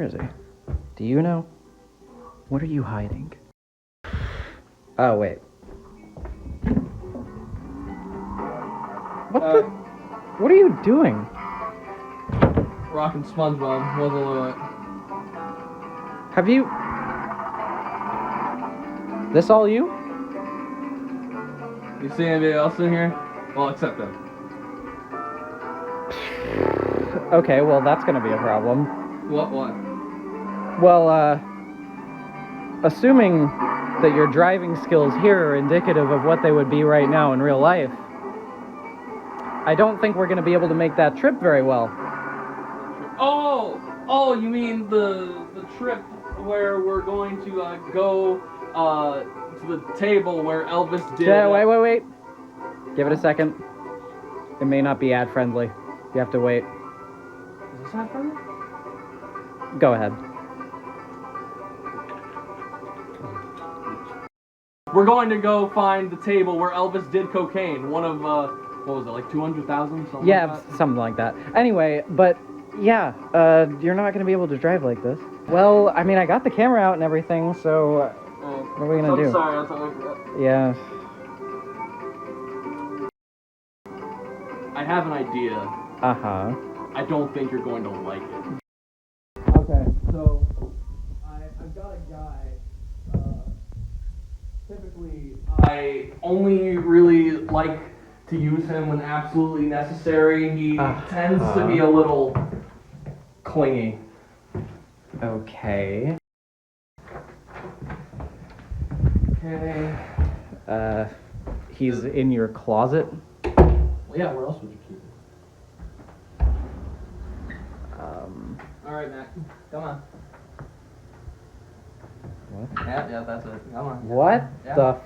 Where is he? Do you know? What are you hiding? Oh, wait. What are you doing? Rockin' SpongeBob, was a little. Have you... This all you? You see anybody else in here? Well, except them. Okay, well, that's gonna be a problem. What? Well, assuming that your driving skills here are indicative of what they would be right now in real life, I don't think we're gonna be able to make that trip very well. Oh, you mean the trip where we're going to go to the table where Elvis did... Yeah, wait. Give it a second. It may not be ad-friendly. You have to wait. Is this ad-friendly? Go ahead. We're going to go find the table where Elvis did cocaine. One of, what was it, like 200,000? Yeah, like that? something like that. Anyway, but yeah, you're not going to be able to drive like this. Well, I mean, I got the camera out and everything, so what are we going to do? I'm sorry, I totally forgot. Yeah. I have an idea. Uh-huh. I don't think you're going to like it. Okay, so I've got a guy. Typically, I only really like to use him when absolutely necessary. He tends to be a little clingy. Okay. Okay. He's in your closet? Well, yeah, where else would you keep it? Alright, Mac. Come on. What? Yeah, that's it. Come on. What the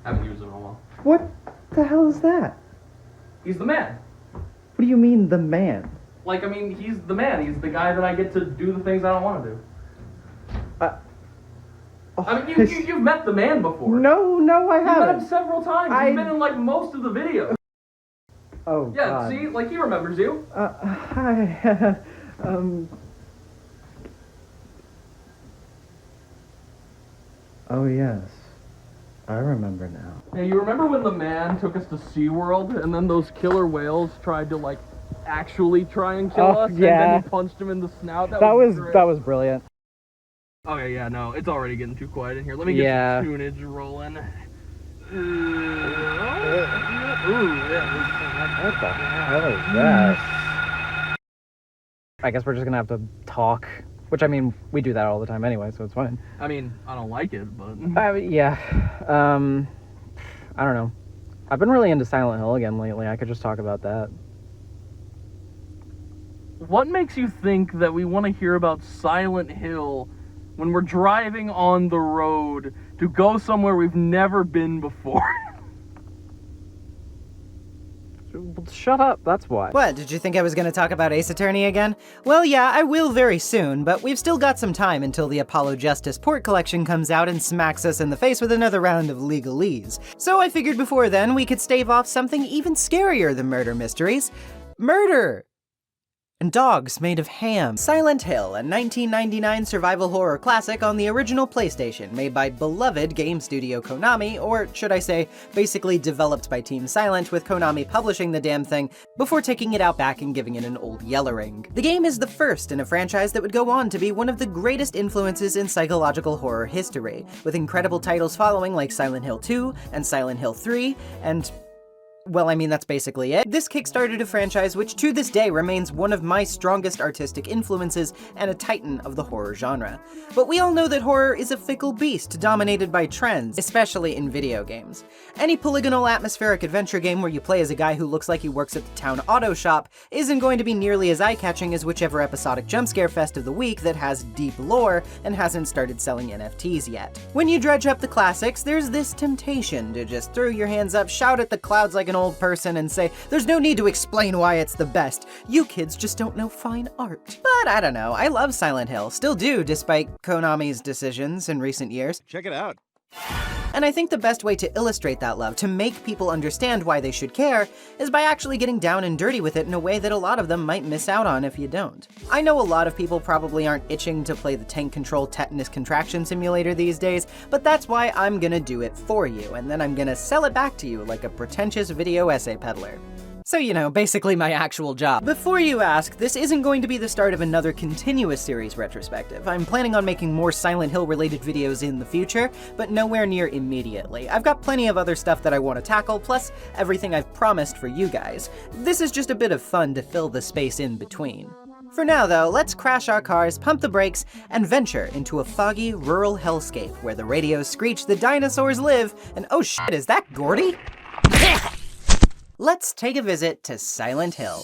Haven't used it in a while. What the hell is that? He's the man. What do you mean, the man? Like, I mean, he's the man. He's the guy that I get to do the things I don't want to do. I mean, you've met the man before. No, I You've haven't. met him several times. He's been in, like, most of the videos. Oh, yeah, God. see? Like, he remembers you. Hi. Oh, yes. I remember now. Hey, you remember when the man took us to SeaWorld, and then those killer whales tried to, like, actually try and kill us? Yeah. And then he punched him in the snout? That was brilliant. Okay, yeah, no, it's already getting too quiet in here. Let me get some tunage rolling. Ooh, yeah. What the hell is that? I guess we're just gonna have to talk. Which, I mean, we do that all the time anyway, so it's fine. I mean, I don't like it, but... yeah. I don't know. I've been really into Silent Hill again lately. I could just talk about that. What makes you think that we want to hear about Silent Hill when we're driving on the road to go somewhere we've never been before? Shut up, that's why. What, did you think I was gonna talk about Ace Attorney again? Well, yeah, I will very soon, but we've still got some time until the Apollo Justice Port Collection comes out and smacks us in the face with another round of legalese. So I figured before then we could stave off something even scarier than murder mysteries. Murder! And dogs made of ham. Silent Hill, a 1999 survival horror classic on the original PlayStation, made by beloved game studio Konami, or should I say, basically developed by Team Silent, with Konami publishing the damn thing before taking it out back and giving it an old yellowing. The game is the first in a franchise that would go on to be one of the greatest influences in psychological horror history, with incredible titles following like Silent Hill 2 and Silent Hill 3, and... well, I mean, that's basically it. This kickstarted a franchise which to this day remains one of my strongest artistic influences and a titan of the horror genre. But we all know that horror is a fickle beast dominated by trends, especially in video games. Any polygonal atmospheric adventure game where you play as a guy who looks like he works at the town auto shop isn't going to be nearly as eye-catching as whichever episodic jumpscare fest of the week that has deep lore and hasn't started selling NFTs yet. When you dredge up the classics, there's this temptation to just throw your hands up, shout at the clouds like an old person and say, there's no need to explain why it's the best. You kids just don't know fine art. But I don't know, I love Silent Hill, still do despite Konami's decisions in recent years. Check it out. And I think the best way to illustrate that love, to make people understand why they should care, is by actually getting down and dirty with it in a way that a lot of them might miss out on if you don't. I know a lot of people probably aren't itching to play the tank control tetanus contraction simulator these days, but that's why I'm gonna do it for you, and then I'm gonna sell it back to you like a pretentious video essay peddler. So, you know, basically my actual job. Before you ask, this isn't going to be the start of another continuous series retrospective. I'm planning on making more Silent Hill related videos in the future, but nowhere near immediately. I've got plenty of other stuff that I want to tackle, plus everything I've promised for you guys. This is just a bit of fun to fill the space in between. For now though, let's crash our cars, pump the brakes, and venture into a foggy, rural hellscape where the radios screech the dinosaurs live, and oh shit, is that Gordy? Let's take a visit to Silent Hill.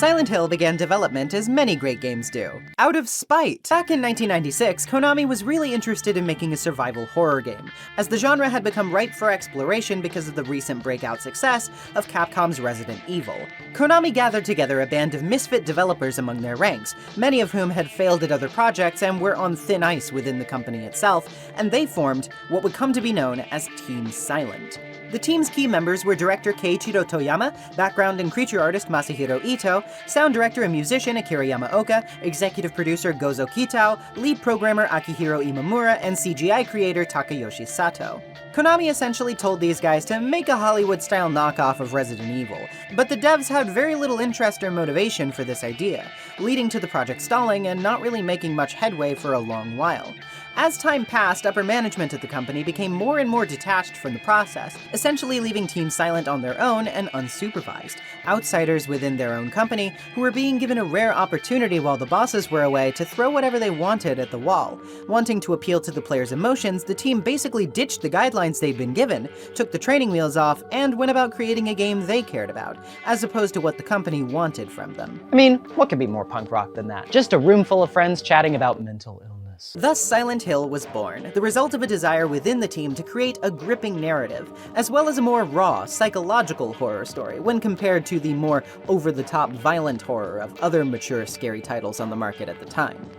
Silent Hill began development as many great games do, out of spite. Back in 1996, Konami was really interested in making a survival horror game, as the genre had become ripe for exploration because of the recent breakout success of Capcom's Resident Evil. Konami gathered together a band of misfit developers among their ranks, many of whom had failed at other projects and were on thin ice within the company itself, and they formed what would come to be known as Team Silent. The team's key members were director Keiichiro Toyama, background and creature artist Masahiro Ito, sound director and musician Akira Yamaoka, executive producer Gozo Kitao, lead programmer Akihiro Imamura, and CGI creator Takayoshi Sato. Konami essentially told these guys to make a Hollywood-style knockoff of Resident Evil, but the devs had very little interest or motivation for this idea, leading to the project stalling and not really making much headway for a long while. As time passed, upper management at the company became more and more detached from the process, essentially leaving Team Silent on their own and unsupervised, outsiders within their own company who were being given a rare opportunity while the bosses were away to throw whatever they wanted at the wall. Wanting to appeal to the players' emotions, the team basically ditched the guidelines they'd been given, took the training wheels off, and went about creating a game they cared about, as opposed to what the company wanted from them. I mean, what could be more punk rock than that? Just a room full of friends chatting about mental illness. Thus, Silent Hill was born, the result of a desire within the team to create a gripping narrative, as well as a more raw, psychological horror story when compared to the more over-the-top violent horror of other mature, scary titles on the market at the time.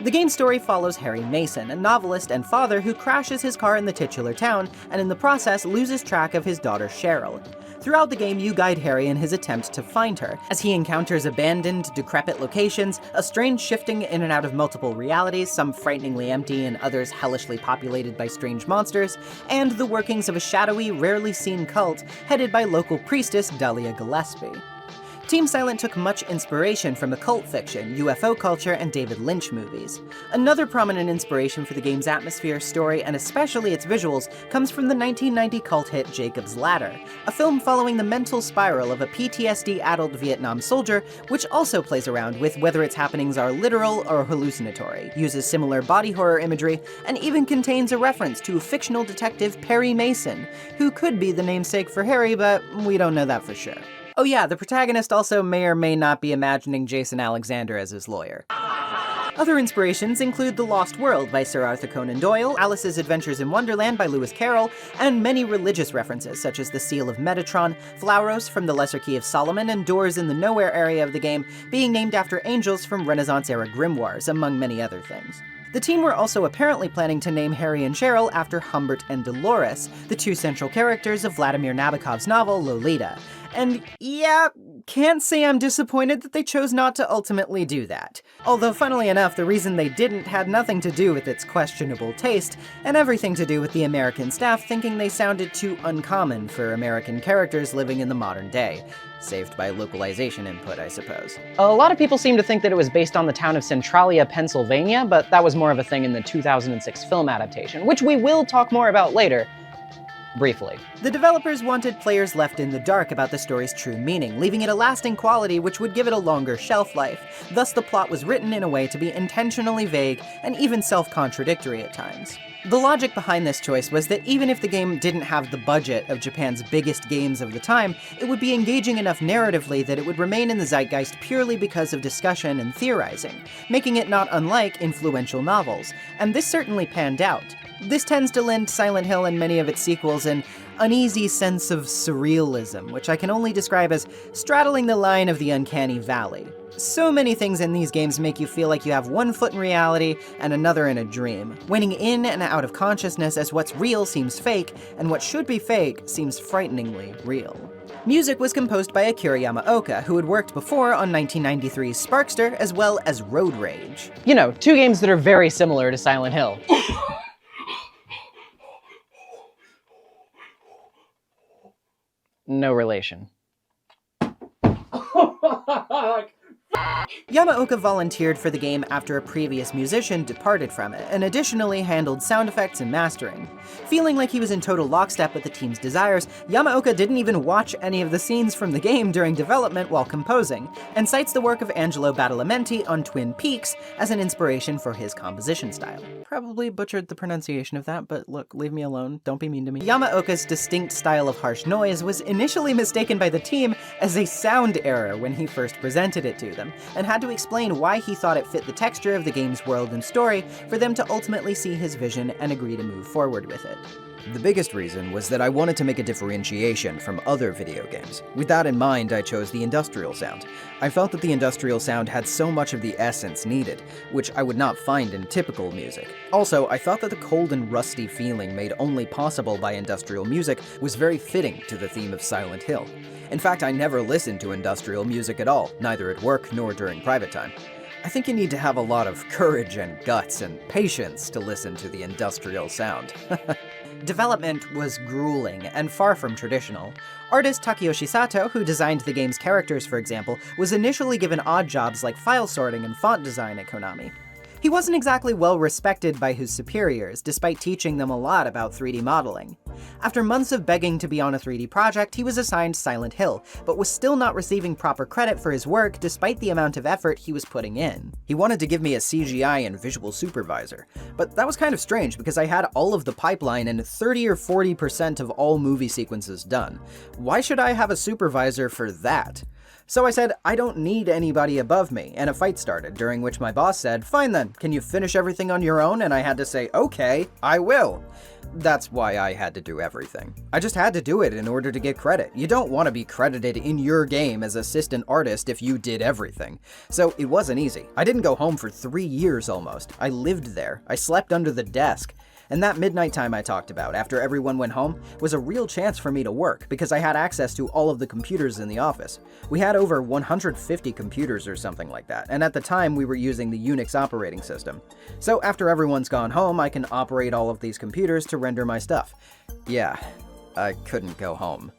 The game's story follows Harry Mason, a novelist and father who crashes his car in the titular town, and in the process loses track of his daughter Cheryl. Throughout the game, you guide Harry in his attempt to find her, as he encounters abandoned, decrepit locations, a strange shifting in and out of multiple realities, some frighteningly empty and others hellishly populated by strange monsters, and the workings of a shadowy, rarely seen cult headed by local priestess Dahlia Gillespie. Team Silent took much inspiration from occult fiction, UFO culture, and David Lynch movies. Another prominent inspiration for the game's atmosphere, story, and especially its visuals comes from the 1990 cult hit Jacob's Ladder, a film following the mental spiral of a PTSD-addled Vietnam soldier, which also plays around with whether its happenings are literal or hallucinatory, uses similar body horror imagery, and even contains a reference to fictional detective Perry Mason, who could be the namesake for Harry, but we don't know that for sure. Oh yeah, the protagonist also may or may not be imagining Jason Alexander as his lawyer. Other inspirations include The Lost World by Sir Arthur Conan Doyle, Alice's Adventures in Wonderland by Lewis Carroll, and many religious references such as the Seal of Metatron, Flauros from the Lesser Key of Solomon, and doors in the Nowhere area of the game being named after angels from Renaissance-era grimoires, among many other things. The team were also apparently planning to name Harry and Cheryl after Humbert and Dolores, the two central characters of Vladimir Nabokov's novel Lolita. And yeah, can't say I'm disappointed that they chose not to ultimately do that. Although funnily enough, the reason they didn't had nothing to do with its questionable taste, and everything to do with the American staff thinking they sounded too uncommon for American characters living in the modern day. Saved by localization input, I suppose. A lot of people seem to think that it was based on the town of Centralia, Pennsylvania, but that was more of a thing in the 2006 film adaptation, which we will talk more about later. briefly. The developers wanted players left in the dark about the story's true meaning, leaving it a lasting quality which would give it a longer shelf life. Thus, the plot was written in a way to be intentionally vague and even self-contradictory at times. The logic behind this choice was that even if the game didn't have the budget of Japan's biggest games of the time, it would be engaging enough narratively that it would remain in the zeitgeist purely because of discussion and theorizing, making it not unlike influential novels, and this certainly panned out. This tends to lend Silent Hill and many of its sequels an uneasy sense of surrealism, which I can only describe as straddling the line of the uncanny valley. So many things in these games make you feel like you have one foot in reality and another in a dream, waning in and out of consciousness as what's real seems fake, and what should be fake seems frighteningly real. Music was composed by Akira Yamaoka, who had worked before on 1993's Sparkster, as well as Road Rage. You know, two games that are very similar to Silent Hill. No relation. Yamaoka volunteered for the game after a previous musician departed from it, and additionally handled sound effects and mastering. Feeling like he was in total lockstep with the team's desires, Yamaoka didn't even watch any of the scenes from the game during development while composing, and cites the work of Angelo Badalamenti on Twin Peaks as an inspiration for his composition style. Probably butchered the pronunciation of that, but look, leave me alone, don't be mean to me. Yamaoka's distinct style of harsh noise was initially mistaken by the team as a sound error when he first presented it to them, and had to explain why he thought it fit the texture of the game's world and story for them to ultimately see his vision and agree to move forward with it. The biggest reason was that I wanted to make a differentiation from other video games. With that in mind, I chose the industrial sound. I felt that the industrial sound had so much of the essence needed, which I would not find in typical music. Also, I thought that the cold and rusty feeling made only possible by industrial music was very fitting to the theme of Silent Hill. In fact, I never listened to industrial music at all, neither at work nor during private time. I think you need to have a lot of courage and guts and patience to listen to the industrial sound. Development was grueling and far from traditional. Artist Takeyoshi Sato, who designed the game's characters for example, was initially given odd jobs like file sorting and font design at Konami. He wasn't exactly well respected by his superiors, despite teaching them a lot about 3D modeling. After months of begging to be on a 3D project, he was assigned Silent Hill, but was still not receiving proper credit for his work despite the amount of effort he was putting in. He wanted to give me a CGI and visual supervisor, but that was kind of strange because I had all of the pipeline and 30 or 40% of all movie sequences done. Why should I have a supervisor for that? So I said, I don't need anybody above me, and a fight started, during which my boss said, fine then, can you finish everything on your own? And I had to say, okay, I will. That's why I had to do everything. I just had to do it in order to get credit. You don't want to be credited in your game as assistant artist if you did everything. So it wasn't easy. I didn't go home for 3 years almost. I lived there. I slept under the desk. And that midnight time I talked about, after everyone went home, was a real chance for me to work, because I had access to all of the computers in the office. We had over 150 computers or something like that, and at the time we were using the Unix operating system. So after everyone's gone home, I can operate all of these computers to render my stuff. Yeah, I couldn't go home.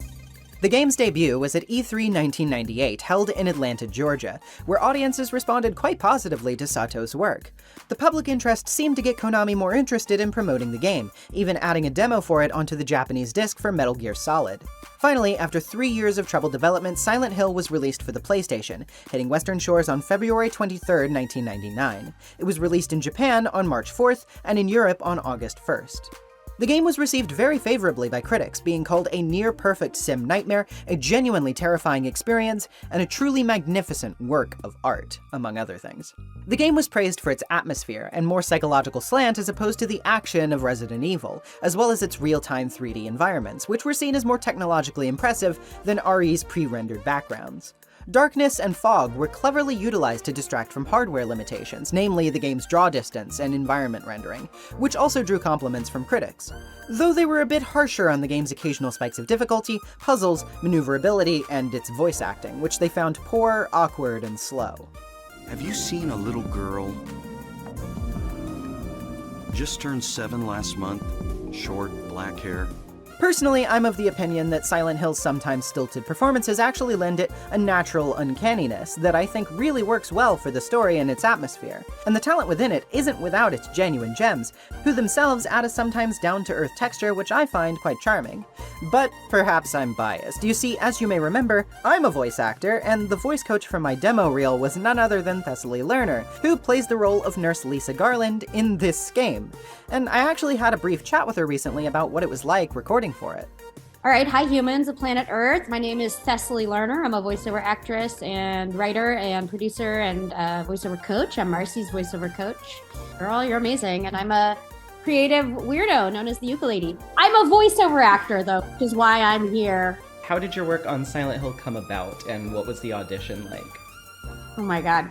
The game's debut was at E3 1998, held in Atlanta, Georgia, where audiences responded quite positively to Sato's work. The public interest seemed to get Konami more interested in promoting the game, even adding a demo for it onto the Japanese disc for Metal Gear Solid. Finally, after 3 years of troubled development, Silent Hill was released for the PlayStation, hitting Western shores on February 23, 1999. It was released in Japan on March 4th, and in Europe on August 1st. The game was received very favorably by critics, being called a near-perfect sim nightmare, a genuinely terrifying experience, and a truly magnificent work of art, among other things. The game was praised for its atmosphere and more psychological slant as opposed to the action of Resident Evil, as well as its real-time 3D environments, which were seen as more technologically impressive than RE's pre-rendered backgrounds. Darkness and fog were cleverly utilized to distract from hardware limitations, namely the game's draw distance and environment rendering, which also drew compliments from critics. Though they were a bit harsher on the game's occasional spikes of difficulty, puzzles, maneuverability, and its voice acting, which they found poor, awkward, and slow. Have you seen a little girl? Just turned 7 last month, short, black hair. Personally, I'm of the opinion that Silent Hill's sometimes stilted performances actually lend it a natural uncanniness that I think really works well for the story and its atmosphere. And the talent within it isn't without its genuine gems, who themselves add a sometimes down-to-earth texture which I find quite charming. But perhaps I'm biased. You see, as you may remember, I'm a voice actor, and the voice coach for my demo reel was none other than Thessaly Lerner, who plays the role of Nurse Lisa Garland in this game. And I actually had a brief chat with her recently about what it was like recording for it. All right, hi humans of planet Earth. My name is Thessaly Lerner. I'm a voiceover actress and writer and producer and voiceover coach. I'm Marcy's voiceover coach. Girl, you're amazing. And I'm a creative weirdo known as the ukulele. I'm a voiceover actor though, which is why I'm here. How did your work on Silent Hill come about, and what was the audition like? Oh my God.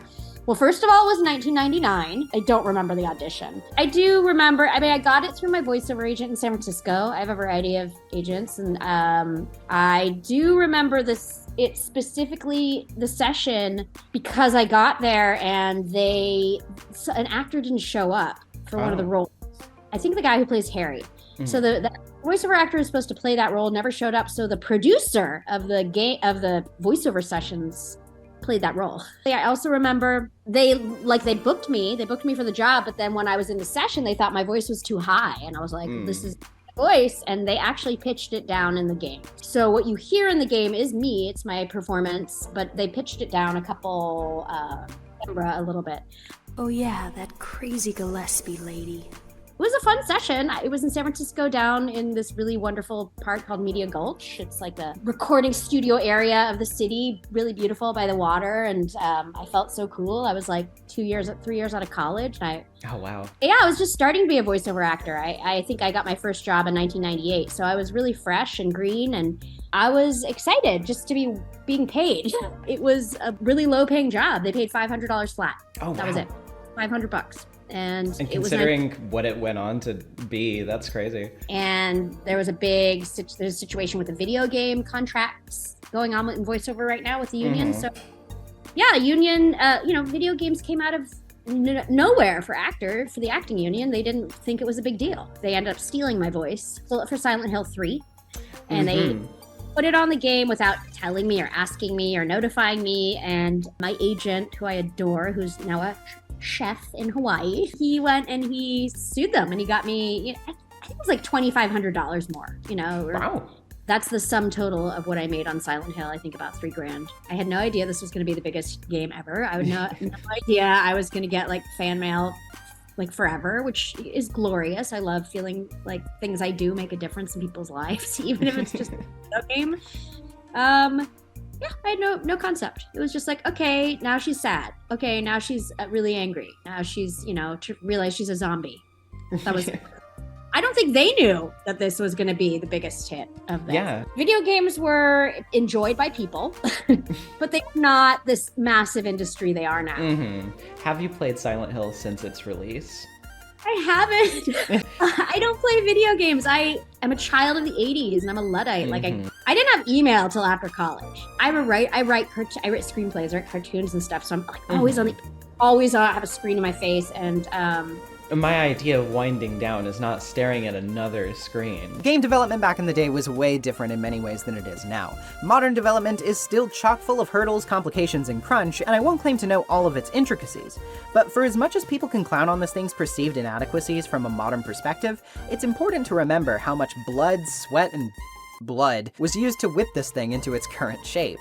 Well, first of all, it was 1999. I don't remember the audition. I do remember, I got it through my voiceover agent in San Francisco. I have a variety of agents, and I do remember it specifically, the session, because I got there and an actor didn't show up for one of the roles. I think the guy who plays Harry. Mm-hmm. So the voiceover actor is supposed to play that role, never showed up. So the producer of the voiceover sessions played that role. I also remember they booked me for the job, but then when I was in the session, they thought my voice was too high. And I was like, this is my voice. And they actually pitched it down in the game. So what you hear in the game is me, it's my performance, but they pitched it down a little bit. Oh yeah, that crazy Gillespie lady. It was a fun session. It was in San Francisco down in this really wonderful part called Media Gulch. It's like the recording studio area of the city, really beautiful by the water. And I felt so cool. I was like 3 years out of college. And Oh, wow. Yeah, I was just starting to be a voiceover actor. I think I got my first job in 1998. So I was really fresh and green, and I was excited just to be being paid. It was a really low paying job. They paid $500 flat. Oh, wow. That was it. $500. And it was considering what it went on to be, that's crazy. And there was there's a situation with the video game contracts going on in voiceover right now with the union. So yeah, union, video games came out of nowhere for the acting union. They didn't think it was a big deal. They ended up stealing my voice for Silent Hill 3. And they put it on the game without telling me or asking me or notifying me. And my agent, who I adore, who's now a chef in Hawaii, he went and he sued them, and he got me, I think it was like $2,500 more, Wow. That's the sum total of what I made on Silent Hill. I think about $3,000. I had no idea this was going to be the biggest game ever. I had no idea I was going to get like fan mail like forever, which is glorious. I love feeling like things I do make a difference in people's lives, even if it's just a game. Yeah, I had no concept. It was just like, okay, now she's sad. Okay, now she's really angry. Now she's, realized she's a zombie. That was. I don't think they knew that this was going to be the biggest hit of them. Yeah. Video games were enjoyed by people, but they're not this massive industry they are now. Have you played Silent Hill since its release? I haven't. I don't play video games. I am a child of the 80s, and I'm a Luddite. Like I didn't have email till after college. I write screenplays, I write cartoons and stuff. So I'm like always have a screen in my face. And my idea of winding down is not staring at another screen. Game development back in the day was way different in many ways than it is now. Modern development is still chock full of hurdles, complications, and crunch, and I won't claim to know all of its intricacies. But for as much as people can clown on this thing's perceived inadequacies from a modern perspective, it's important to remember how much blood, sweat, and blood was used to whip this thing into its current shape.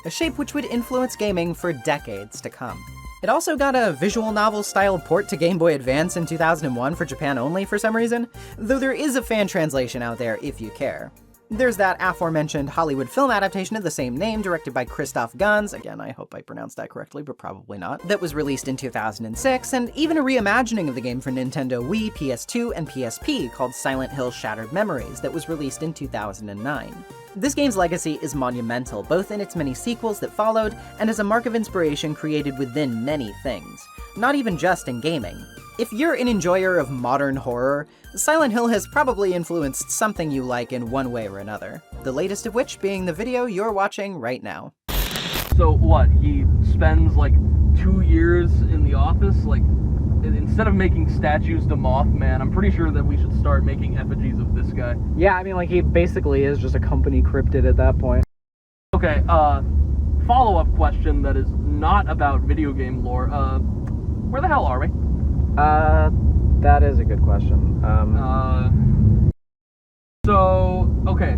A shape which would influence gaming for decades to come. It also got a visual novel-style port to Game Boy Advance in 2001 for Japan only for some reason, though there is a fan translation out there if you care. There's that aforementioned Hollywood film adaptation of the same name, directed by Christoph Gans, again, I hope I pronounced that correctly, but probably not, that was released in 2006, and even a reimagining of the game for Nintendo Wii, PS2, and PSP called Silent Hill Shattered Memories that was released in 2009. This game's legacy is monumental, both in its many sequels that followed, and as a mark of inspiration created within many things, not even just in gaming. If you're an enjoyer of modern horror, Silent Hill has probably influenced something you like in one way or another, the latest of which being the video you're watching right now. So what, he spends like 2 years in the office, like instead of making statues to Mothman, I'm pretty sure that we should start making effigies of this guy. Yeah, I mean, like, he basically is just a company cryptid at that point. Okay, follow-up question that is not about video game lore. Where the hell are we? That is a good question. So, okay,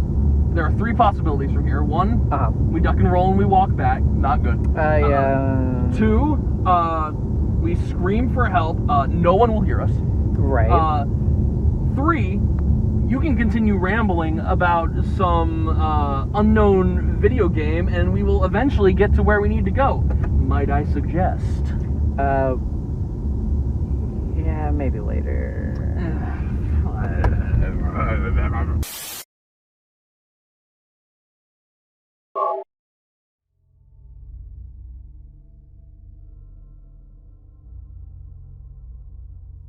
there are 3 possibilities from here. 1, we duck and roll and we walk back. Not good. Yeah. 2, we scream for help. No one will hear us. Right. 3, you can continue rambling about some unknown video game, and we will eventually get to where we need to go. Might I suggest? Yeah, maybe later.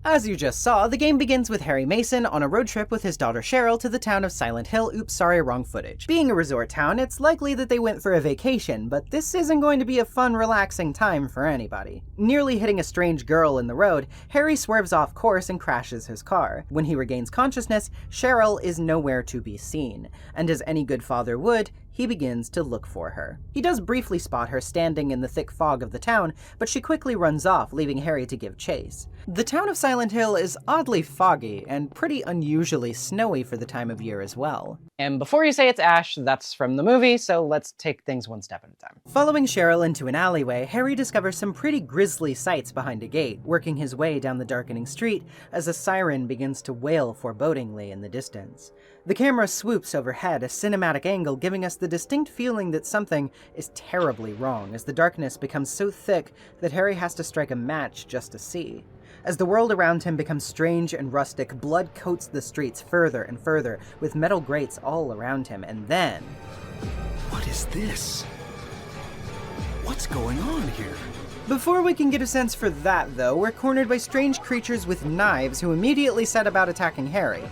As you just saw, the game begins with Harry Mason on a road trip with his daughter Cheryl to the town of Silent Hill. Oops, sorry, wrong footage. Being a resort town, it's likely that they went for a vacation, but this isn't going to be a fun, relaxing time for anybody. Nearly hitting a strange girl in the road, Harry swerves off course and crashes his car. When he regains consciousness, Cheryl is nowhere to be seen, and as any good father would, he begins to look for her. He does briefly spot her standing in the thick fog of the town, but she quickly runs off, leaving Harry to give chase. The town of Silent Hill is oddly foggy, and pretty unusually snowy for the time of year as well. And before you say it's Ash, that's from the movie, so let's take things one step at a time. Following Cheryl into an alleyway, Harry discovers some pretty grisly sights behind a gate, working his way down the darkening street as a siren begins to wail forebodingly in the distance. The camera swoops overhead, a cinematic angle giving us the distinct feeling that something is terribly wrong as the darkness becomes so thick that Harry has to strike a match just to see. As the world around him becomes strange and rustic, blood coats the streets further and further, with metal grates all around him, and then... What is this? What's going on here? Before we can get a sense for that, though, we're cornered by strange creatures with knives who immediately set about attacking Harry.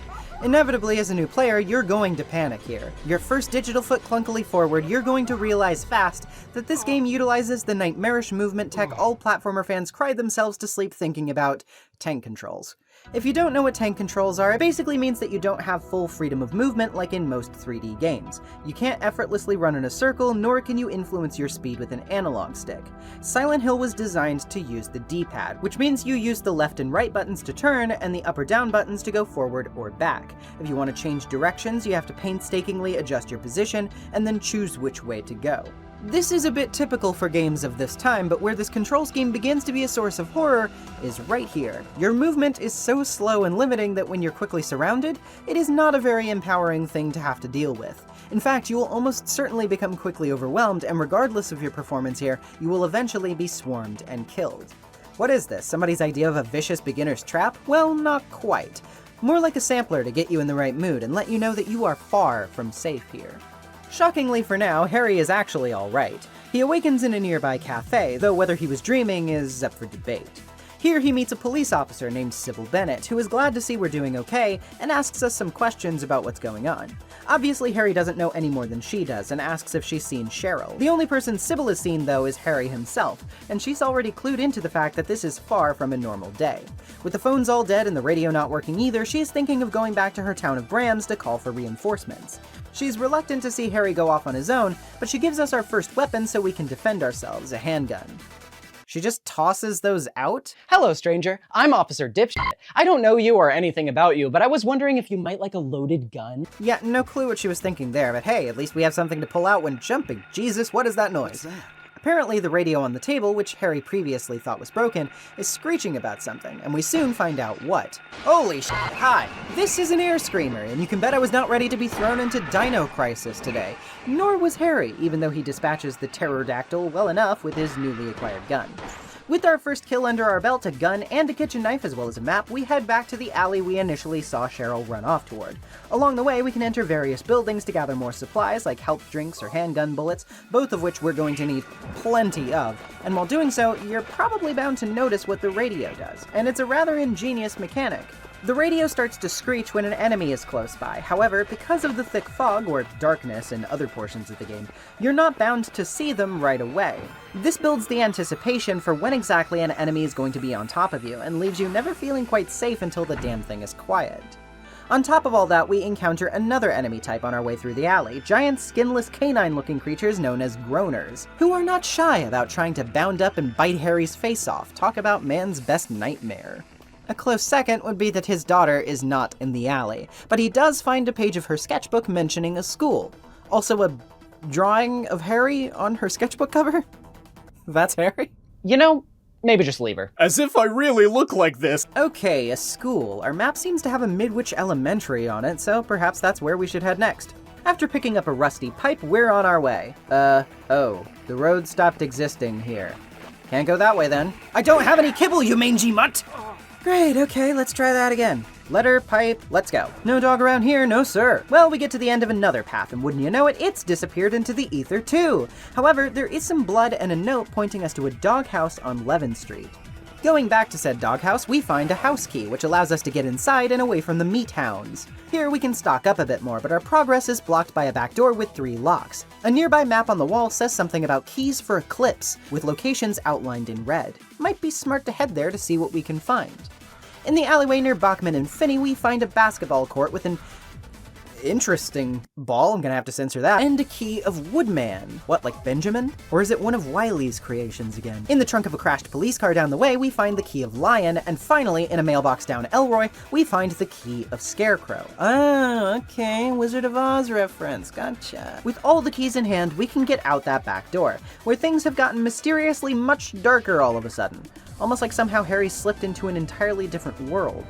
Inevitably, as a new player, you're going to panic here. Your first digital foot clunkily forward, you're going to realize fast that this game utilizes the nightmarish movement tech all platformer fans cried themselves to sleep thinking about: tank controls. If you don't know what tank controls are, it basically means that you don't have full freedom of movement like in most 3D games. You can't effortlessly run in a circle, nor can you influence your speed with an analog stick. Silent Hill was designed to use the D-pad, which means you use the left and right buttons to turn, and the up or down buttons to go forward or back. If you want to change directions, you have to painstakingly adjust your position, and then choose which way to go. This is a bit typical for games of this time, but where this control scheme begins to be a source of horror is right here. Your movement is so slow and limiting that when you're quickly surrounded, it is not a very empowering thing to have to deal with. In fact, you will almost certainly become quickly overwhelmed, and regardless of your performance here, you will eventually be swarmed and killed. What is this, somebody's idea of a vicious beginner's trap? Well, not quite. More like a sampler to get you in the right mood and let you know that you are far from safe here. Shockingly for now, Harry is actually alright. He awakens in a nearby cafe, though whether he was dreaming is up for debate. Here he meets a police officer named Sybil Bennett, who is glad to see we're doing okay, and asks us some questions about what's going on. Obviously Harry doesn't know any more than she does, and asks if she's seen Cheryl. The only person Sybil has seen, though, is Harry himself, and she's already clued into the fact that this is far from a normal day. With the phones all dead and the radio not working either, she is thinking of going back to her town of Brams to call for reinforcements. She's reluctant to see Harry go off on his own, but she gives us our first weapon so we can defend ourselves, a handgun. She just tosses those out? Hello, stranger. I'm Officer Dipshit. I don't know you or anything about you, but I was wondering if you might like a loaded gun. Yeah, no clue what she was thinking there, but hey, at least we have something to pull out when jumping. Jesus, what is that noise? What's that? Apparently the radio on the table, which Harry previously thought was broken, is screeching about something, and we soon find out what. Holy shit, hi! This is an air screamer, and you can bet I was not ready to be thrown into Dino Crisis today. Nor was Harry, even though he dispatches the pterodactyl well enough with his newly acquired gun. With our first kill under our belt, a gun, and a kitchen knife as well as a map, we head back to the alley we initially saw Cheryl run off toward. Along the way, we can enter various buildings to gather more supplies like health drinks or handgun bullets, both of which we're going to need plenty of. And while doing so, you're probably bound to notice what the radio does, and it's a rather ingenious mechanic. The radio starts to screech when an enemy is close by. However, because of the thick fog, or darkness in other portions of the game, you're not bound to see them right away. This builds the anticipation for when exactly an enemy is going to be on top of you, and leaves you never feeling quite safe until the damn thing is quiet. On top of all that, we encounter another enemy type on our way through the alley, giant skinless canine-looking creatures known as groaners, who are not shy about trying to bound up and bite Harry's face off. Talk about man's best nightmare. A close second would be that his daughter is not in the alley, but he does find a page of her sketchbook mentioning a school. Also a drawing of Harry on her sketchbook cover? That's Harry? You know, maybe just leave her. As if I really look like this. Okay, a school. Our map seems to have a Midwich Elementary on it, so perhaps that's where we should head next. After picking up a rusty pipe, we're on our way. Oh, the road stopped existing here. Can't go that way then. I don't have any kibble, you mangy mutt! Great, okay, let's try that again. Letter, pipe, let's go. No dog around here, no sir. Well, we get to the end of another path, and wouldn't you know it, it's disappeared into the ether too. However, there is some blood and a note pointing us to a doghouse on Levin Street. Going back to said doghouse, we find a house key, which allows us to get inside and away from the meat hounds. Here we can stock up a bit more, but our progress is blocked by a back door with 3 locks. A nearby map on the wall says something about keys for Eclipse, with locations outlined in red. Might be smart to head there to see what we can find. In the alleyway near Bachman and Finney, we find a basketball court with an interesting ball, I'm gonna have to censor that, and a key of Woodman. What, like Benjamin? Or is it one of Wiley's creations again? In the trunk of a crashed police car down the way, we find the key of Lion, and finally, in a mailbox down Elroy, we find the key of Scarecrow. Oh, okay, Wizard of Oz reference, gotcha. With all the keys in hand, we can get out that back door, where things have gotten mysteriously much darker all of a sudden. Almost like somehow Harry slipped into an entirely different world.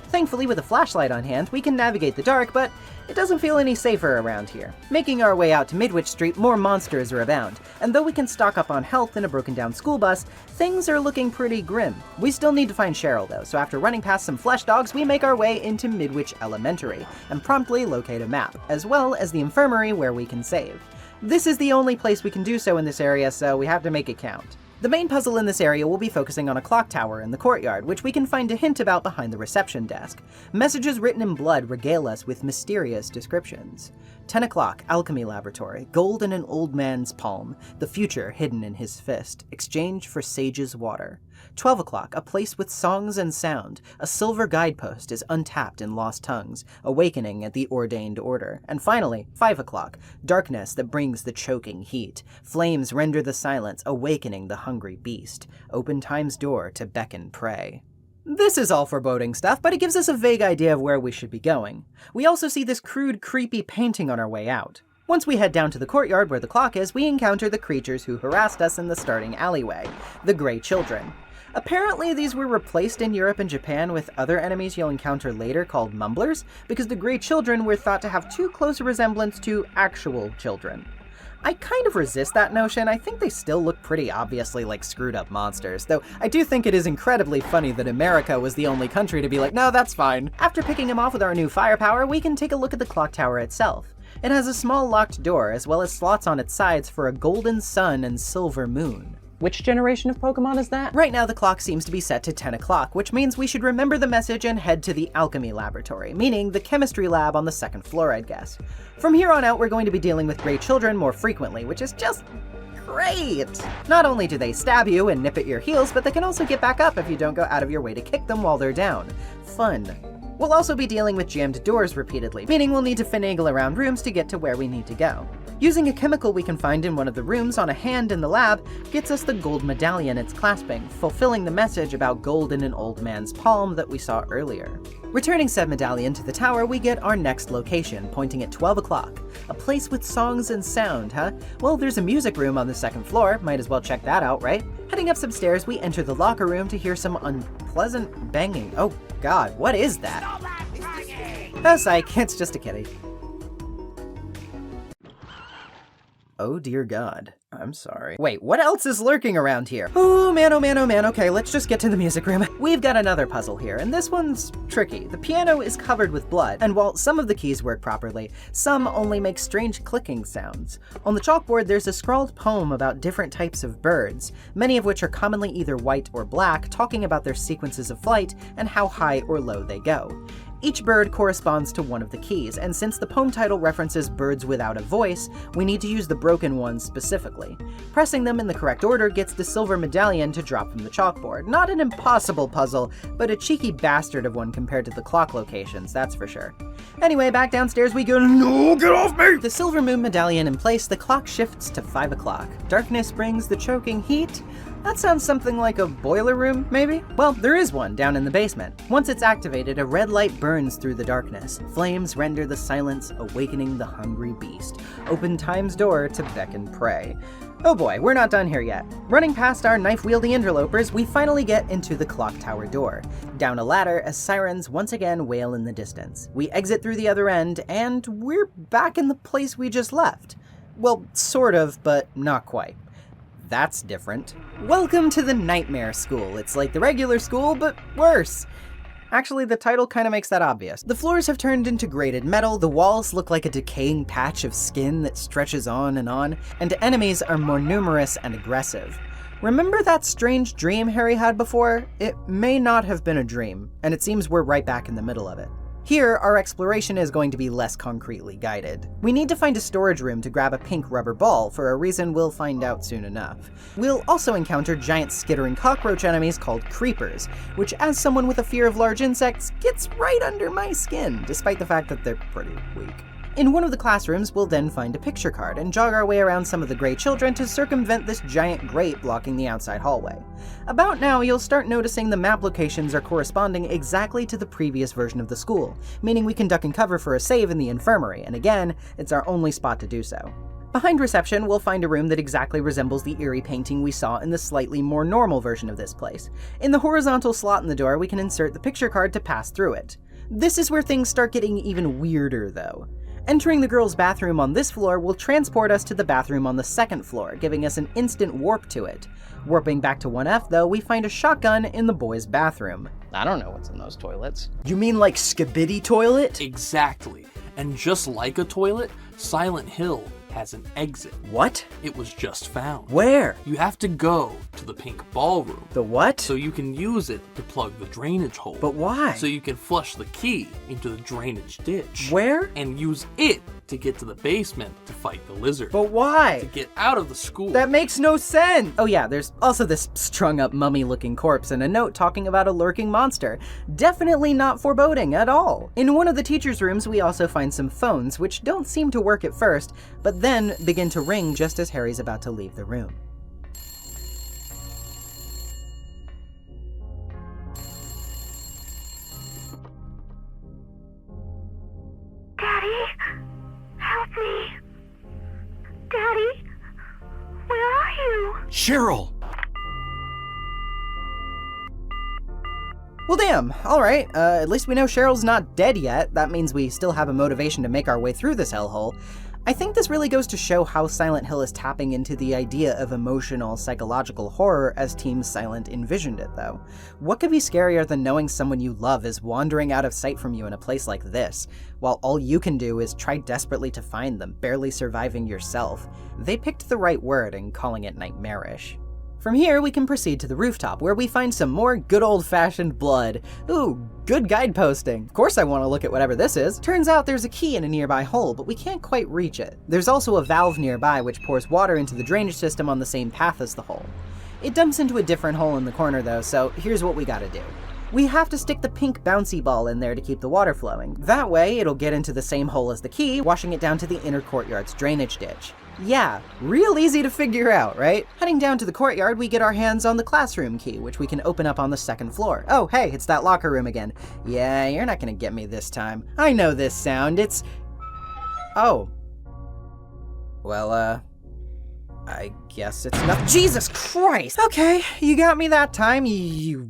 Thankfully, with a flashlight on hand, we can navigate the dark, but it doesn't feel any safer around here. Making our way out to Midwich Street, more monsters are abound, and though we can stock up on health in a broken down school bus, things are looking pretty grim. We still need to find Cheryl though, so after running past some flesh dogs, we make our way into Midwich Elementary, and promptly locate a map, as well as the infirmary where we can save. This is the only place we can do so in this area, so we have to make it count. The main puzzle in this area will be focusing on a clock tower in the courtyard, which we can find a hint about behind the reception desk. Messages written in blood regale us with mysterious descriptions. 10 o'clock, alchemy laboratory, gold in an old man's palm, the future hidden in his fist, exchange for sage's water. 12 o'clock, a place with songs and sound, a silver guidepost is untapped in lost tongues, awakening at the ordained order. And finally, 5 o'clock, darkness that brings the choking heat, flames render the silence, awakening the hungry beast, open time's door to beckon prey. This is all foreboding stuff, but it gives us a vague idea of where we should be going. We also see this crude, creepy painting on our way out. Once we head down to the courtyard where the clock is, we encounter the creatures who harassed us in the starting alleyway, the Grey Children. Apparently these were replaced in Europe and Japan with other enemies you'll encounter later called Mumblers, because the Grey Children were thought to have too close a resemblance to actual children. I kind of resist that notion. I think they still look pretty obviously like screwed up monsters, though I do think it is incredibly funny that America was the only country to be like, no, that's fine. After picking him off with our new firepower, we can take a look at the clock tower itself. It has a small locked door, as well as slots on its sides for a golden sun and silver moon. Which generation of Pokemon is that? Right now the clock seems to be set to 10 o'clock, which means we should remember the message and head to the alchemy laboratory, meaning the chemistry lab on the 2nd floor, I'd guess. From here on out, we're going to be dealing with Grey Children more frequently, which is just great! Not only do they stab you and nip at your heels, but they can also get back up if you don't go out of your way to kick them while they're down. Fun. We'll also be dealing with jammed doors repeatedly, meaning we'll need to finagle around rooms to get to where we need to go. Using a chemical we can find in one of the rooms on a hand in the lab gets us the gold medallion it's clasping, fulfilling the message about gold in an old man's palm that we saw earlier. Returning said medallion to the tower, we get our next location, pointing at 12 o'clock. A place with songs and sound, huh? Well, there's a music room on the 2nd floor, might as well check that out, right? Heading up some stairs, we enter the locker room to hear some unpleasant banging. Oh god, what is that? Oh, psych, it's just a kitty. Oh dear God. I'm sorry. Wait, what else is lurking around here? Oh man, oh man, oh man. Okay, let's just get to the music room. We've got another puzzle here, and this one's tricky. The piano is covered with blood, and while some of the keys work properly, some only make strange clicking sounds. On the chalkboard, there's a scrawled poem about different types of birds, many of which are commonly either white or black, talking about their sequences of flight and how high or low they go. Each bird corresponds to one of the keys, and since the poem title references birds without a voice, we need to use the broken ones specifically. Pressing them in the correct order gets the silver medallion to drop from the chalkboard. Not an impossible puzzle, but a cheeky bastard of one compared to the clock locations, that's for sure. Anyway, back downstairs we go. No, get off me! The silver moon medallion in place, the clock shifts to 5 o'clock. Darkness brings the choking heat. That sounds something like a boiler room, maybe? Well, there is one down in the basement. Once it's activated, a red light burns through the darkness. Flames render the silence, awakening the hungry beast. Open time's door to beckon prey. Oh boy, we're not done here yet. Running past our knife-wielding interlopers, we finally get into the clock tower door. Down a ladder as sirens once again wail in the distance. We exit through the other end, and we're back in the place we just left. Well, sort of, but not quite. That's different. Welcome to the Nightmare School. It's like the regular school, but worse. Actually, the title kind of makes that obvious. The floors have turned into grated metal, the walls look like a decaying patch of skin that stretches on, and enemies are more numerous and aggressive. Remember that strange dream Harry had before? It may not have been a dream, and it seems we're right back in the middle of it. Here, our exploration is going to be less concretely guided. We need to find a storage room to grab a pink rubber ball for a reason we'll find out soon enough. We'll also encounter giant skittering cockroach enemies called creepers, which as someone with a fear of large insects, gets right under my skin, despite the fact that they're pretty weak. In one of the classrooms, we'll then find a picture card and jog our way around some of the gray children to circumvent this giant grate blocking the outside hallway. About now, you'll start noticing the map locations are corresponding exactly to the previous version of the school, meaning we can duck and cover for a save in the infirmary, and again, it's our only spot to do so. Behind reception, we'll find a room that exactly resembles the eerie painting we saw in the slightly more normal version of this place. In the horizontal slot in the door, we can insert the picture card to pass through it. This is where things start getting even weirder, though. Entering the girls' bathroom on this floor will transport us to the bathroom on the second floor, giving us an instant warp to it. Warping back to 1F, though, we find a shotgun in the boys' bathroom. I don't know what's in those toilets. You mean like Skibidi toilet? Exactly. And just like a toilet, Silent Hill has an exit. What? It was just found. Where? You have to go to the pink ballroom. The what? So you can use it to plug the drainage hole. But why? So you can flush the key into the drainage ditch. Where? And use it to get to the basement to fight the lizard. But why? To get out of the school. That makes no sense! Oh yeah, there's also this strung-up mummy-looking corpse and a note talking about a lurking monster. Definitely not foreboding at all. In one of the teachers' rooms, we also find some phones, which don't seem to work at first, but then begin to ring just as Harry's about to leave the room. Daddy? Help me. Daddy? Where are you? Cheryl! Well damn, alright, at least we know Cheryl's not dead yet. That means we still have a motivation to make our way through this hellhole. I think this really goes to show how Silent Hill is tapping into the idea of emotional, psychological horror as Team Silent envisioned it, though. What could be scarier than knowing someone you love is wandering out of sight from you in a place like this, while all you can do is try desperately to find them, barely surviving yourself? They picked the right word in calling it nightmarish. From here, we can proceed to the rooftop, where we find some more good old-fashioned blood. Ooh, good guideposting. Of course I want to look at whatever this is. Turns out there's a key in a nearby hole, but we can't quite reach it. There's also a valve nearby which pours water into the drainage system on the same path as the hole. It dumps into a different hole in the corner though, so here's what we gotta do. We have to stick the pink bouncy ball in there to keep the water flowing. That way, it'll get into the same hole as the key, washing it down to the inner courtyard's drainage ditch. Yeah, real easy to figure out, right? Heading down to the courtyard, we get our hands on the classroom key, which we can open up on the second floor. Oh, hey, it's that locker room again. Yeah, you're not gonna get me this time. I know this sound, it's... Oh. Well, I guess it's not... Jesus Christ! Okay, you got me that time, you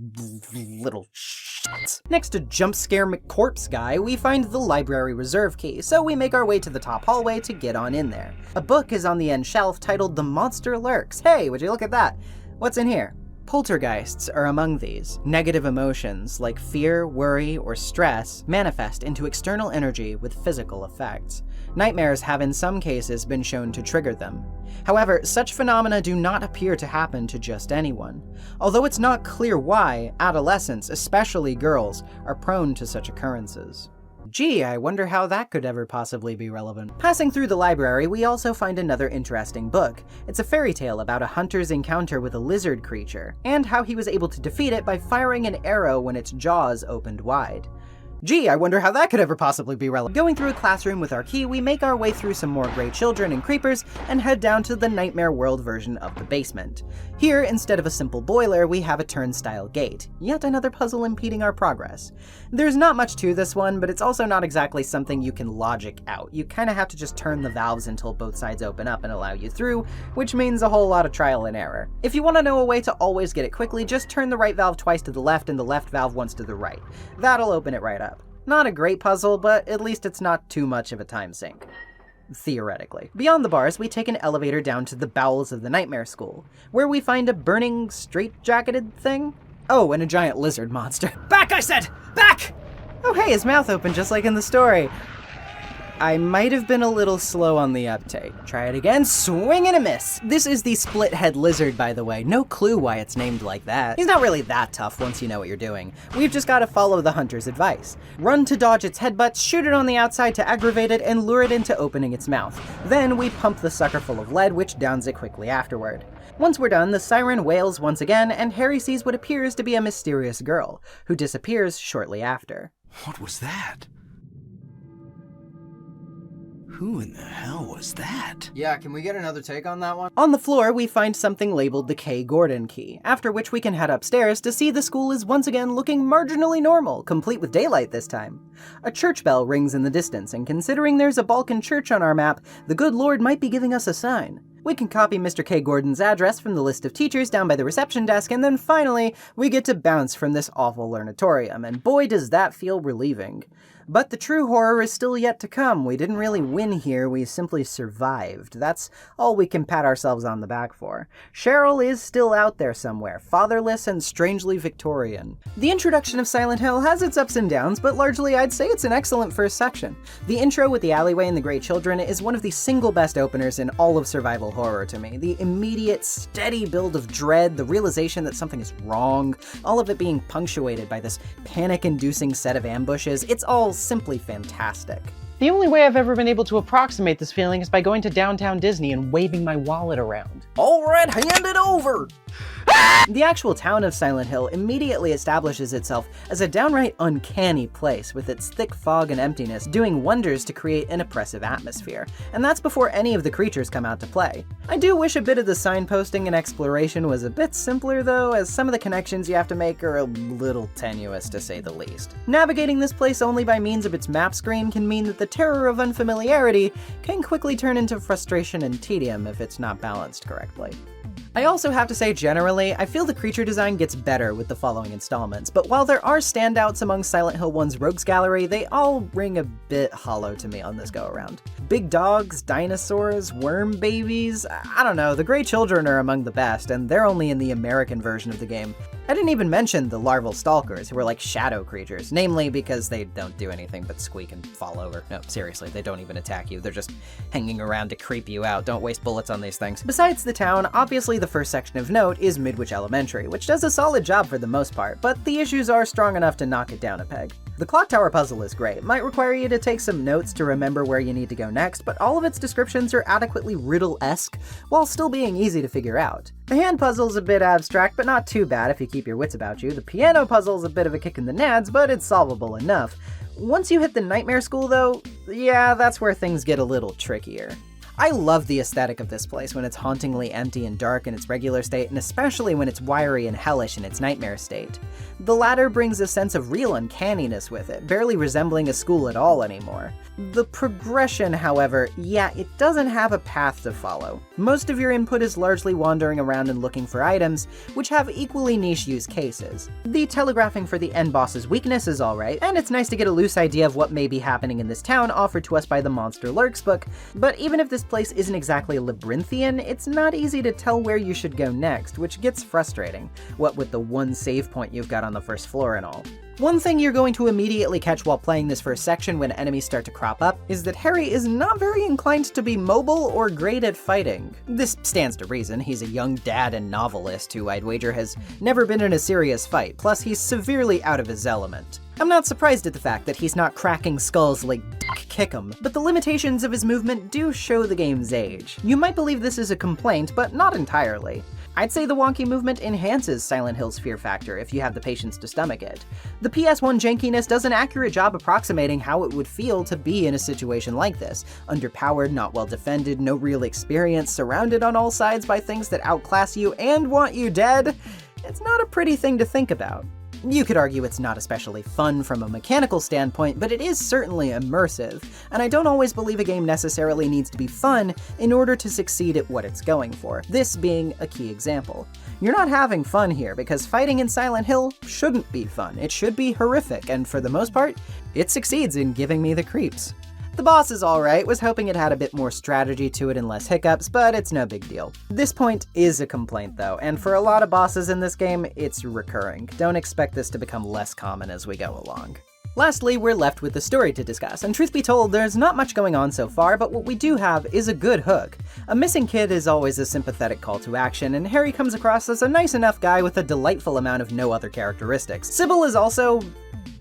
little sh... Next to Jump Scare McCorpse Guy, we find the library reserve key, so we make our way to the top hallway to get on in there. A book is on the end shelf titled The Monster Lurks. Hey, would you look at that? What's in here? Poltergeists are among these. Negative emotions like fear, worry, or stress manifest into external energy with physical effects. Nightmares have in some cases been shown to trigger them. However, such phenomena do not appear to happen to just anyone. Although it's not clear why, adolescents, especially girls, are prone to such occurrences. Gee, I wonder how that could ever possibly be relevant. Passing through the library, we also find another interesting book. It's a fairy tale about a hunter's encounter with a lizard creature, and how he was able to defeat it by firing an arrow when its jaws opened wide. Gee, I wonder how that could ever possibly be relevant. Going through a classroom with our key, we make our way through some more gray children and creepers and head down to the Nightmare World version of the basement. Here, instead of a simple boiler, we have a turnstile gate. Yet another puzzle impeding our progress. There's not much to this one, but it's also not exactly something you can logic out. You kinda have to just turn the valves until both sides open up and allow you through, which means a whole lot of trial and error. If you want to know a way to always get it quickly, just turn the right valve twice to the left and the left valve once to the right. That'll open it right up. Not a great puzzle, but at least it's not too much of a time sink. Theoretically. Beyond the bars, we take an elevator down to the bowels of the Nightmare School, where we find a burning, straight-jacketed thing? Oh, and a giant lizard monster. Back, I said! Back! Oh hey, his mouth opened just like in the story. I might have been a little slow on the uptake. Try it again, swing and a miss. This is the split head lizard, by the way. No clue why it's named like that. He's not really that tough once you know what you're doing. We've just got to follow the hunter's advice. Run to dodge its headbutts, shoot it on the outside to aggravate it, and lure it into opening its mouth. Then we pump the sucker full of lead, which downs it quickly afterward. Once we're done, the siren wails once again, and Harry sees what appears to be a mysterious girl, who disappears shortly after. What was that? Who in the hell was that? Yeah, can we get another take on that one? On the floor, we find something labeled the K. Gordon key, after which we can head upstairs to see the school is once again looking marginally normal, complete with daylight this time. A church bell rings in the distance, and considering there's a Balkan church on our map, the good Lord might be giving us a sign. We can copy Mr. K. Gordon's address from the list of teachers down by the reception desk, and then finally, we get to bounce from this awful lernatorium, and boy does that feel relieving. But the true horror is still yet to come. We didn't really win here, we simply survived. That's all we can pat ourselves on the back for. Cheryl is still out there somewhere, fatherless and strangely Victorian. The introduction of Silent Hill has its ups and downs, but largely I'd say it's an excellent first section. The intro with the alleyway and the great children is one of the single best openers in all of survival horror to me. The immediate, steady build of dread, the realization that something is wrong, all of it being punctuated by this panic-inducing set of ambushes, it's all simply fantastic. The only way I've ever been able to approximate this feeling is by going to downtown Disney and waving my wallet around. All right, hand it over! The actual town of Silent Hill immediately establishes itself as a downright uncanny place, with its thick fog and emptiness doing wonders to create an oppressive atmosphere, and that's before any of the creatures come out to play. I do wish a bit of the signposting and exploration was a bit simpler though, as some of the connections you have to make are a little tenuous to say the least. Navigating this place only by means of its map screen can mean that the terror of unfamiliarity can quickly turn into frustration and tedium if it's not balanced correctly. I also have to say generally, I feel the creature design gets better with the following installments, but while there are standouts among Silent Hill 1's Rogues Gallery, they all ring a bit hollow to me on this go-around. Big dogs, dinosaurs, worm babies, I don't know, the Grey Children are among the best, and they're only in the American version of the game. I didn't even mention the larval stalkers, who are like shadow creatures, namely because they don't do anything but squeak and fall over. No, seriously, they don't even attack you, they're just hanging around to creep you out. Don't waste bullets on these things. Besides the town, obviously the first section of note is Midwich Elementary, which does a solid job for the most part, but the issues are strong enough to knock it down a peg. The clock tower puzzle is great, might require you to take some notes to remember where you need to go next, but all of its descriptions are adequately riddle-esque, while still being easy to figure out. The hand puzzle's a bit abstract, but not too bad if you keep your wits about you. The piano puzzle's a bit of a kick in the nads, but it's solvable enough. Once you hit the Nightmare School though, yeah, that's where things get a little trickier. I love the aesthetic of this place when it's hauntingly empty and dark in its regular state, and especially when it's wiry and hellish in its nightmare state. The latter brings a sense of real uncanniness with it, barely resembling a school at all anymore. The progression, however, yeah, it doesn't have a path to follow. Most of your input is largely wandering around and looking for items, which have equally niche use cases. The telegraphing for the end boss's weakness is alright, and it's nice to get a loose idea of what may be happening in this town offered to us by the Monster Lurks book, but even if this place isn't exactly labyrinthian, it's not easy to tell where you should go next, which gets frustrating, what with the one save point you've got on the first floor and all. One thing you're going to immediately catch while playing this first section when enemies start to crop up is that Harry is not very inclined to be mobile or great at fighting. This stands to reason. He's a young dad and novelist who I'd wager has never been in a serious fight, plus he's severely out of his element. I'm not surprised at the fact that he's not cracking skulls like Kick 'em, but the limitations of his movement do show the game's age. You might believe this is a complaint, but not entirely. I'd say the wonky movement enhances Silent Hill's fear factor if you have the patience to stomach it. The PS1 jankiness does an accurate job approximating how it would feel to be in a situation like this. Underpowered, not well defended, no real experience, surrounded on all sides by things that outclass you and want you dead. It's not a pretty thing to think about. You could argue it's not especially fun from a mechanical standpoint, but it is certainly immersive, and I don't always believe a game necessarily needs to be fun in order to succeed at what it's going for, this being a key example. You're not having fun here, because fighting in Silent Hill shouldn't be fun. It should be horrific, and for the most part, it succeeds in giving me the creeps. The boss is alright, was hoping it had a bit more strategy to it and less hiccups, but it's no big deal. This point is a complaint though, and for a lot of bosses in this game, it's recurring. Don't expect this to become less common as we go along. Lastly, we're left with the story to discuss, and truth be told, there's not much going on so far, but what we do have is a good hook. A missing kid is always a sympathetic call to action, and Harry comes across as a nice enough guy with a delightful amount of no other characteristics. Sybil is also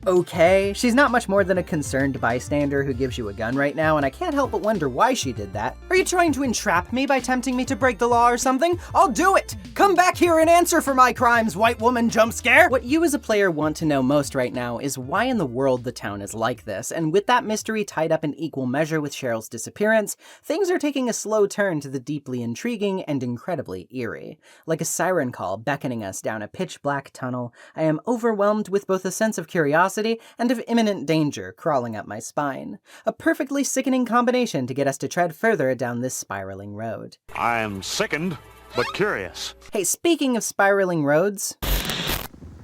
okay. She's not much more than a concerned bystander who gives you a gun right now, and I can't help but wonder why she did that. Are you trying to entrap me by tempting me to break the law or something? I'll do it! Come back here and answer for my crimes, white woman jump scare! What you as a player want to know most right now is why in the world the town is like this, and with that mystery tied up in equal measure with Cheryl's disappearance, things are taking a slow turn to the deeply intriguing and incredibly eerie. Like a siren call beckoning us down a pitch-black tunnel, I am overwhelmed with both a sense of curiosity and of imminent danger crawling up my spine. A perfectly sickening combination to get us to tread further down this spiraling road. I am sickened, but curious. Hey, speaking of spiraling roads...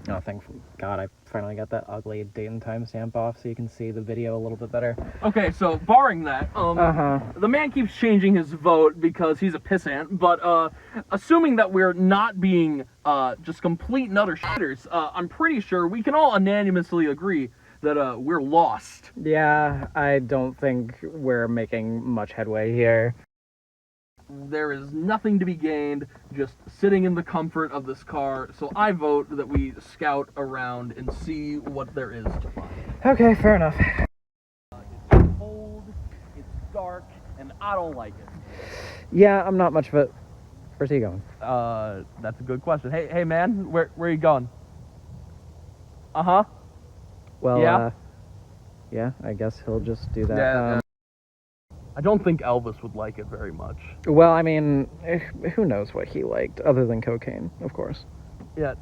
Oh, thank God I finally got that ugly date and time stamp off so you can see the video a little bit better. Okay, so barring that, the man keeps changing his vote because he's a pissant, but assuming that we're not being just complete and utter shitters, I'm pretty sure we can all unanimously agree that we're lost. Yeah, I don't think we're making much headway here. There is nothing to be gained just sitting in the comfort of this car, so I vote that we scout around and see what there is to find. Okay, fair enough. It's cold, it's dark, and I don't like it. Yeah, I'm not much of a... Where's he going? That's a good question. Hey man, where are you going? Uh-huh. Well, yeah? Yeah, I guess he'll just do that. Yeah, I don't think Elvis would like it very much. Well, I mean, who knows what he liked, other than cocaine, of course. Yeah.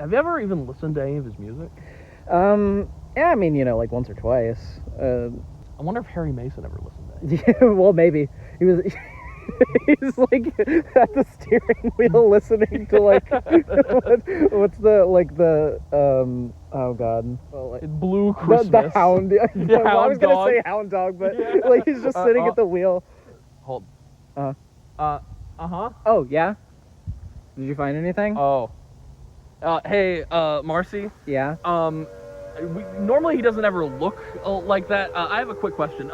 Have you ever even listened to any of his music? Yeah, I mean, you know, like once or twice. I wonder if Harry Mason ever listened to it. Yeah, well, maybe. He was... He's like at the steering wheel listening to like what's the oh god, well, like, Blue Christmas. The Hound. Yeah, I was gonna Dog. say Hound Dog, but like he's just sitting at the wheel. Hold. Oh yeah. Did you find anything? Oh. Hey, Marcy. Yeah. Normally he doesn't ever look like that. I have a quick question.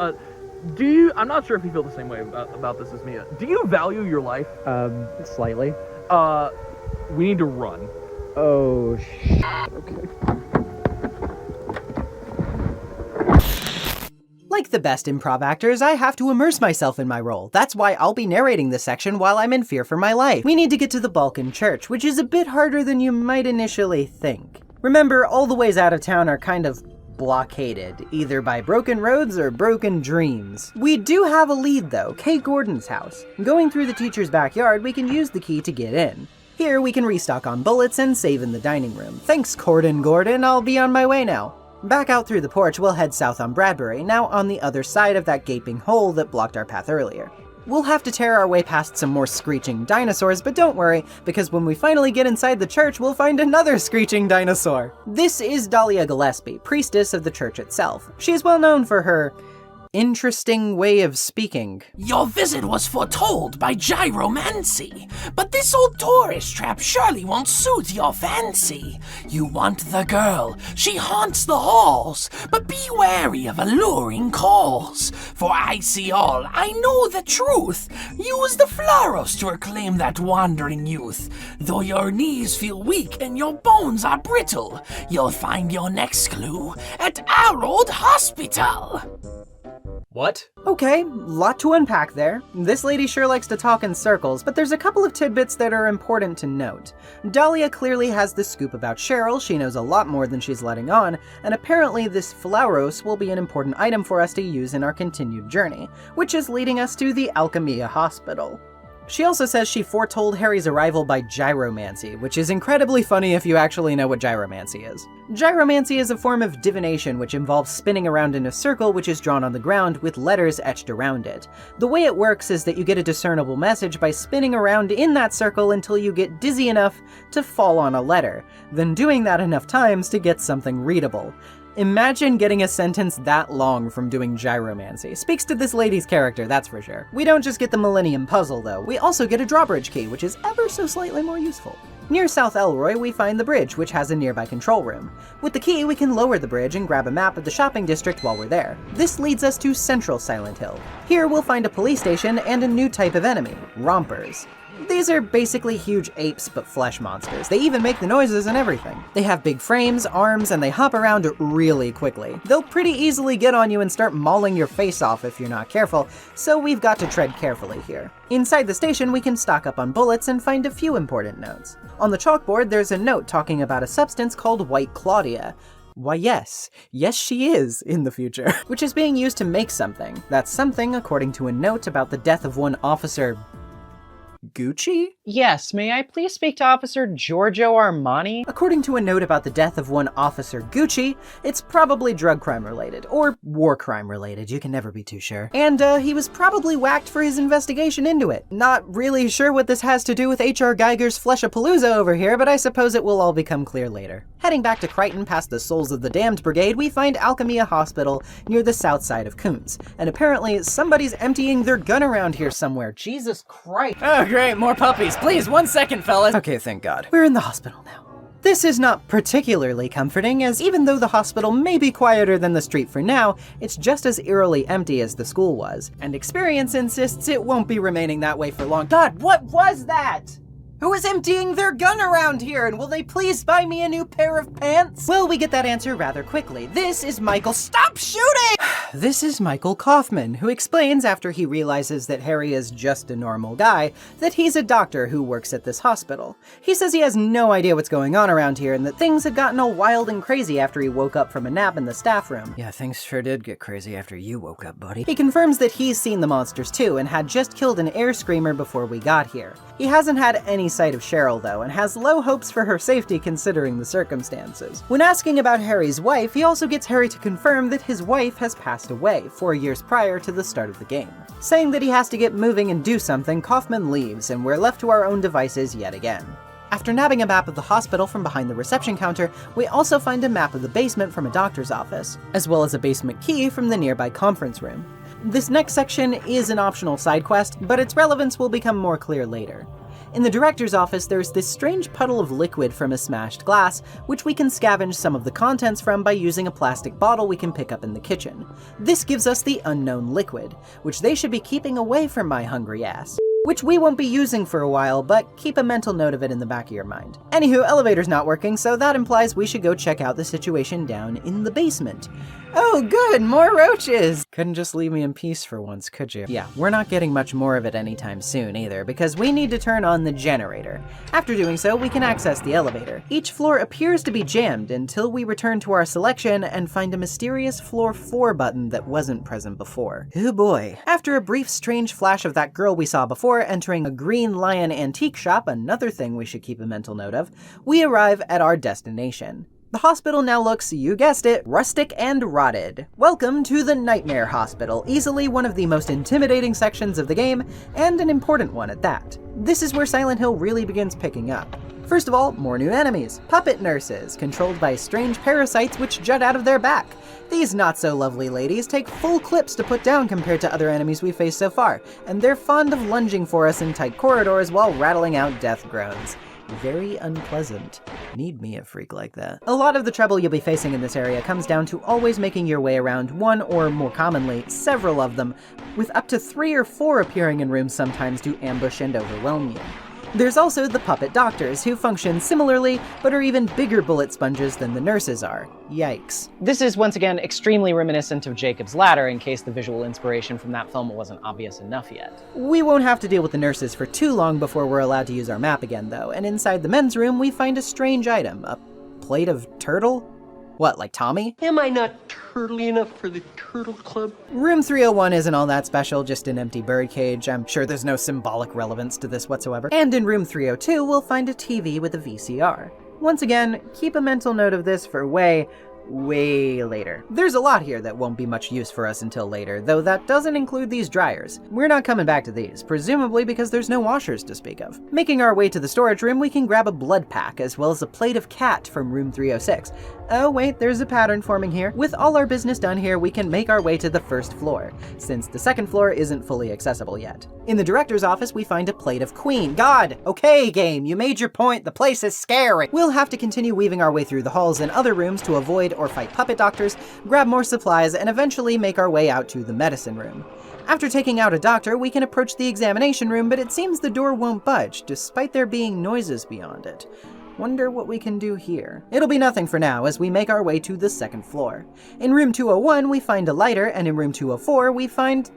I'm not sure if you feel the same way about this as me. Do you value your life? Slightly. We need to run. Oh, okay. Like the best improv actors, I have to immerse myself in my role. That's why I'll be narrating this section while I'm in fear for my life. We need to get to the Balkan Church, which is a bit harder than you might initially think. Remember, all the ways out of town are kind of blockaded, either by broken roads or broken dreams. We do have a lead though, Kay Gordon's house. Going through the teacher's backyard, we can use the key to get in. Here we can restock on bullets and save in the dining room. Thanks, Gordon, I'll be on my way now. Back out through the porch, we'll head south on Bradbury, now on the other side of that gaping hole that blocked our path earlier. We'll have to tear our way past some more screeching dinosaurs, but don't worry, because when we finally get inside the church, we'll find another screeching dinosaur. This is Dahlia Gillespie, priestess of the church itself. She's well known for her interesting way of speaking. Your visit was foretold by gyromancy, but this old tourist trap surely won't suit your fancy. You want the girl, she haunts the halls, but be wary of alluring calls. For I see all, I know the truth. Use the Flaros to reclaim that wandering youth. Though your knees feel weak and your bones are brittle, you'll find your next clue at our old hospital. What? Okay, lot to unpack there. This lady sure likes to talk in circles, but there's a couple of tidbits that are important to note. Dahlia clearly has the scoop about Cheryl, she knows a lot more than she's letting on, and apparently this Flauros will be an important item for us to use in our continued journey, which is leading us to the Alchemia Hospital. She also says she foretold Harry's arrival by gyromancy, which is incredibly funny if you actually know what gyromancy is. Gyromancy is a form of divination which involves spinning around in a circle which is drawn on the ground with letters etched around it. The way it works is that you get a discernible message by spinning around in that circle until you get dizzy enough to fall on a letter, then doing that enough times to get something readable. Imagine getting a sentence that long from doing gyromancy. Speaks to this lady's character, that's for sure. We don't just get the Millennium Puzzle though, we also get a drawbridge key, which is ever so slightly more useful. Near South Elroy, we find the bridge, which has a nearby control room. With the key, we can lower the bridge and grab a map of the shopping district while we're there. This leads us to Central Silent Hill. Here we'll find a police station and a new type of enemy, rompers. These are basically huge apes, but flesh monsters. They even make the noises and everything. They have big frames, arms, and they hop around really quickly. They'll pretty easily get on you and start mauling your face off if you're not careful, so we've got to tread carefully here. Inside the station, we can stock up on bullets and find a few important notes. On the chalkboard, there's a note talking about a substance called White Claudia. Why yes she is, in the future, which is being used to make something. That's something, according to a note about the death of one Officer Gucci? Yes, may I please speak to Officer Giorgio Armani? According to a note about the death of one Officer Gucci, it's probably drug crime related, or war crime related, you can never be too sure. And he was probably whacked for his investigation into it. Not really sure what this has to do with H.R. Geiger's Fleshapalooza over here, but I suppose it will all become clear later. Heading back to Crichton past the Souls of the Damned Brigade, we find Alchemia Hospital near the south side of Coons. And apparently somebody's emptying their gun around here somewhere. Jesus Christ. Oh great, more puppies. Please, 1 second, fellas. Okay, thank God. We're in the hospital now. This is not particularly comforting, as even though the hospital may be quieter than the street for now, it's just as eerily empty as the school was. And experience insists it won't be remaining that way for long. God, what was that? Who is emptying their gun around here, and will they please buy me a new pair of pants? Well, we get that answer rather quickly. This is Michael— Stop shooting! This is Michael Kaufman, who explains after he realizes that Harry is just a normal guy, that he's a doctor who works at this hospital. He says he has no idea what's going on around here and that things had gotten all wild and crazy after he woke up from a nap in the staff room. Yeah, things sure did get crazy after you woke up, buddy. He confirms that he's seen the monsters too and had just killed an air screamer before we got here. He hasn't had any sight of Cheryl though, and has low hopes for her safety considering the circumstances. When asking about Harry's wife, he also gets Harry to confirm that his wife has passed away 4 years prior to the start of the game. Saying that he has to get moving and do something, Kaufman leaves, and we're left to our own devices yet again. After nabbing a map of the hospital from behind the reception counter, we also find a map of the basement from a doctor's office, as well as a basement key from the nearby conference room. This next section is an optional side quest, but its relevance will become more clear later. In the director's office, there's this strange puddle of liquid from a smashed glass, which we can scavenge some of the contents from by using a plastic bottle we can pick up in the kitchen. This gives us the unknown liquid, which they should be keeping away from my hungry ass. Which we won't be using for a while, but keep a mental note of it in the back of your mind. Anywho, elevator's not working, so that implies we should go check out the situation down in the basement. Oh good, more roaches! Couldn't just leave me in peace for once, could you? Yeah, we're not getting much more of it anytime soon either, because we need to turn on the generator. After doing so, we can access the elevator. Each floor appears to be jammed until we return to our selection and find a mysterious floor 4 button that wasn't present before. Oh boy. After a brief strange flash of that girl we saw before entering a Green Lion antique shop, another thing we should keep a mental note of, we arrive at our destination. The hospital now looks, you guessed it, rustic and rotted. Welcome to the Nightmare Hospital, easily one of the most intimidating sections of the game, and an important one at that. This is where Silent Hill really begins picking up. First of all, more new enemies, puppet nurses, controlled by strange parasites which jut out of their back. These not-so-lovely ladies take full clips to put down compared to other enemies we've faced so far, and they're fond of lunging for us in tight corridors while rattling out death groans. Very unpleasant. Need me a freak like that. A lot of the trouble you'll be facing in this area comes down to always making your way around one, or more commonly, several of them, with up to 3 or 4 appearing in rooms sometimes to ambush and overwhelm you. There's also the puppet doctors, who function similarly, but are even bigger bullet sponges than the nurses are. Yikes. This is once again extremely reminiscent of Jacob's Ladder, in case the visual inspiration from that film wasn't obvious enough yet. We won't have to deal with the nurses for too long before we're allowed to use our map again though, and inside the men's room we find a strange item. A plate of turtle? What, like Tommy? Am I not turtly enough for the Turtle Club? Room 301 isn't all that special, just an empty bird cage. I'm sure there's no symbolic relevance to this whatsoever. And in room 302, we'll find a TV with a VCR. Once again, keep a mental note of this for way later. There's a lot here that won't be much use for us until later, though that doesn't include these dryers. We're not coming back to these, presumably because there's no washers to speak of. Making our way to the storage room, we can grab a blood pack, as well as a plate of cat from room 306. Oh wait, there's a pattern forming here. With all our business done here, we can make our way to the first floor, since the second floor isn't fully accessible yet. In the director's office, we find a plate of Queen. God! Okay, game, you made your point, the place is scary! We'll have to continue weaving our way through the halls and other rooms to avoid or fight puppet doctors, grab more supplies, and eventually make our way out to the medicine room. After taking out a doctor, we can approach the examination room, but it seems the door won't budge, despite there being noises beyond it. Wonder what we can do here. It'll be nothing for now as we make our way to the second floor. In room 201, we find a lighter, and in room 204, we find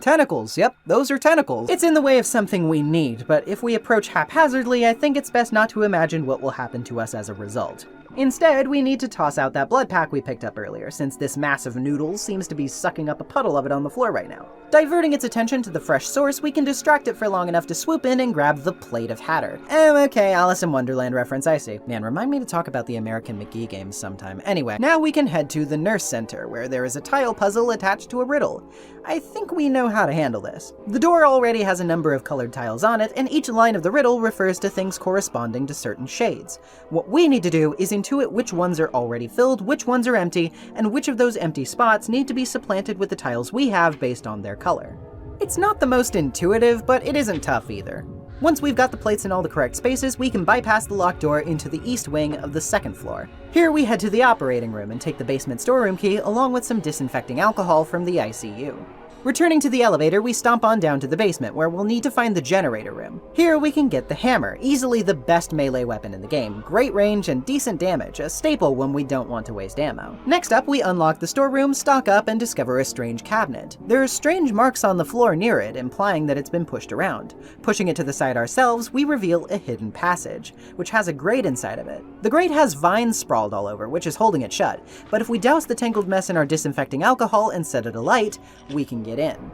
tentacles. Yep, those are tentacles. It's in the way of something we need, but if we approach haphazardly, I think it's best not to imagine what will happen to us as a result. Instead, we need to toss out that blood pack we picked up earlier, since this mass of noodles seems to be sucking up a puddle of it on the floor right now. Diverting its attention to the fresh source, we can distract it for long enough to swoop in and grab the plate of Hatter. Oh, okay, Alice in Wonderland reference, I see. Man, remind me to talk about the American McGee games sometime. Anyway, now we can head to the nurse center, where there is a tile puzzle attached to a riddle. I think we know how to handle this. The door already has a number of colored tiles on it, and each line of the riddle refers to things corresponding to certain shades. What we need to do is intuit which ones are already filled, which ones are empty, and which of those empty spots need to be supplanted with the tiles we have based on their color. It's not the most intuitive, but it isn't tough either. Once we've got the plates in all the correct spaces, we can bypass the locked door into the east wing of the second floor. Here we head to the operating room and take the basement storeroom key along with some disinfecting alcohol from the ICU. Returning to the elevator, we stomp on down to the basement, where we'll need to find the generator room. Here we can get the hammer, easily the best melee weapon in the game. Great range and decent damage, a staple when we don't want to waste ammo. Next up, we unlock the storeroom, stock up, and discover a strange cabinet. There are strange marks on the floor near it, implying that it's been pushed around. Pushing it to the side ourselves, we reveal a hidden passage, which has a grate inside of it. The grate has vines sprawled all over, which is holding it shut, but if we douse the tangled mess in our disinfecting alcohol and set it alight, we can get in.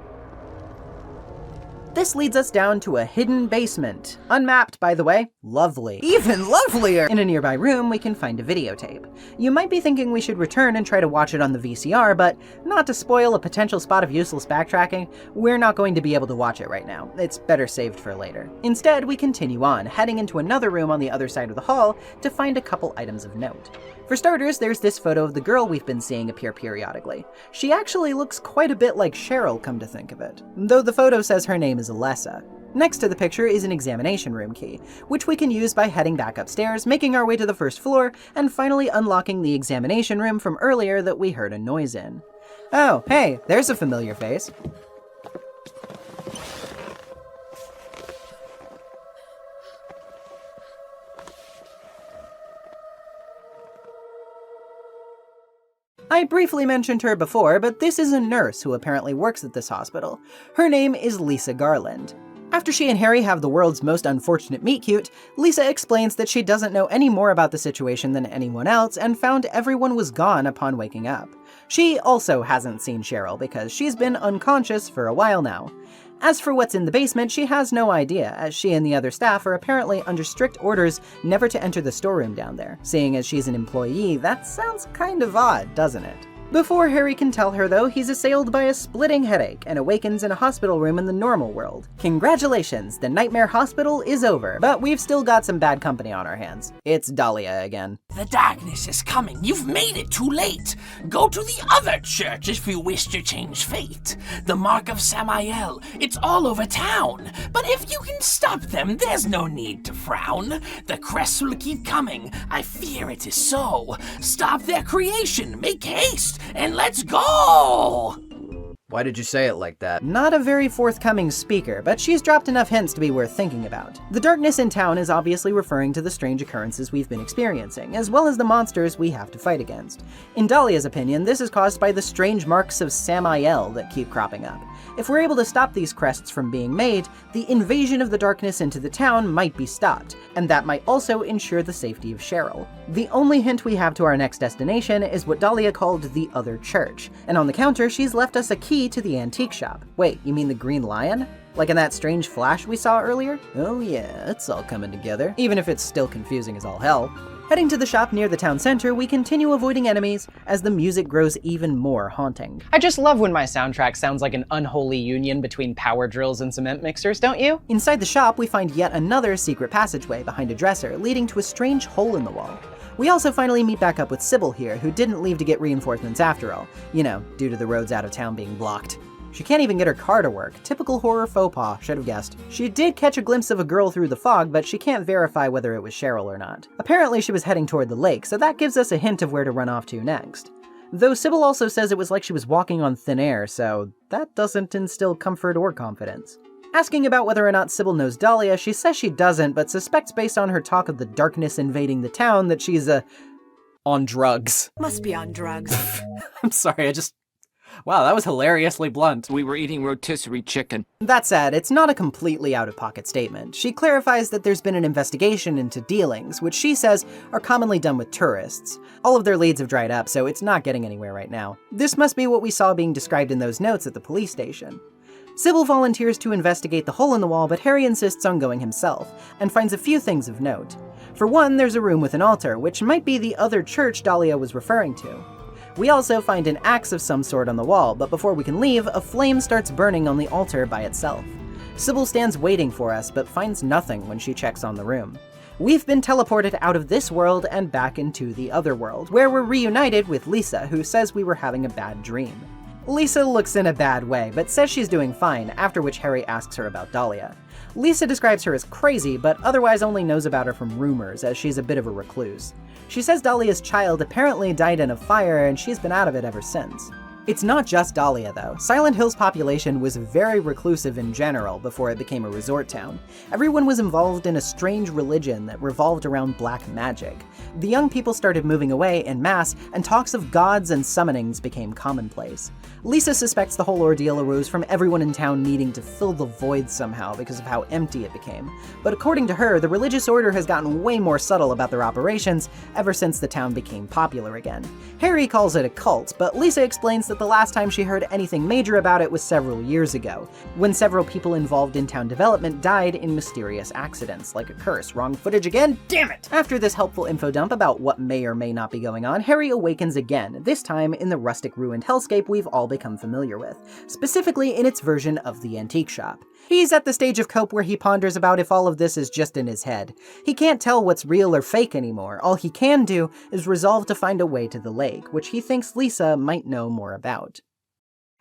This leads us down to a hidden basement. Unmapped, by the way. Lovely. Even lovelier! In a nearby room, we can find a videotape. You might be thinking we should return and try to watch it on the VCR, but not to spoil a potential spot of useless backtracking, we're not going to be able to watch it right now. It's better saved for later. Instead, we continue on, heading into another room on the other side of the hall to find a couple items of note. For starters, there's this photo of the girl we've been seeing appear periodically. She actually looks quite a bit like Cheryl, come to think of it, though the photo says her name is Alessa. Next to the picture is an examination room key, which we can use by heading back upstairs, making our way to the first floor, and finally unlocking the examination room from earlier that we heard a noise in. Oh, hey, there's a familiar face. I briefly mentioned her before, but this is a nurse who apparently works at this hospital. Her name is Lisa Garland. After she and Harry have the world's most unfortunate meet-cute, Lisa explains that she doesn't know any more about the situation than anyone else and found everyone was gone upon waking up. She also hasn't seen Cheryl because she's been unconscious for a while now. As for what's in the basement, she has no idea, as she and the other staff are apparently under strict orders never to enter the storeroom down there. Seeing as she's an employee, that sounds kind of odd, doesn't it? Before Harry can tell her, though, he's assailed by a splitting headache and awakens in a hospital room in the normal world. Congratulations, the Nightmare Hospital is over, but we've still got some bad company on our hands. It's Dahlia again. The darkness is coming. You've made it too late. Go to the other church if you wish to change fate. The Mark of Samael, it's all over town. But if you can stop them, there's no need to frown. The crests will keep coming. I fear it is so. Stop their creation. Make haste. And let's go! Why did you say it like that? Not a very forthcoming speaker, but she's dropped enough hints to be worth thinking about. The darkness in town is obviously referring to the strange occurrences we've been experiencing, as well as the monsters we have to fight against. In Dahlia's opinion, this is caused by the strange marks of Samael that keep cropping up. If we're able to stop these crests from being made, the invasion of the darkness into the town might be stopped, and that might also ensure the safety of Cheryl. The only hint we have to our next destination is what Dahlia called the other church, and on the counter she's left us a key to the antique shop. Wait, you mean the Green Lion? Like in that strange flash we saw earlier? Oh yeah, it's all coming together, even if it's still confusing as all hell. Heading to the shop near the town center, we continue avoiding enemies as the music grows even more haunting. I just love when my soundtrack sounds like an unholy union between power drills and cement mixers, don't you? Inside the shop, we find yet another secret passageway behind a dresser, leading to a strange hole in the wall. We also finally meet back up with Sybil here, who didn't leave to get reinforcements after all. You know, due to the roads out of town being blocked. She can't even get her car to work. Typical horror faux pas, should have guessed. She did catch a glimpse of a girl through the fog, but she can't verify whether it was Cheryl or not. Apparently she was heading toward the lake, so that gives us a hint of where to run off to next. Though Sybil also says it was like she was walking on thin air, so that doesn't instill comfort or confidence. Asking about whether or not Sybil knows Dahlia, she says she doesn't, but suspects based on her talk of the darkness invading the town that she's, on drugs. Must be on drugs. I'm sorry, wow, that was hilariously blunt. We were eating rotisserie chicken. That said, it's not a completely out-of-pocket statement. She clarifies that there's been an investigation into dealings, which she says are commonly done with tourists. All of their leads have dried up, so it's not getting anywhere right now. This must be what we saw being described in those notes at the police station. Sybil volunteers to investigate the hole in the wall, but Harry insists on going himself, and finds a few things of note. For one, there's a room with an altar, which might be the other church Dahlia was referring to. We also find an axe of some sort on the wall, but before we can leave, a flame starts burning on the altar by itself. Sybil stands waiting for us, but finds nothing when she checks on the room. We've been teleported out of this world and back into the other world, where we're reunited with Lisa, who says we were having a bad dream. Lisa looks in a bad way, but says she's doing fine, after which Harry asks her about Dahlia. Lisa describes her as crazy, but otherwise only knows about her from rumors, as she's a bit of a recluse. She says Dahlia's child apparently died in a fire, and she's been out of it ever since. It's not just Dahlia, though. Silent Hill's population was very reclusive in general before it became a resort town. Everyone was involved in a strange religion that revolved around black magic. The young people started moving away en masse, and talks of gods and summonings became commonplace. Lisa suspects the whole ordeal arose from everyone in town needing to fill the void somehow because of how empty it became. But according to her, the religious order has gotten way more subtle about their operations ever since the town became popular again. Harry calls it a cult, but Lisa explains that the last time she heard anything major about it was several years ago, when several people involved in town development died in mysterious accidents, like a curse. Wrong footage again? Damn it! After this helpful info dump about what may or may not be going on, Harry awakens again, this time in the rustic ruined hellscape we've all become familiar with, specifically in its version of the antique shop. He's at the stage of cope where he ponders about if all of this is just in his head. He can't tell what's real or fake anymore. All he can do is resolve to find a way to the lake, which he thinks Lisa might know more about.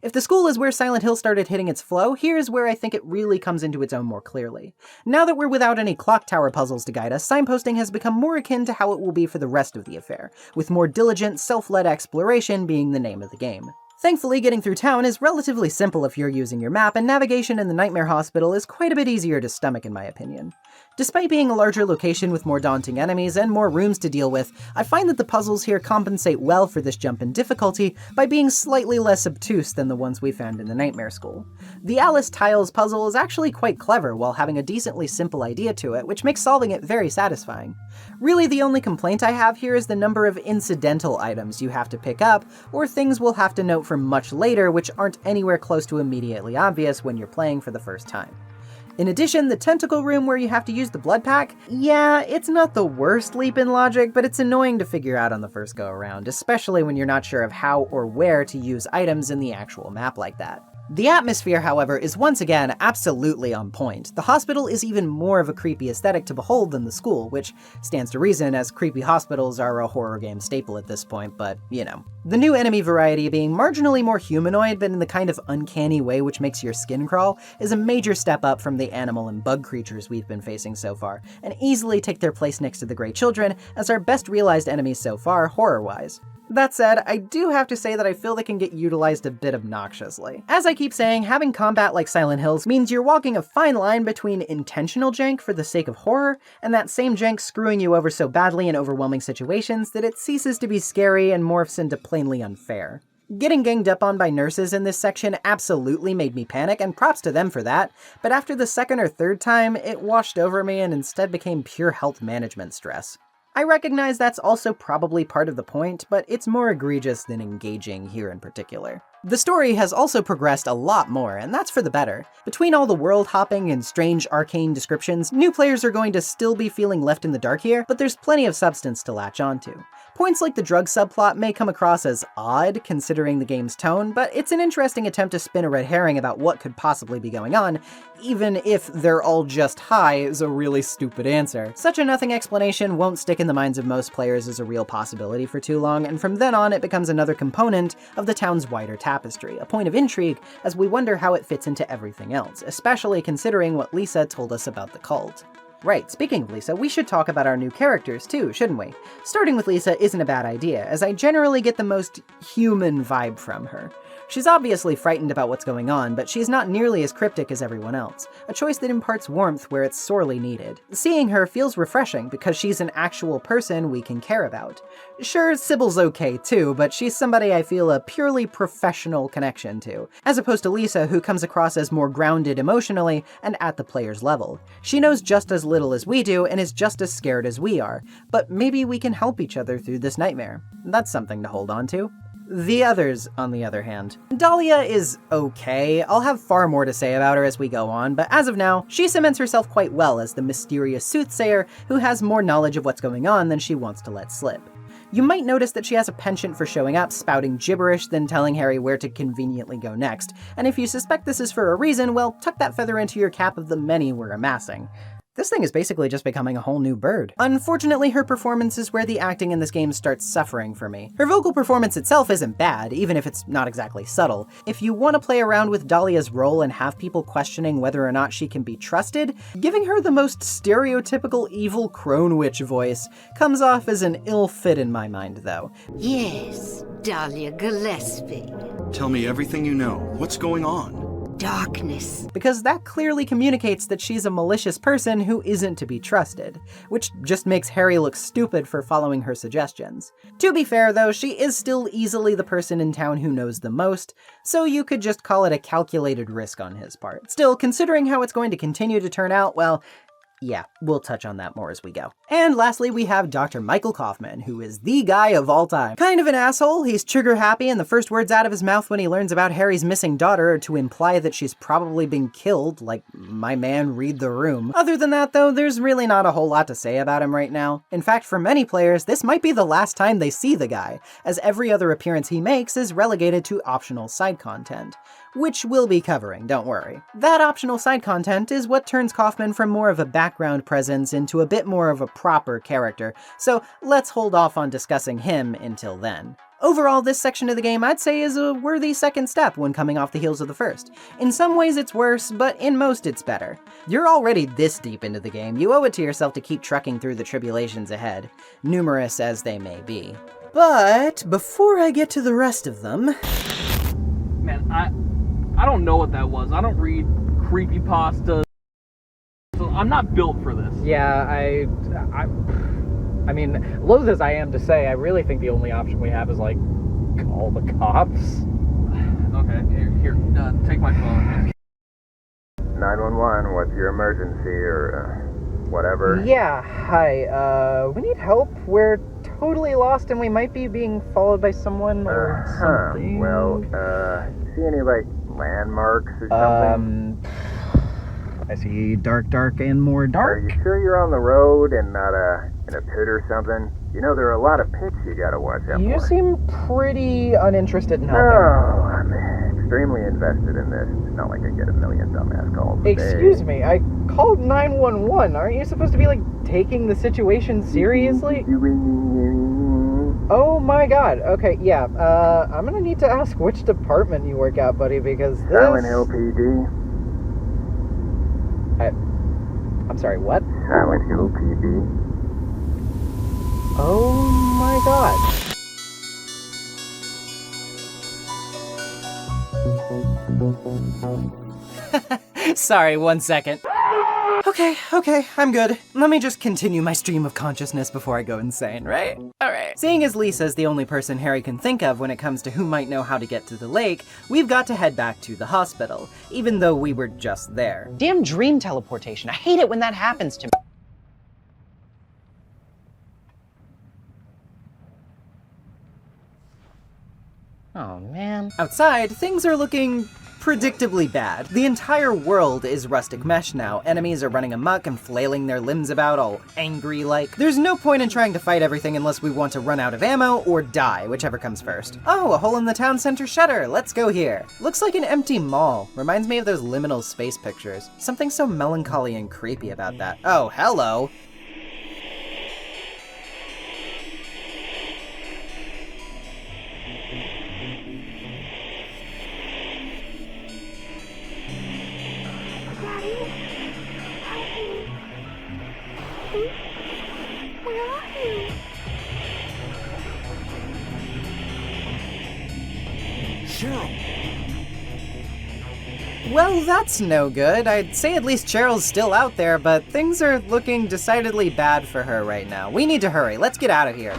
If the school is where Silent Hill started hitting its flow, here's where I think it really comes into its own more clearly. Now that we're without any clock tower puzzles to guide us, signposting has become more akin to how it will be for the rest of the affair, with more diligent, self-led exploration being the name of the game. Thankfully, getting through town is relatively simple if you're using your map, and navigation in the Nightmare Hospital is quite a bit easier to stomach in my opinion. Despite being a larger location with more daunting enemies and more rooms to deal with, I find that the puzzles here compensate well for this jump in difficulty by being slightly less obtuse than the ones we found in the Nightmare School. The Alice Tiles puzzle is actually quite clever while having a decently simple idea to it, which makes solving it very satisfying. Really, the only complaint I have here is the number of incidental items you have to pick up, or things we'll have to note for much later which aren't anywhere close to immediately obvious when you're playing for the first time. In addition, the tentacle room where you have to use the blood pack, yeah, it's not the worst leap in logic, but it's annoying to figure out on the first go around, especially when you're not sure of how or where to use items in the actual map like that. The atmosphere, however, is once again absolutely on point. The hospital is even more of a creepy aesthetic to behold than the school, which stands to reason as creepy hospitals are a horror game staple at this point, but you know. The new enemy variety being marginally more humanoid, but in the kind of uncanny way which makes your skin crawl, is a major step up from the animal and bug creatures we've been facing so far, and easily take their place next to the Grey Children as our best realized enemies so far, horror-wise. That said, I do have to say that I feel they can get utilized a bit obnoxiously. As I keep saying, having combat like Silent Hills means you're walking a fine line between intentional jank for the sake of horror, and that same jank screwing you over so badly in overwhelming situations that it ceases to be scary and morphs into plainly unfair. Getting ganged up on by nurses in this section absolutely made me panic, and props to them for that, but after the second or third time, it washed over me and instead became pure health management stress. I recognize that's also probably part of the point, but it's more egregious than engaging here in particular. The story has also progressed a lot more, and that's for the better. Between all the world hopping and strange arcane descriptions, new players are going to still be feeling left in the dark here, but there's plenty of substance to latch onto. Points like the drug subplot may come across as odd, considering the game's tone, but it's an interesting attempt to spin a red herring about what could possibly be going on, even if they're all just high is a really stupid answer. Such a nothing explanation won't stick in the minds of most players as a real possibility for too long, and from then on it becomes another component of the town's wider tapestry, a point of intrigue as we wonder how it fits into everything else, especially considering what Lisa told us about the cult. Right, speaking of Lisa, we should talk about our new characters too, shouldn't we? Starting with Lisa isn't a bad idea, as I generally get the most human vibe from her. She's obviously frightened about what's going on, but she's not nearly as cryptic as everyone else, a choice that imparts warmth where it's sorely needed. Seeing her feels refreshing because she's an actual person we can care about. Sure, Sybil's okay too, but she's somebody I feel a purely professional connection to, as opposed to Lisa, who comes across as more grounded emotionally and at the player's level. She knows just as little as we do and is just as scared as we are, but maybe we can help each other through this nightmare. That's something to hold on to. The others, on the other hand. Dahlia is okay. I'll have far more to say about her as we go on, but as of now, she cements herself quite well as the mysterious soothsayer who has more knowledge of what's going on than she wants to let slip. You might notice that she has a penchant for showing up, spouting gibberish, then telling Harry where to conveniently go next, and if you suspect this is for a reason, well, tuck that feather into your cap of the many we're amassing. This thing is basically just becoming a whole new bird. Unfortunately, her performance is where the acting in this game starts suffering for me. Her vocal performance itself isn't bad, even if it's not exactly subtle. If you want to play around with Dahlia's role and have people questioning whether or not she can be trusted, giving her the most stereotypical evil crone witch voice comes off as an ill fit in my mind, though. Yes, Dahlia Gillespie. Tell me everything you know. What's going on? Darkness. Because that clearly communicates that she's a malicious person who isn't to be trusted, which just makes Harry look stupid for following her suggestions. To be fair though, she is still easily the person in town who knows the most, so you could just call it a calculated risk on his part. Still, considering how it's going to continue to turn out, well, yeah, we'll touch on that more as we go. And lastly, we have Dr. Michael Kaufman, who is the guy of all time. Kind of an asshole, he's trigger happy, and the first words out of his mouth when he learns about Harry's missing daughter are to imply that she's probably been killed, like my man read the room. Other than that though, there's really not a whole lot to say about him right now. In fact, for many players, this might be the last time they see the guy, as every other appearance he makes is relegated to optional side content. Which we'll be covering, don't worry. That optional side content is what turns Kaufman from more of a background presence into a bit more of a proper character, so let's hold off on discussing him until then. Overall, this section of the game I'd say is a worthy second step when coming off the heels of the first. In some ways it's worse, but in most it's better. You're already this deep into the game, you owe it to yourself to keep trucking through the tribulations ahead, numerous as they may be. But before I get to the rest of them, I don't know what that was. I don't read creepypasta. So I'm not built for this. Yeah, I mean, loath as I am to say, I really think the only option we have is, like, call the cops. Okay, here, take my phone. 911, what's your emergency or whatever? Yeah, hi, we need help. We're totally lost and we might be being followed by someone or something. Well, see any, like, landmarks or something? I see dark and more dark. Are you sure you're on the road and not in a pit or something? You know, there are a lot of pits you gotta watch out for. You seem pretty uninterested in helping. No, I'm extremely invested in this. It's not like I get a million dumbass calls. Excuse me, I called 911. Aren't you supposed to be, like, taking the situation seriously? Oh my god. Okay, yeah, I'm gonna need to ask which department you work at, buddy, because this... Silent Hill PD. I'm sorry, what? Silent Hill PD. Oh my god. Sorry, 1 second. Okay, I'm good. Let me just continue my stream of consciousness before I go insane, right? Alright. Seeing as Lisa's the only person Harry can think of when it comes to who might know how to get to the lake, we've got to head back to the hospital, even though we were just there. Damn dream teleportation. I hate it when that happens to me. Oh, man. Outside, things are looking predictably bad. The entire world is rustic mesh now. Enemies are running amok and flailing their limbs about all angry-like. There's no point in trying to fight everything unless we want to run out of ammo or die, whichever comes first. Oh, a hole in the town center shutter. Let's go here. Looks like an empty mall. Reminds me of those liminal space pictures. Something so melancholy and creepy about that. Oh, hello. Well, that's no good. I'd say at least Cheryl's still out there, but things are looking decidedly bad for her right now. We need to hurry. Let's get out of here.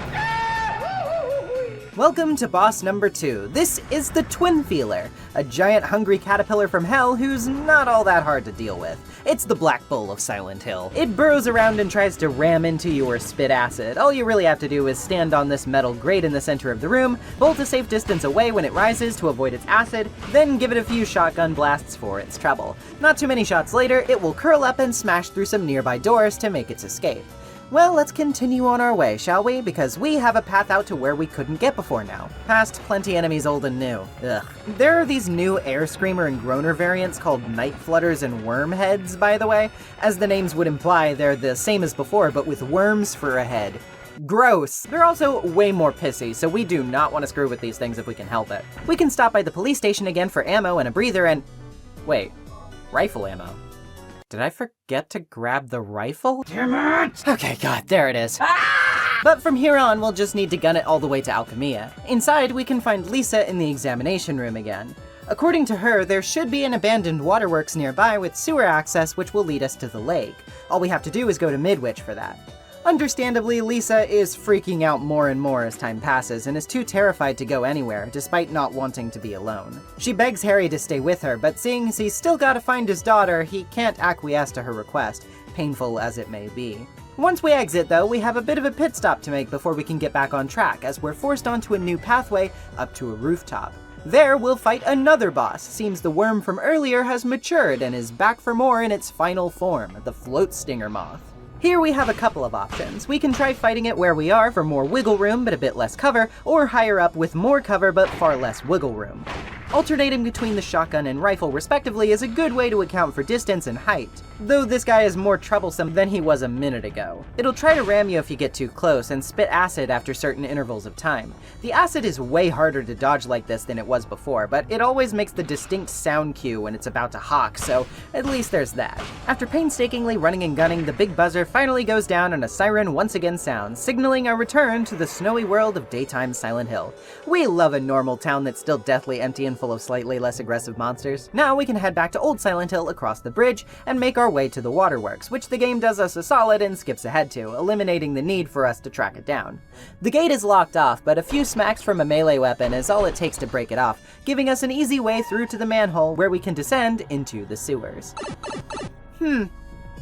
Welcome to boss number 2. This is the Twin Feeler, a giant hungry caterpillar from hell who's not all that hard to deal with. It's the Black Bull of Silent Hill. It burrows around and tries to ram into you or spit acid. All you really have to do is stand on this metal grate in the center of the room, bolt a safe distance away when it rises to avoid its acid, then give it a few shotgun blasts for its trouble. Not too many shots later, it will curl up and smash through some nearby doors to make its escape. Well, let's continue on our way, shall we? Because we have a path out to where we couldn't get before now. Past plenty enemies old and new. Ugh. There are these new Air Screamer and Groaner variants called Night Flutters and Wormheads, by the way. As the names would imply, they're the same as before, but with worms for a head. Gross. They're also way more pissy, so we do not want to screw with these things if we can help it. We can stop by the police station again for ammo and a breather and... Wait, rifle ammo. Did I forget to grab the rifle? Damn it! Okay, God, there it is. But from here on, we'll just need to gun it all the way to Alchemia. Inside, we can find Lisa in the examination room again. According to her, there should be an abandoned waterworks nearby with sewer access which will lead us to the lake. All we have to do is go to Midwich for that. Understandably, Lisa is freaking out more and more as time passes and is too terrified to go anywhere, despite not wanting to be alone. She begs Harry to stay with her, but seeing as he's still gotta find his daughter, he can't acquiesce to her request, painful as it may be. Once we exit, though, we have a bit of a pit stop to make before we can get back on track, as we're forced onto a new pathway up to a rooftop. There, we'll fight another boss. Seems the worm from earlier has matured and is back for more in its final form, the Float Stinger Moth. Here we have a couple of options. We can try fighting it where we are for more wiggle room but a bit less cover, or higher up with more cover but far less wiggle room. Alternating between the shotgun and rifle respectively is a good way to account for distance and height, though this guy is more troublesome than he was a minute ago. It'll try to ram you if you get too close and spit acid after certain intervals of time. The acid is way harder to dodge like this than it was before, but it always makes the distinct sound cue when it's about to hawk, so at least there's that. After painstakingly running and gunning, the big buzzer finally goes down and a siren once again sounds, signaling our return to the snowy world of daytime Silent Hill. We love a normal town that's still deathly empty and full full of slightly less aggressive monsters. Now we can head back to Old Silent Hill across the bridge and make our way to the waterworks, which the game does us a solid and skips ahead to, eliminating the need for us to track it down. The gate is locked off, but a few smacks from a melee weapon is all it takes to break it off, giving us an easy way through to the manhole where we can descend into the sewers.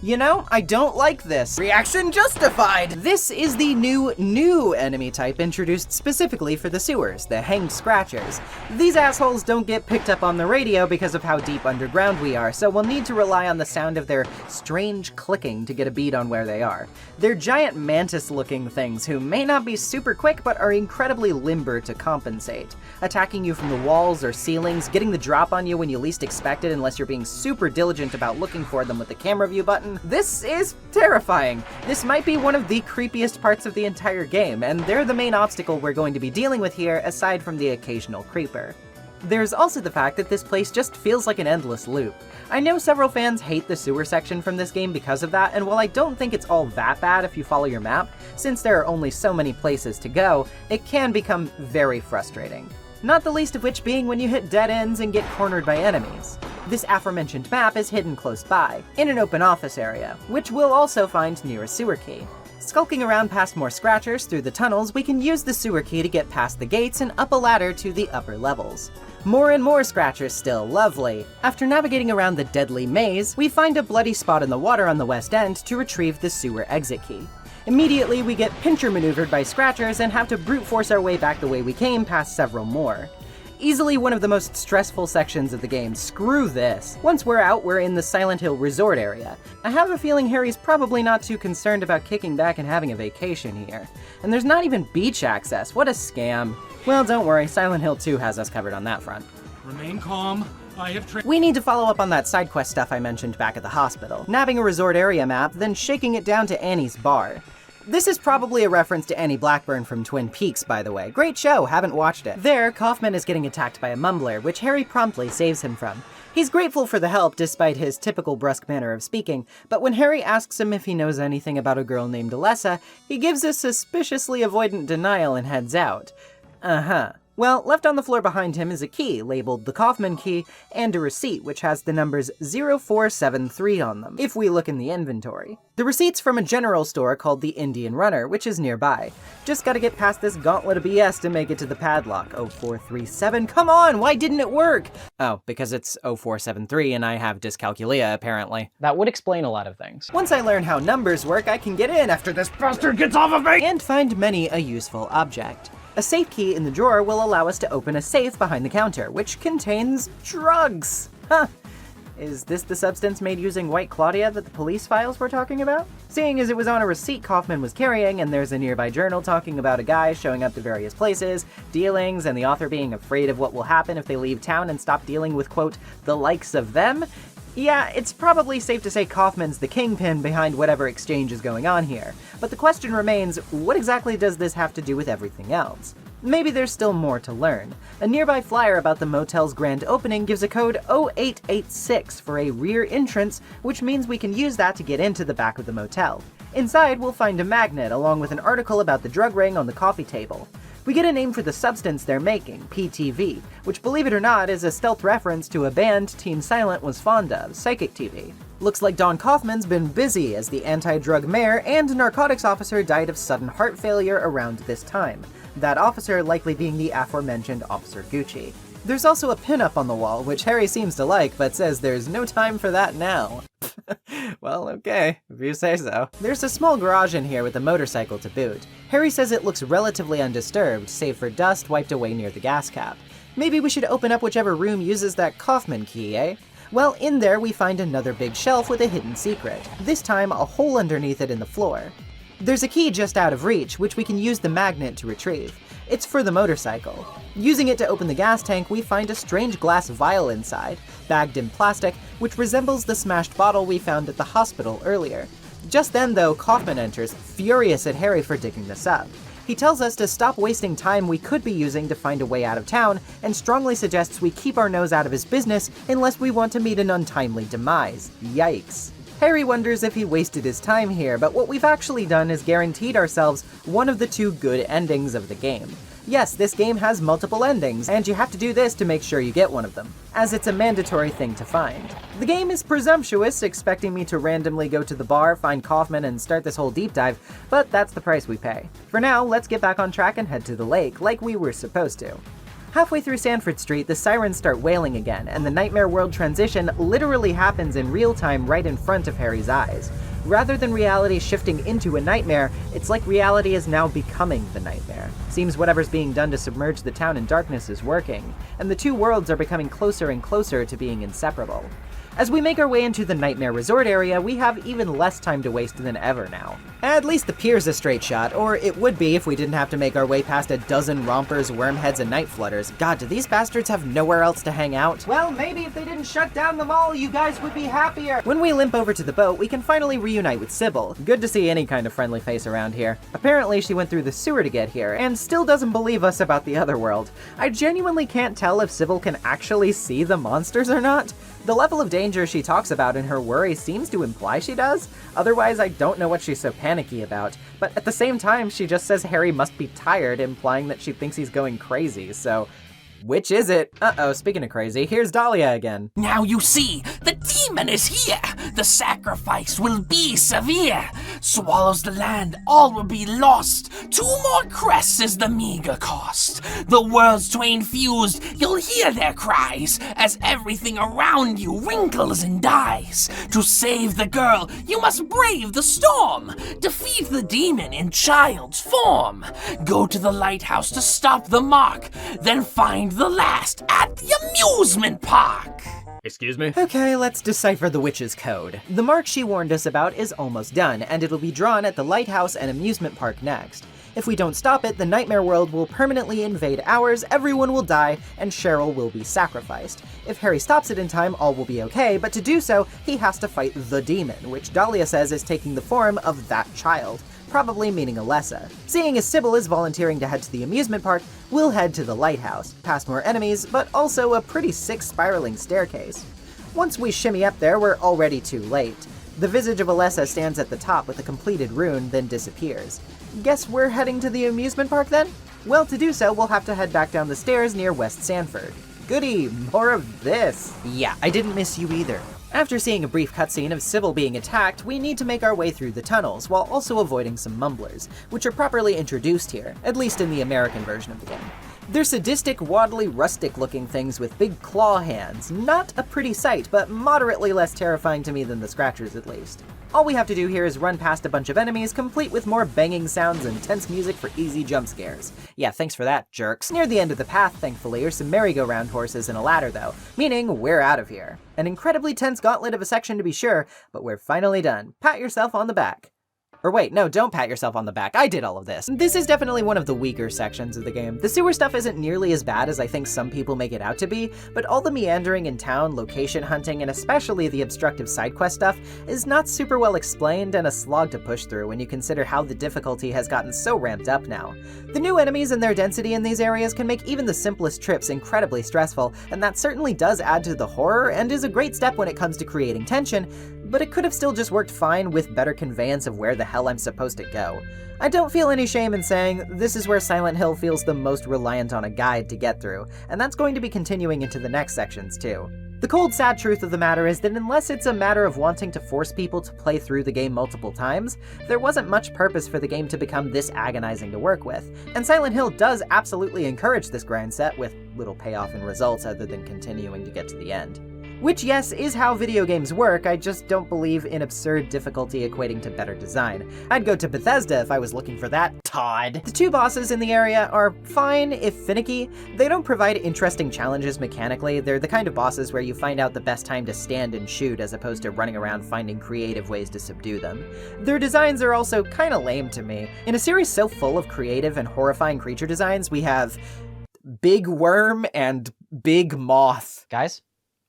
You know, I don't like this. Reaction justified! This is the new enemy type introduced specifically for the sewers, the hanged scratchers. These assholes don't get picked up on the radio because of how deep underground we are, so we'll need to rely on the sound of their strange clicking to get a bead on where they are. They're giant mantis-looking things who may not be super quick, but are incredibly limber to compensate, attacking you from the walls or ceilings, getting the drop on you when you least expect it unless you're being super diligent about looking for them with the camera view button. This is terrifying. This might be one of the creepiest parts of the entire game, and they're the main obstacle we're going to be dealing with here, aside from the occasional creeper. There's also the fact that this place just feels like an endless loop. I know several fans hate the sewer section from this game because of that, and while I don't think it's all that bad if you follow your map, since there are only so many places to go, it can become very frustrating. Not the least of which being when you hit dead ends and get cornered by enemies. This aforementioned map is hidden close by, in an open office area, which we'll also find near a sewer key. Skulking around past more scratchers through the tunnels, we can use the sewer key to get past the gates and up a ladder to the upper levels. More and more scratchers still, lovely. After navigating around the deadly maze, we find a bloody spot in the water on the west end to retrieve the sewer exit key. Immediately, we get pincher maneuvered by scratchers and have to brute force our way back the way we came past several more. Easily one of the most stressful sections of the game, screw this. Once we're out, we're in the Silent Hill resort area. I have a feeling Harry's probably not too concerned about kicking back and having a vacation here. And there's not even beach access, what a scam. Well, don't worry, Silent Hill 2 has us covered on that front. Remain calm. I have We need to follow up on that side quest stuff I mentioned back at the hospital, nabbing a resort area map, then shaking it down to Annie's bar. This is probably a reference to Annie Blackburn from Twin Peaks, by the way. Great show, haven't watched it. There, Kaufman is getting attacked by a mumbler, which Harry promptly saves him from. He's grateful for the help, despite his typical brusque manner of speaking, but when Harry asks him if he knows anything about a girl named Alessa, he gives a suspiciously avoidant denial and heads out. Well, left on the floor behind him is a key, labeled the Kaufman key, and a receipt which has the numbers 0473 on them, if we look in the inventory. The receipt's from a general store called the Indian Runner, which is nearby. Just gotta get past this gauntlet of BS to make it to the padlock. 0437, come on, why didn't it work? Oh, because it's 0473 and I have dyscalculia, apparently. That would explain a lot of things. Once I learn how numbers work, I can get in after this bastard gets off of me! And find many a useful object. A safe key in the drawer will allow us to open a safe behind the counter, which contains drugs. Is this the substance made using White Claudia that the police files were talking about? Seeing as it was on a receipt Kaufman was carrying, and there's a nearby journal talking about a guy showing up to various places, dealings, and the author being afraid of what will happen if they leave town and stop dealing with, quote, the likes of them, yeah, it's probably safe to say Kaufman's the kingpin behind whatever exchange is going on here. But the question remains, what exactly does this have to do with everything else? Maybe there's still more to learn. A nearby flyer about the motel's grand opening gives a code 0886 for a rear entrance, which means we can use that to get into the back of the motel. Inside, we'll find a magnet along with an article about the drug ring on the coffee table. We get a name for the substance they're making, PTV, which, believe it or not, is a stealth reference to a band Team Silent was fond of, Psychic TV. Looks like Don Kaufman's been busy, as the anti-drug mayor and narcotics officer died of sudden heart failure around this time, that officer likely being the aforementioned Officer Gucci. There's also a pin-up on the wall, which Harry seems to like, but says there's no time for that now. Well, okay, if you say so. There's a small garage in here with a motorcycle to boot. Harry says it looks relatively undisturbed, save for dust wiped away near the gas cap. Maybe we should open up whichever room uses that Kaufman key, eh? Well, in there we find another big shelf with a hidden secret, this time a hole underneath it in the floor. There's a key just out of reach, which we can use the magnet to retrieve. It's for the motorcycle. Using it to open the gas tank, we find a strange glass vial inside, bagged in plastic, which resembles the smashed bottle we found at the hospital earlier. Just then, though, Kaufman enters, furious at Harry for digging this up. He tells us to stop wasting time we could be using to find a way out of town, and strongly suggests we keep our nose out of his business unless we want to meet an untimely demise. Yikes. Harry wonders if he wasted his time here, but what we've actually done is guaranteed ourselves one of the two good endings of the game. Yes, this game has multiple endings, and you have to do this to make sure you get one of them, as it's a mandatory thing to find. The game is presumptuous, expecting me to randomly go to the bar, find Kaufman, and start this whole deep dive, but that's the price we pay. For now, let's get back on track and head to the lake, like we were supposed to. Halfway through Sanford Street, the sirens start wailing again, and the Nightmare World transition literally happens in real time right in front of Harry's eyes. Rather than reality shifting into a nightmare, it's like reality is now becoming the nightmare. Seems whatever's being done to submerge the town in darkness is working, and the two worlds are becoming closer and closer to being inseparable. As we make our way into the Nightmare Resort area, we have even less time to waste than ever now. At least the pier's a straight shot, or it would be if we didn't have to make our way past a dozen rompers, wormheads, and night flutters. God, do these bastards have nowhere else to hang out? Well, maybe if they didn't shut down the mall, you guys would be happier. When we limp over to the boat, we can finally reunite with Sybil. Good to see any kind of friendly face around here. Apparently, she went through the sewer to get here, and still doesn't believe us about the other world. I genuinely can't tell if Sybil can actually see the monsters or not. The level of danger she talks about in her worry seems to imply she does. Otherwise, I don't know what she's so panicky about. But at the same time, she just says Harry must be tired, implying that she thinks he's going crazy, so... which is it? Uh-oh, speaking of crazy, here's Dahlia again. Now you see, the demon is here. The sacrifice will be severe. Swallows the land, all will be lost. 2 more crests is the meager cost. The world's twain fused, you'll hear their cries, as everything around you wrinkles and dies. To save the girl, you must brave the storm. Defeat the demon in child's form. Go to the lighthouse to stop the mark, then find the last at the amusement park. Excuse me? Okay, let's decipher the witch's code. The mark she warned us about is almost done, and it'll be drawn at the lighthouse and amusement park next. If we don't stop it, the Nightmare World will permanently invade ours, everyone will die, and Cheryl will be sacrificed. If Harry stops it in time, all will be okay, but to do so, he has to fight the demon, which Dahlia says is taking the form of that child, probably meaning Alessa. Seeing as Sybil is volunteering to head to the amusement park, we'll head to the lighthouse, past more enemies, but also a pretty sick spiraling staircase. Once we shimmy up there, we're already too late. The visage of Alessa stands at the top with a completed rune, then disappears. Guess we're heading to the amusement park then? Well, to do so, we'll have to head back down the stairs near West Sanford. Goody, more of this. Yeah, I didn't miss you either. After seeing a brief cutscene of Sybil being attacked, we need to make our way through the tunnels, while also avoiding some mumblers, which are properly introduced here, at least in the American version of the game. They're sadistic, waddly, rustic-looking things with big claw hands. Not a pretty sight, but moderately less terrifying to me than the Scratchers at least. All we have to do here is run past a bunch of enemies, complete with more banging sounds and tense music for easy jump scares. Yeah, thanks for that, jerks. Near the end of the path, thankfully, are some merry-go-round horses and a ladder, though, meaning we're out of here. An incredibly tense gauntlet of a section to be sure, but we're finally done. Pat yourself on the back. Or wait, no, don't pat yourself on the back. I did all of this. This is definitely one of the weaker sections of the game. The sewer stuff isn't nearly as bad as I think some people make it out to be, but all the meandering in town, location hunting, and especially the obstructive side quest stuff is not super well explained and a slog to push through when you consider how the difficulty has gotten so ramped up now. The new enemies and their density in these areas can make even the simplest trips incredibly stressful, and that certainly does add to the horror and is a great step when it comes to creating tension, but it could have still just worked fine with better conveyance of where the hell I'm supposed to go. I don't feel any shame in saying this is where Silent Hill feels the most reliant on a guide to get through, and that's going to be continuing into the next sections too. The cold, sad truth of the matter is that unless it's a matter of wanting to force people to play through the game multiple times, there wasn't much purpose for the game to become this agonizing to work with. And Silent Hill does absolutely encourage this grind set with little payoff and results other than continuing to get to the end. Which, yes, is how video games work, I just don't believe in absurd difficulty equating to better design. I'd go to Bethesda if I was looking for that, Todd. The two bosses in the area are fine, if finicky. They don't provide interesting challenges mechanically. They're the kind of bosses where you find out the best time to stand and shoot as opposed to running around finding creative ways to subdue them. Their designs are also kinda lame to me. In a series so full of creative and horrifying creature designs, we have Big Worm and Big Moth. Guys?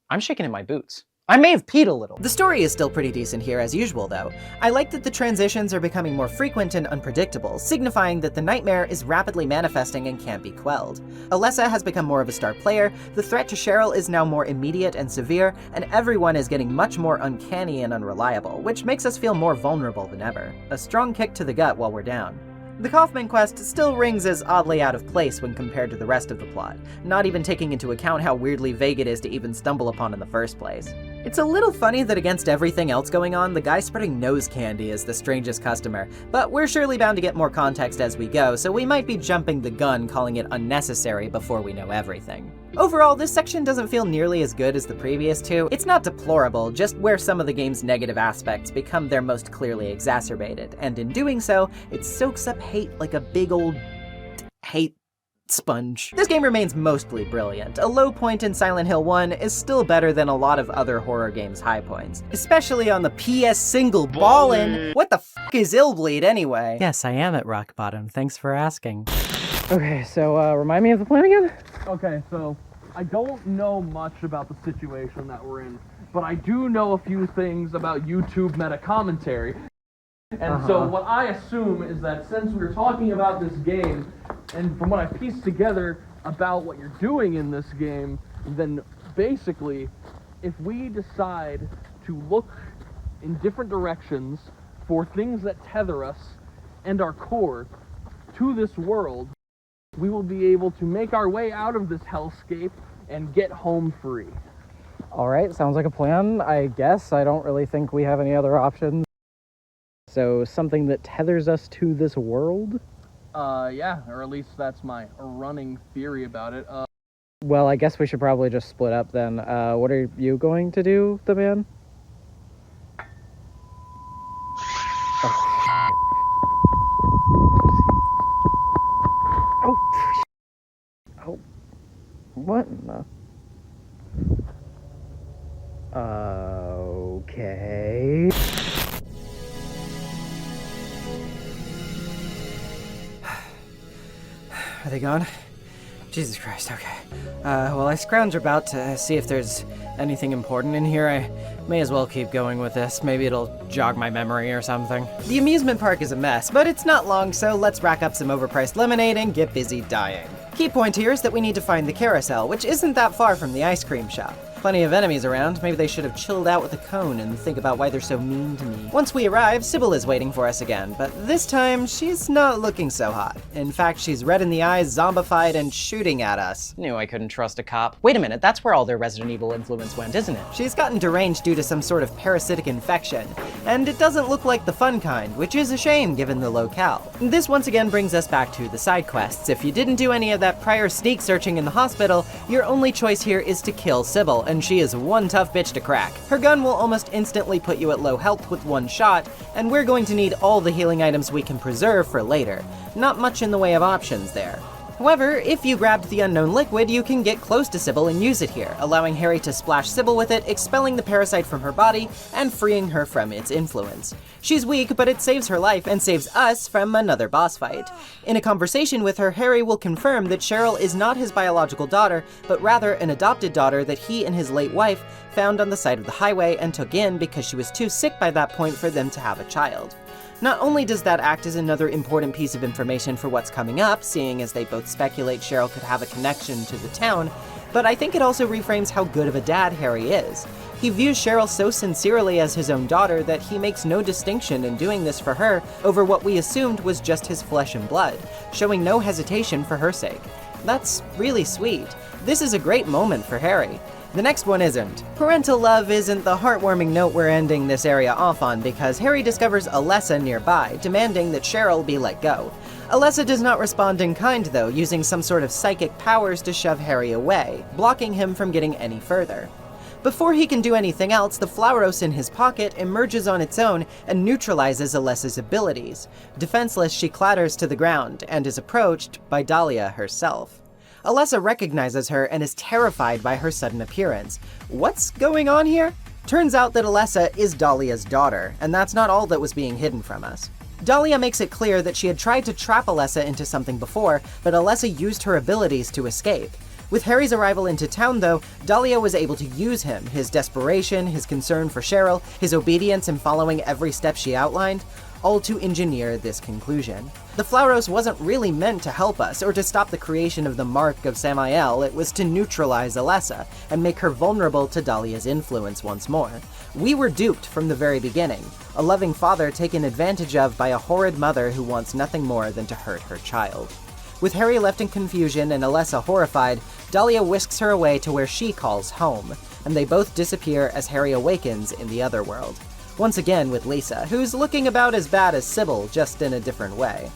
I'm shaking in my boots. I may have peed a little. The story is still pretty decent here as usual though. I like that the transitions are becoming more frequent and unpredictable, signifying that the nightmare is rapidly manifesting and can't be quelled. Alessa has become more of a star player, the threat to Cheryl is now more immediate and severe, and everyone is getting much more uncanny and unreliable, which makes us feel more vulnerable than ever. A strong kick to the gut while we're down. The Kaufman quest still rings as oddly out of place when compared to the rest of the plot, not even taking into account how weirdly vague it is to even stumble upon in the first place. It's a little funny that against everything else going on, the guy spreading nose candy is the strangest customer, but we're surely bound to get more context as we go, so we might be jumping the gun calling it unnecessary before we know everything. Overall, this section doesn't feel nearly as good as the previous two. It's not deplorable, just where some of the game's negative aspects become their most clearly exacerbated, and in doing so, it soaks up hate like a big old hate sponge. This game remains mostly brilliant. A low point in Silent Hill 1 is still better than a lot of other horror games' high points, especially on the PS single ballin'. What the f is Illbleed anyway? Yes, I am at rock bottom. Thanks for asking. Okay, so remind me of the plan again? Okay, so I don't know much about the situation that we're in, but I do know a few things about YouTube meta commentary. And so what I assume is that since we're talking about this game, and from what I pieced together about what you're doing in this game, then basically, if we decide to look in different directions for things that tether us and our core to this world, we will be able to make our way out of this hellscape and get home free. All right, sounds like a plan, I guess. I don't really think we have any other options. So something that tethers us to this world? Yeah, or at least that's my running theory about it. Well, I guess we should probably just split up then. What are you going to do, the man? Oh, what in the... Okay... Are they gone? Jesus Christ, okay. Well, I scrounge about to see if there's anything important in here. I may as well keep going with this. Maybe it'll jog my memory or something. The amusement park is a mess, but it's not long, so let's rack up some overpriced lemonade and get busy dying. Key point here is that we need to find the carousel, which isn't that far from the ice cream shop. Plenty of enemies around. Maybe they should have chilled out with a cone and think about why they're so mean to me. Once we arrive, Sybil is waiting for us again, but this time, she's not looking so hot. In fact, she's red in the eyes, zombified, and shooting at us. Knew I couldn't trust a cop. Wait a minute, that's where all their Resident Evil influence went, isn't it? She's gotten deranged due to some sort of parasitic infection, and it doesn't look like the fun kind, which is a shame given the locale. This once again brings us back to the side quests. If you didn't do any of that prior sneak searching in the hospital, your only choice here is to kill Sybil, and she is one tough bitch to crack. Her gun will almost instantly put you at low health with one shot, and we're going to need all the healing items we can preserve for later. Not much in the way of options there. However, if you grabbed the unknown liquid, you can get close to Sybil and use it here, allowing Harry to splash Sybil with it, expelling the parasite from her body, and freeing her from its influence. She's weak, but it saves her life and saves us from another boss fight. In a conversation with her, Harry will confirm that Cheryl is not his biological daughter, but rather an adopted daughter that he and his late wife found on the side of the highway and took in because she was too sick by that point for them to have a child. Not only does that act as another important piece of information for what's coming up, seeing as they both speculate Cheryl could have a connection to the town, but I think it also reframes how good of a dad Harry is. He views Cheryl so sincerely as his own daughter that he makes no distinction in doing this for her over what we assumed was just his flesh and blood, showing no hesitation for her sake. That's really sweet. This is a great moment for Harry. The next one isn't. Parental love isn't the heartwarming note we're ending this area off on because Harry discovers Alessa nearby, demanding that Cheryl be let go. Alessa does not respond in kind though, using some sort of psychic powers to shove Harry away, blocking him from getting any further. Before he can do anything else, the Flauros in his pocket emerges on its own and neutralizes Alessa's abilities. Defenseless, she clatters to the ground and is approached by Dahlia herself. Alessa recognizes her and is terrified by her sudden appearance. What's going on here? Turns out that Alessa is Dahlia's daughter, and that's not all that was being hidden from us. Dahlia makes it clear that she had tried to trap Alessa into something before, but Alessa used her abilities to escape. With Harry's arrival into town though, Dahlia was able to use him, his desperation, his concern for Cheryl, his obedience in following every step she outlined, all to engineer this conclusion. The Flauros wasn't really meant to help us or to stop the creation of the Mark of Samael, it was to neutralize Alessa and make her vulnerable to Dahlia's influence once more. We were duped from the very beginning, a loving father taken advantage of by a horrid mother who wants nothing more than to hurt her child. With Harry left in confusion and Alessa horrified, Dahlia whisks her away to where she calls home, and they both disappear as Harry awakens in the other world. Once again with Lisa, who's looking about as bad as Sybil, just in a different way.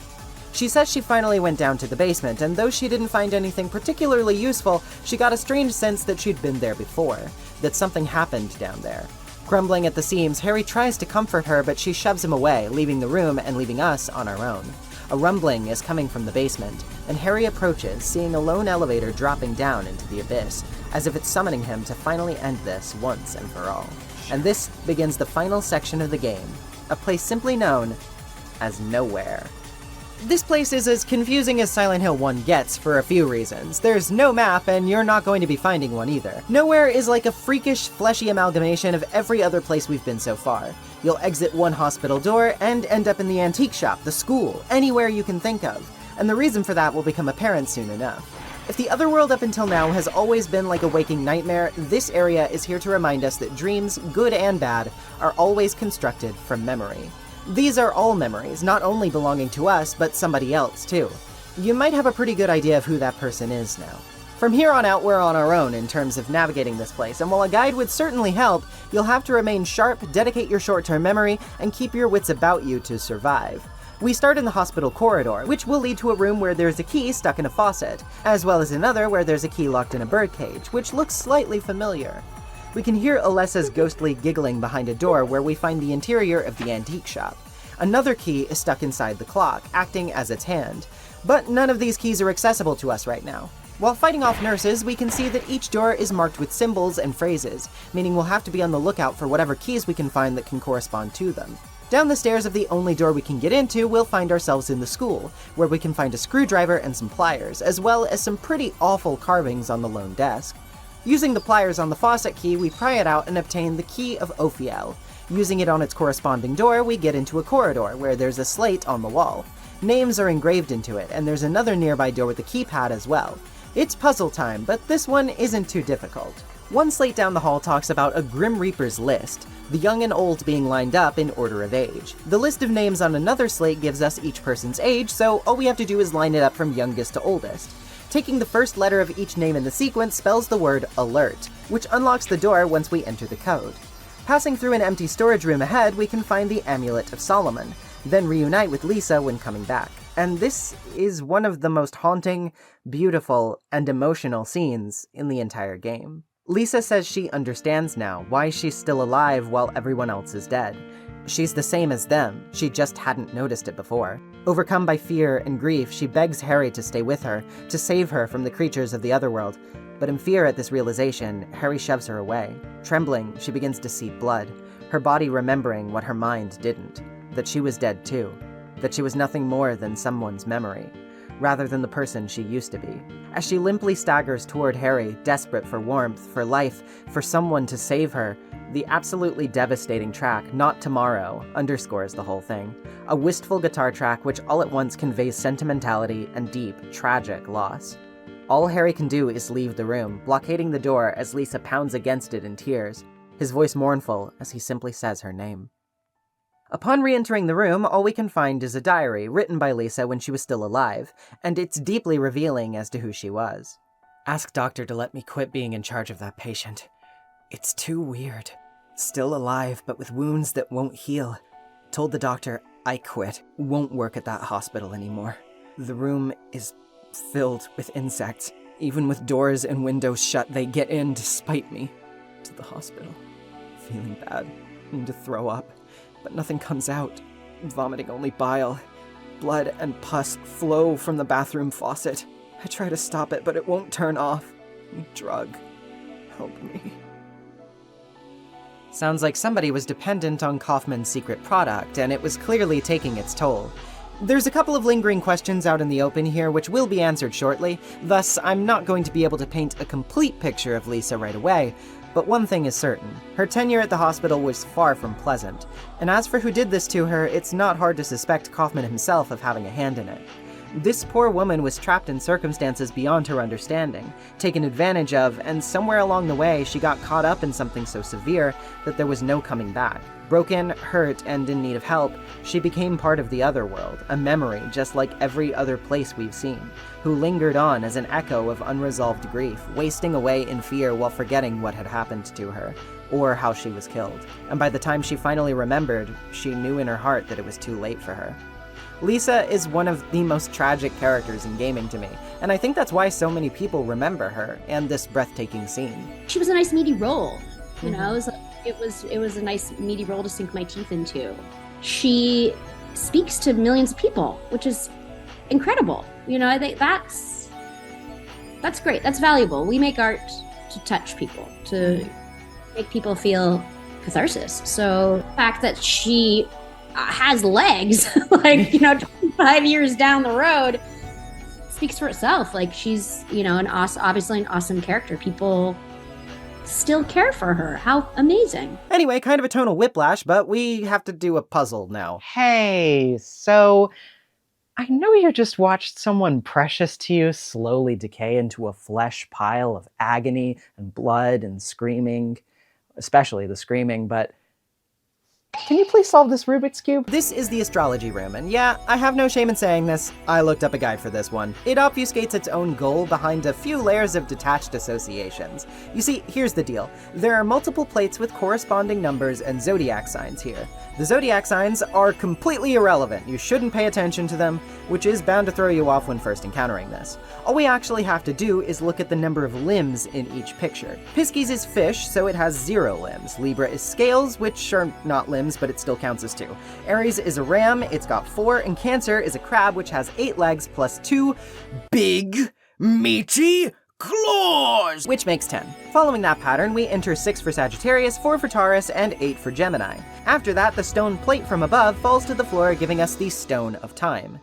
She says she finally went down to the basement, and though she didn't find anything particularly useful, she got a strange sense that she'd been there before, that something happened down there. Crumbling at the seams, Harry tries to comfort her, but she shoves him away, leaving the room and leaving us on our own. A rumbling is coming from the basement, and Harry approaches, seeing a lone elevator dropping down into the abyss, as if it's summoning him to finally end this once and for all. And this begins the final section of the game, a place simply known as Nowhere. This place is as confusing as Silent Hill 1 gets for a few reasons. There's no map, and you're not going to be finding one either. Nowhere is like a freakish, fleshy amalgamation of every other place we've been so far. You'll exit one hospital door and end up in the antique shop, the school, anywhere you can think of. And the reason for that will become apparent soon enough. If the other world up until now has always been like a waking nightmare, this area is here to remind us that dreams, good and bad, are always constructed from memory. These are all memories, not only belonging to us, but somebody else too. You might have a pretty good idea of who that person is now. From here on out, we're on our own in terms of navigating this place, and while a guide would certainly help, you'll have to remain sharp, dedicate your short-term memory, and keep your wits about you to survive. We start in the hospital corridor, which will lead to a room where there's a key stuck in a faucet, as well as another where there's a key locked in a birdcage, which looks slightly familiar. We can hear Alessa's ghostly giggling behind a door where we find the interior of the antique shop. Another key is stuck inside the clock, acting as its hand. But none of these keys are accessible to us right now. While fighting off nurses, we can see that each door is marked with symbols and phrases, meaning we'll have to be on the lookout for whatever keys we can find that can correspond to them. Down the stairs of the only door we can get into, we'll find ourselves in the school, where we can find a screwdriver and some pliers, as well as some pretty awful carvings on the lone desk. Using the pliers on the faucet key, we pry it out and obtain the key of Ophiel. Using it on its corresponding door, we get into a corridor where there's a slate on the wall. Names are engraved into it, and there's another nearby door with a keypad as well. It's puzzle time, but this one isn't too difficult. One slate down the hall talks about a Grim Reaper's list, the young and old being lined up in order of age. The list of names on another slate gives us each person's age, so all we have to do is line it up from youngest to oldest. Taking the first letter of each name in the sequence spells the word alert, which unlocks the door once we enter the code. Passing through an empty storage room ahead, we can find the Amulet of Solomon, then reunite with Lisa when coming back. And this is one of the most haunting, beautiful, and emotional scenes in the entire game. Lisa says she understands now why she's still alive while everyone else is dead. She's the same as them, she just hadn't noticed it before. Overcome by fear and grief, she begs Harry to stay with her, to save her from the creatures of the otherworld. But in fear at this realization, Harry shoves her away. Trembling, she begins to see blood, her body remembering what her mind didn't, that she was dead too, that she was nothing more than someone's memory, rather than the person she used to be. As she limply staggers toward Harry, desperate for warmth, for life, for someone to save her, the absolutely devastating track, Not Tomorrow, underscores the whole thing. A wistful guitar track which all at once conveys sentimentality and deep, tragic loss. All Harry can do is leave the room, blockading the door as Lisa pounds against it in tears, his voice mournful as he simply says her name. Upon re-entering the room, all we can find is a diary written by Lisa when she was still alive, and it's deeply revealing as to who she was. Ask doctor to let me quit being in charge of that patient. It's too weird. Still alive, but with wounds that won't heal. Told the doctor I quit. Won't work at that hospital anymore. The room is filled with insects. Even with doors and windows shut, they get in to spite me. To the hospital. Feeling bad. Need to throw up. But nothing comes out. Vomiting only bile. Blood and pus flow from the bathroom faucet. I try to stop it, but it won't turn off. Need drug. Help me. Sounds like somebody was dependent on Kaufman's secret product, and it was clearly taking its toll. There's a couple of lingering questions out in the open here which will be answered shortly, thus I'm not going to be able to paint a complete picture of Lisa right away, but one thing is certain. Her tenure at the hospital was far from pleasant, and as for who did this to her, it's not hard to suspect Kaufman himself of having a hand in it. This poor woman was trapped in circumstances beyond her understanding, taken advantage of, and somewhere along the way she got caught up in something so severe that there was no coming back. Broken, hurt, and in need of help, she became part of the other world, a memory just like every other place we've seen, who lingered on as an echo of unresolved grief, wasting away in fear while forgetting what had happened to her, or how she was killed. And by the time she finally remembered, she knew in her heart that it was too late for her. Lisa is one of the most tragic characters in gaming to me, and I think that's why so many people remember her and this breathtaking scene. She was a nice meaty role, you know, it was a nice meaty role to sink my teeth into. She speaks to millions of people, which is incredible. You know, I think that's great. That's valuable. We make art to touch people, to make people feel catharsis. So the fact that she has legs, like, you know, 25 years down the road, speaks for itself. Like, she's, you know, obviously an awesome character. People still care for her. How amazing. Anyway, kind of a tonal whiplash, but we have to do a puzzle now. Hey, so I know you just watched someone precious to you slowly decay into a flesh pile of agony and blood and screaming, especially the screaming, but can you please solve this Rubik's Cube? This is the astrology room, and yeah, I have no shame in saying this. I looked up a guide for this one. It obfuscates its own goal behind a few layers of detached associations. You see, here's the deal. There are multiple plates with corresponding numbers and zodiac signs here. The zodiac signs are completely irrelevant. You shouldn't pay attention to them, which is bound to throw you off when first encountering this. All we actually have to do is look at the number of limbs in each picture. Pisces is fish, so it has 0 limbs. Libra is scales, which are not limbs, but it still counts as 2. Aries is a ram, it's got 4, and Cancer is a crab, which has 8 legs plus 2 big, meaty claws, which makes 10. Following that pattern, we enter 6 for Sagittarius, 4 for Taurus, and 8 for Gemini. After that, the stone plate from above falls to the floor, giving us the Stone of Time.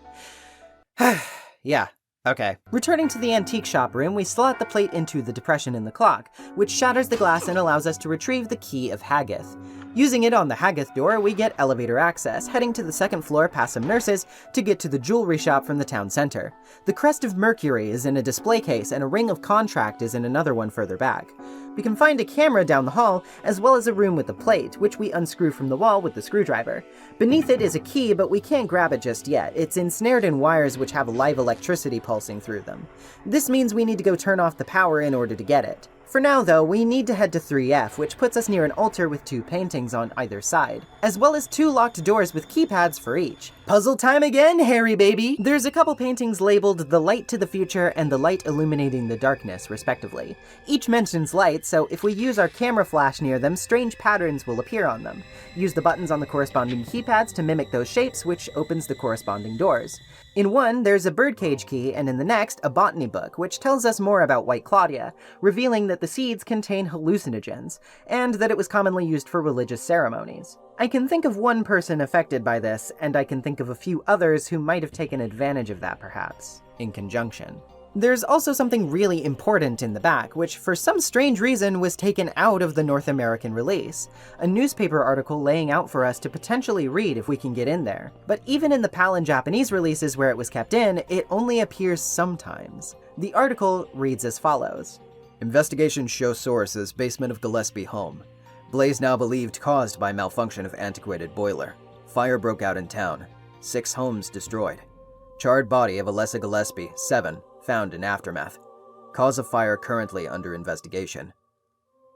Yeah. Okay. Returning to the antique shop room, we slot the plate into the depression in the clock, which shatters the glass and allows us to retrieve the key of Haggith. Using it on the Haggith door, we get elevator access, heading to the 2nd floor past some nurses to get to the jewelry shop from the town center. The crest of Mercury is in a display case, and a ring of contract is in another one further back. We can find a camera down the hall, as well as a room with a plate, which we unscrew from the wall with the screwdriver. Beneath it is a key, but we can't grab it just yet. It's ensnared in wires which have live electricity pulsing through them. This means we need to go turn off the power in order to get it. For now, though, we need to head to 3F, which puts us near an altar with 2 paintings on either side, as well as 2 locked doors with keypads for each. Puzzle time again, Harry baby! There's a couple paintings labeled The Light to the Future and The Light Illuminating the Darkness, respectively. Each mentions light, so if we use our camera flash near them, strange patterns will appear on them. Use the buttons on the corresponding keypads to mimic those shapes, which opens the corresponding doors. In one, there's a birdcage key, and in the next, a botany book, which tells us more about White Claudia, revealing that the seeds contain hallucinogens, and that it was commonly used for religious ceremonies. I can think of one person affected by this, and I can think of a few others who might have taken advantage of that, perhaps, in conjunction. There's also something really important in the back, which for some strange reason was taken out of the North American release. A newspaper article laying out for us to potentially read if we can get in there. But even in the PAL and Japanese releases where it was kept in, it only appears sometimes. The article reads as follows. Investigation shows source as basement of Gillespie home. Blaze now believed caused by malfunction of antiquated boiler. Fire broke out in town. 6 homes destroyed. Charred body of Alessa Gillespie, 7, found in aftermath. Cause of fire currently under investigation.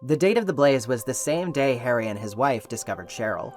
The date of the blaze was the same day Harry and his wife discovered Cheryl.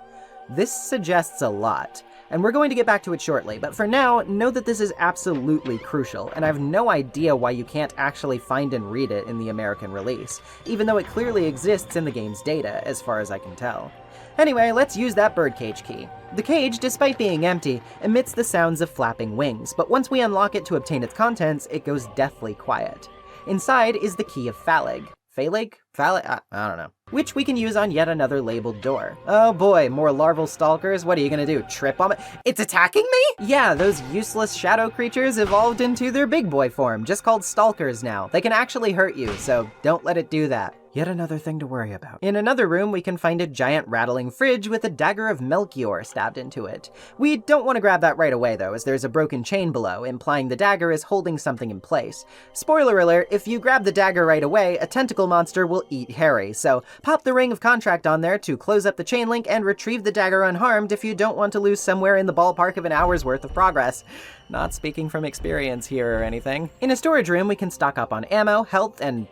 This suggests a lot, and we're going to get back to it shortly, but for now, know that this is absolutely crucial, and I have no idea why you can't actually find and read it in the American release, even though it clearly exists in the game's data, as far as I can tell. Anyway, let's use that birdcage key. The cage, despite being empty, emits the sounds of flapping wings, but once we unlock it to obtain its contents, it goes deathly quiet. Inside is the key of Phaleg. Phaleg? I don't know. Which we can use on yet another labeled door. Oh boy, more larval stalkers? What are you gonna do, trip on it? It's attacking me? Yeah, those useless shadow creatures evolved into their big boy form, just called stalkers now. They can actually hurt you, so don't let it do that. Yet another thing to worry about. In another room, we can find a giant rattling fridge with a dagger of Melchior stabbed into it. We don't want to grab that right away though, as there's a broken chain below, implying the dagger is holding something in place. Spoiler alert, if you grab the dagger right away, a tentacle monster will eat Harry, so pop the ring of contract on there to close up the chain link and retrieve the dagger unharmed if you don't want to lose somewhere in the ballpark of an hour's worth of progress. Not speaking from experience here or anything. In a storage room, we can stock up on ammo, health, and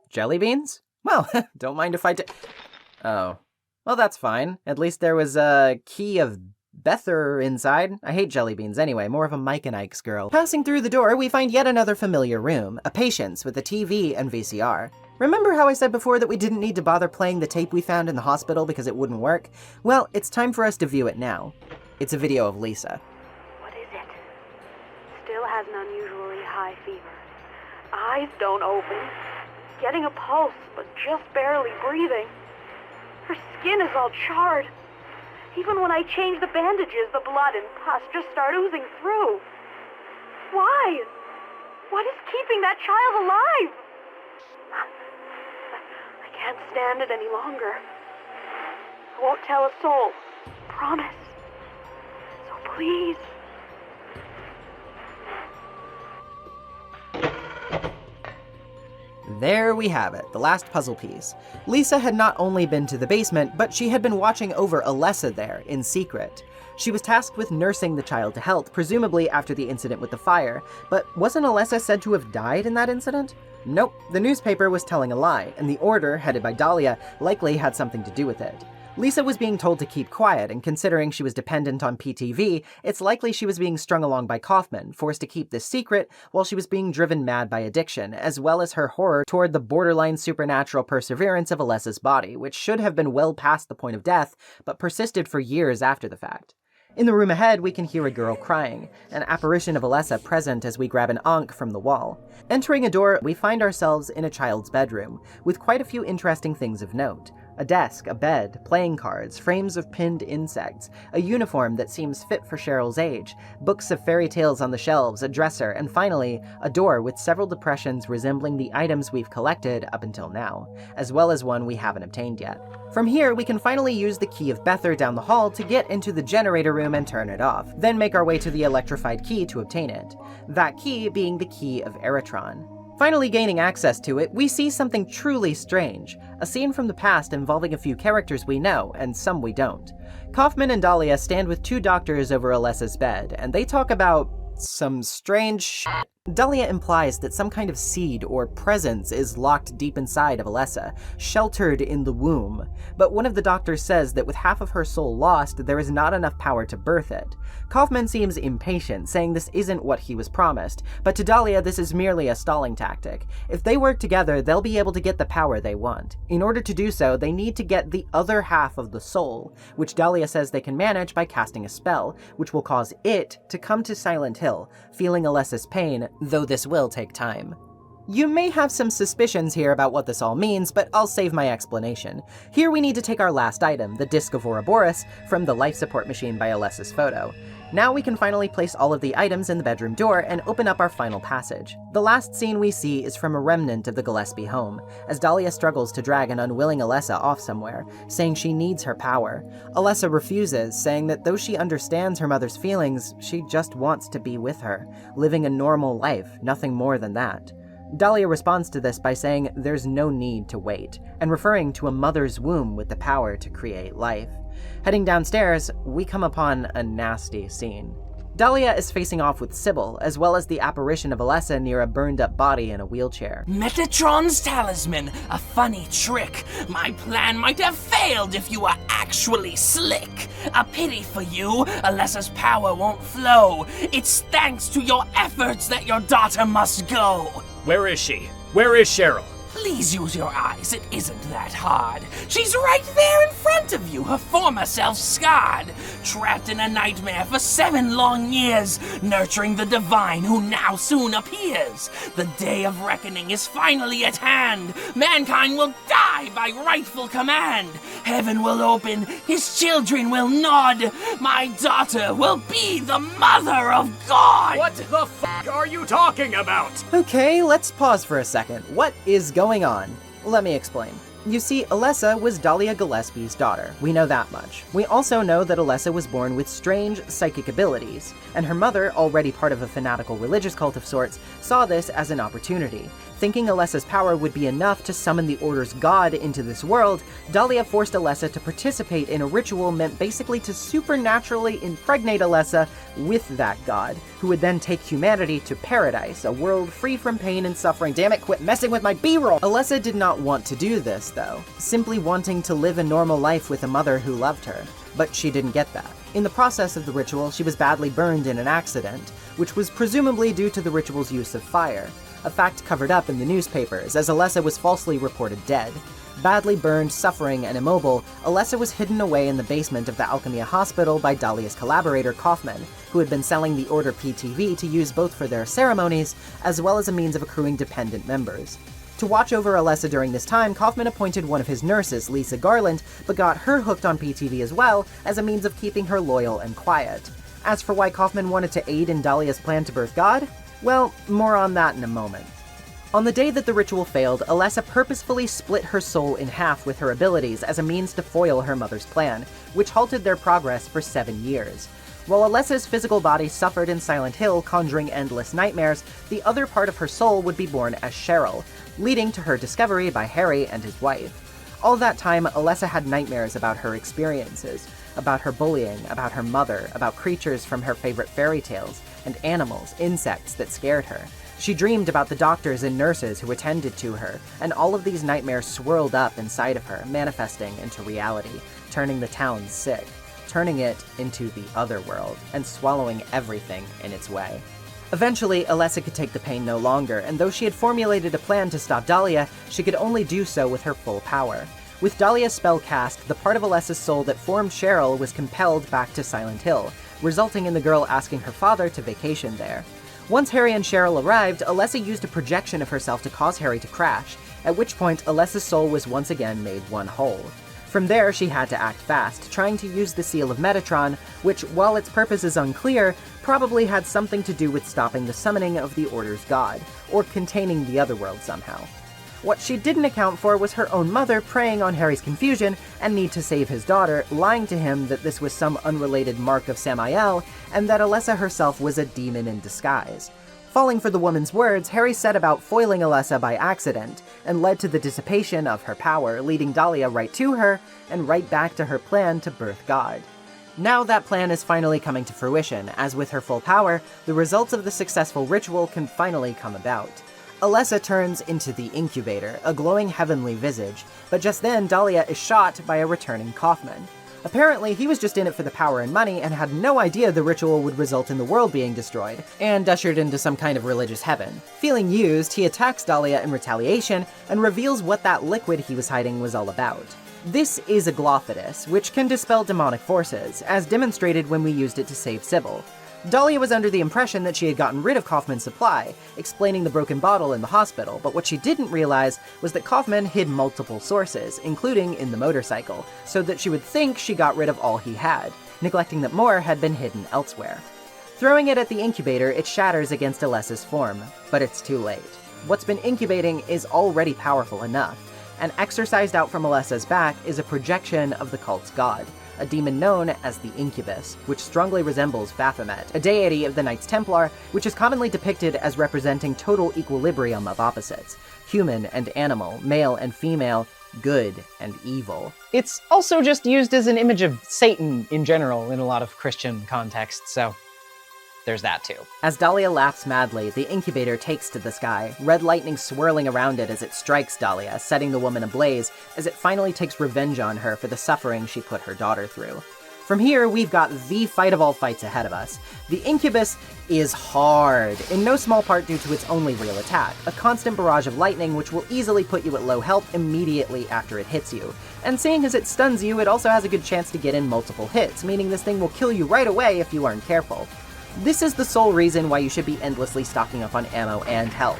jelly beans? Well, don't mind if I Oh. Well, that's fine. At least there was a key of Bether inside. I hate jelly beans anyway, more of a Mike and Ike's girl. Passing through the door, we find yet another familiar room, a patient's with a TV and VCR. Remember how I said before that we didn't need to bother playing the tape we found in the hospital because it wouldn't work? Well, it's time for us to view it now. It's a video of Lisa. What is it? Still has an unusually high fever. Eyes don't open. Getting a pulse, but just barely breathing. Her skin is all charred. Even when I change the bandages, the blood and pus just start oozing through. Why? What is keeping that child alive? I can't stand it any longer. I won't tell a soul. Promise. So please. There we have it, the last puzzle piece. Lisa had not only been to the basement, but she had been watching over Alessa there, in secret. She was tasked with nursing the child to health, presumably after the incident with the fire, but wasn't Alessa said to have died in that incident? Nope, the newspaper was telling a lie, and the Order, headed by Dahlia, likely had something to do with it. Lisa was being told to keep quiet, and considering she was dependent on PTV, it's likely she was being strung along by Kaufman, forced to keep this secret while she was being driven mad by addiction, as well as her horror toward the borderline supernatural perseverance of Alessa's body, which should have been well past the point of death, but persisted for years after the fact. In the room ahead, we can hear a girl crying, an apparition of Alessa present as we grab an ankh from the wall. Entering a door, we find ourselves in a child's bedroom, with quite a few interesting things of note. A desk, a bed, playing cards, frames of pinned insects, a uniform that seems fit for Cheryl's age, books of fairy tales on the shelves, a dresser, and finally, a door with several depressions resembling the items we've collected up until now, as well as one we haven't obtained yet. From here, we can finally use the key of Bether down the hall to get into the generator room and turn it off, then make our way to the electrified key to obtain it. That key being the key of Eritron. Finally gaining access to it, we see something truly strange, a scene from the past involving a few characters we know, and some we don't. Kaufman and Dahlia stand with two doctors over Alessa's bed, and they talk about some strange shit. Dahlia implies that some kind of seed or presence is locked deep inside of Alessa, sheltered in the womb, but one of the doctors says that with half of her soul lost, there is not enough power to birth it. Kaufman seems impatient, saying this isn't what he was promised, but to Dahlia this is merely a stalling tactic. If they work together, they'll be able to get the power they want. In order to do so, they need to get the other half of the soul, which Dahlia says they can manage by casting a spell, which will cause it to come to Silent Hill, feeling Alessa's pain, though this will take time. You may have some suspicions here about what this all means, but I'll save my explanation. Here we need to take our last item, the Disc of Ouroboros, from the life support machine by Alessa's photo. Now we can finally place all of the items in the bedroom door and open up our final passage. The last scene we see is from a remnant of the Gillespie home, as Dahlia struggles to drag an unwilling Alessa off somewhere, saying she needs her power. Alessa refuses, saying that though she understands her mother's feelings, she just wants to be with her, living a normal life, nothing more than that. Dahlia responds to this by saying there's no need to wait, and referring to a mother's womb with the power to create life. Heading downstairs, we come upon a nasty scene. Dahlia is facing off with Sybil, as well as the apparition of Alessa near a burned-up body in a wheelchair. Metatron's talisman, a funny trick. My plan might have failed if you were actually slick. A pity for you, Alessa's power won't flow. It's thanks to your efforts that your daughter must go. Where is she? Where is Cheryl? Please use your eyes, it isn't that hard. She's right there in front of you, her former self scarred. Trapped in a nightmare for 7 long years, nurturing the divine who now soon appears. The day of reckoning is finally at hand. Mankind will die by rightful command. Heaven will open, his children will nod. My daughter will be the mother of God! What the f*** are you talking about? Okay, let's pause for a second. What is going on? Let me explain. You see, Alessa was Dahlia Gillespie's daughter. We know that much. We also know that Alessa was born with strange psychic abilities, and her mother, already part of a fanatical religious cult of sorts, saw this as an opportunity. Thinking Alessa's power would be enough to summon the Order's god into this world, Dahlia forced Alessa to participate in a ritual meant basically to supernaturally impregnate Alessa with that god, who would then take humanity to paradise, a world free from pain and suffering. Damn it, quit messing with my B-roll! Alessa did not want to do this, though, simply wanting to live a normal life with a mother who loved her. But she didn't get that. In the process of the ritual, she was badly burned in an accident, which was presumably due to the ritual's use of fire. A fact covered up in the newspapers, as Alessa was falsely reported dead. Badly burned, suffering, and immobile, Alessa was hidden away in the basement of the Alchemia Hospital by Dahlia's collaborator Kaufman, who had been selling the Order PTV to use both for their ceremonies, as well as a means of accruing dependent members. To watch over Alessa during this time, Kaufman appointed one of his nurses, Lisa Garland, but got her hooked on PTV as well, as a means of keeping her loyal and quiet. As for why Kaufman wanted to aid in Dahlia's plan to birth God, well, more on that in a moment. On the day that the ritual failed, Alessa purposefully split her soul in half with her abilities as a means to foil her mother's plan, which halted their progress for 7 years. While Alessa's physical body suffered in Silent Hill, conjuring endless nightmares, the other part of her soul would be born as Cheryl, leading to her discovery by Harry and his wife. All that time, Alessa had nightmares about her experiences, about her bullying, about her mother, about creatures from her favorite fairy tales, and animals, insects that scared her. She dreamed about the doctors and nurses who attended to her, and all of these nightmares swirled up inside of her, manifesting into reality, turning the town sick, turning it into the other world, and swallowing everything in its way. Eventually, Alessa could take the pain no longer, and though she had formulated a plan to stop Dahlia, she could only do so with her full power. With Dahlia's spell cast, the part of Alessa's soul that formed Cheryl was compelled back to Silent Hill, resulting in the girl asking her father to vacation there. Once Harry and Cheryl arrived, Alessa used a projection of herself to cause Harry to crash, at which point Alessa's soul was once again made one whole. From there, she had to act fast, trying to use the Seal of Metatron, which, while its purpose is unclear, probably had something to do with stopping the summoning of the Order's god, or containing the Otherworld somehow. What she didn't account for was her own mother preying on Harry's confusion and need to save his daughter, lying to him that this was some unrelated mark of Samael, and that Alessa herself was a demon in disguise. Falling for the woman's words, Harry set about foiling Alessa by accident, and led to the dissipation of her power, leading Dahlia right to her, and right back to her plan to birth God. Now that plan is finally coming to fruition, as with her full power, the results of the successful ritual can finally come about. Alessa turns into the Incubator, a glowing heavenly visage, but just then Dahlia is shot by a returning Kaufman. Apparently, he was just in it for the power and money and had no idea the ritual would result in the world being destroyed, and ushered into some kind of religious heaven. Feeling used, he attacks Dahlia in retaliation and reveals what that liquid he was hiding was all about. This is a Glophitis, which can dispel demonic forces, as demonstrated when we used it to save Sybil. Dahlia was under the impression that she had gotten rid of Kaufman's supply, explaining the broken bottle in the hospital, but what she didn't realize was that Kaufman hid multiple sources, including in the motorcycle, so that she would think she got rid of all he had, neglecting that more had been hidden elsewhere. Throwing it at the incubator, it shatters against Alessa's form, but it's too late. What's been incubating is already powerful enough, and exorcised out from Alessa's back is a projection of the cult's god, a demon known as the Incubus, which strongly resembles Baphomet, a deity of the Knights Templar, which is commonly depicted as representing total equilibrium of opposites, human and animal, male and female, good and evil. It's also just used as an image of Satan in general in a lot of Christian contexts, so there's that too. As Dahlia laughs madly, the incubator takes to the sky, red lightning swirling around it as it strikes Dahlia, setting the woman ablaze, as it finally takes revenge on her for the suffering she put her daughter through. From here, we've got the fight of all fights ahead of us. The Incubus is hard, in no small part due to its only real attack, a constant barrage of lightning which will easily put you at low health immediately after it hits you. And seeing as it stuns you, it also has a good chance to get in multiple hits, meaning this thing will kill you right away if you aren't careful. This is the sole reason why you should be endlessly stocking up on ammo and health.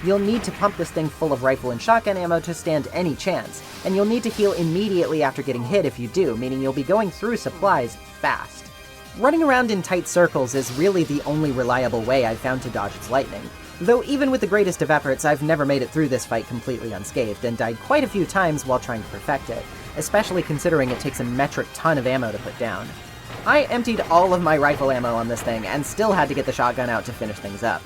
You'll need to pump this thing full of rifle and shotgun ammo to stand any chance, and you'll need to heal immediately after getting hit if you do, meaning you'll be going through supplies fast. Running around in tight circles is really the only reliable way I've found to dodge its lightning. Though even with the greatest of efforts, I've never made it through this fight completely unscathed, and died quite a few times while trying to perfect it, especially considering it takes a metric ton of ammo to put down. I emptied all of my rifle ammo on this thing, and still had to get the shotgun out to finish things up.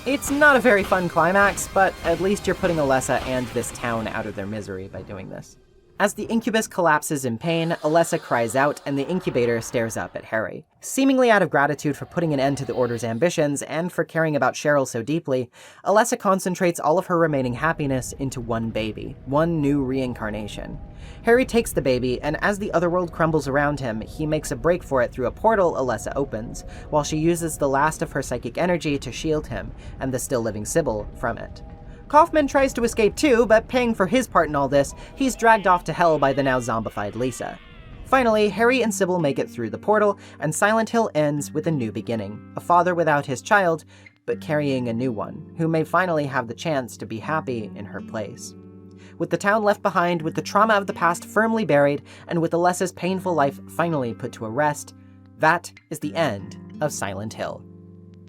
It's not a very fun climax, but at least you're putting Alessa and this town out of their misery by doing this. As the incubus collapses in pain, Alessa cries out, and the incubator stares up at Harry. Seemingly out of gratitude for putting an end to the Order's ambitions and for caring about Cheryl so deeply, Alessa concentrates all of her remaining happiness into one baby, one new reincarnation. Harry takes the baby, and as the otherworld crumbles around him, he makes a break for it through a portal Alessa opens, while she uses the last of her psychic energy to shield him, and the still-living Sybil, from it. Kaufman tries to escape too, but paying for his part in all this, he's dragged off to hell by the now zombified Lisa. Finally, Harry and Sybil make it through the portal, and Silent Hill ends with a new beginning. A father without his child, but carrying a new one, who may finally have the chance to be happy in her place. With the town left behind, with the trauma of the past firmly buried, and with Alessa's painful life finally put to a rest, that is the end of Silent Hill.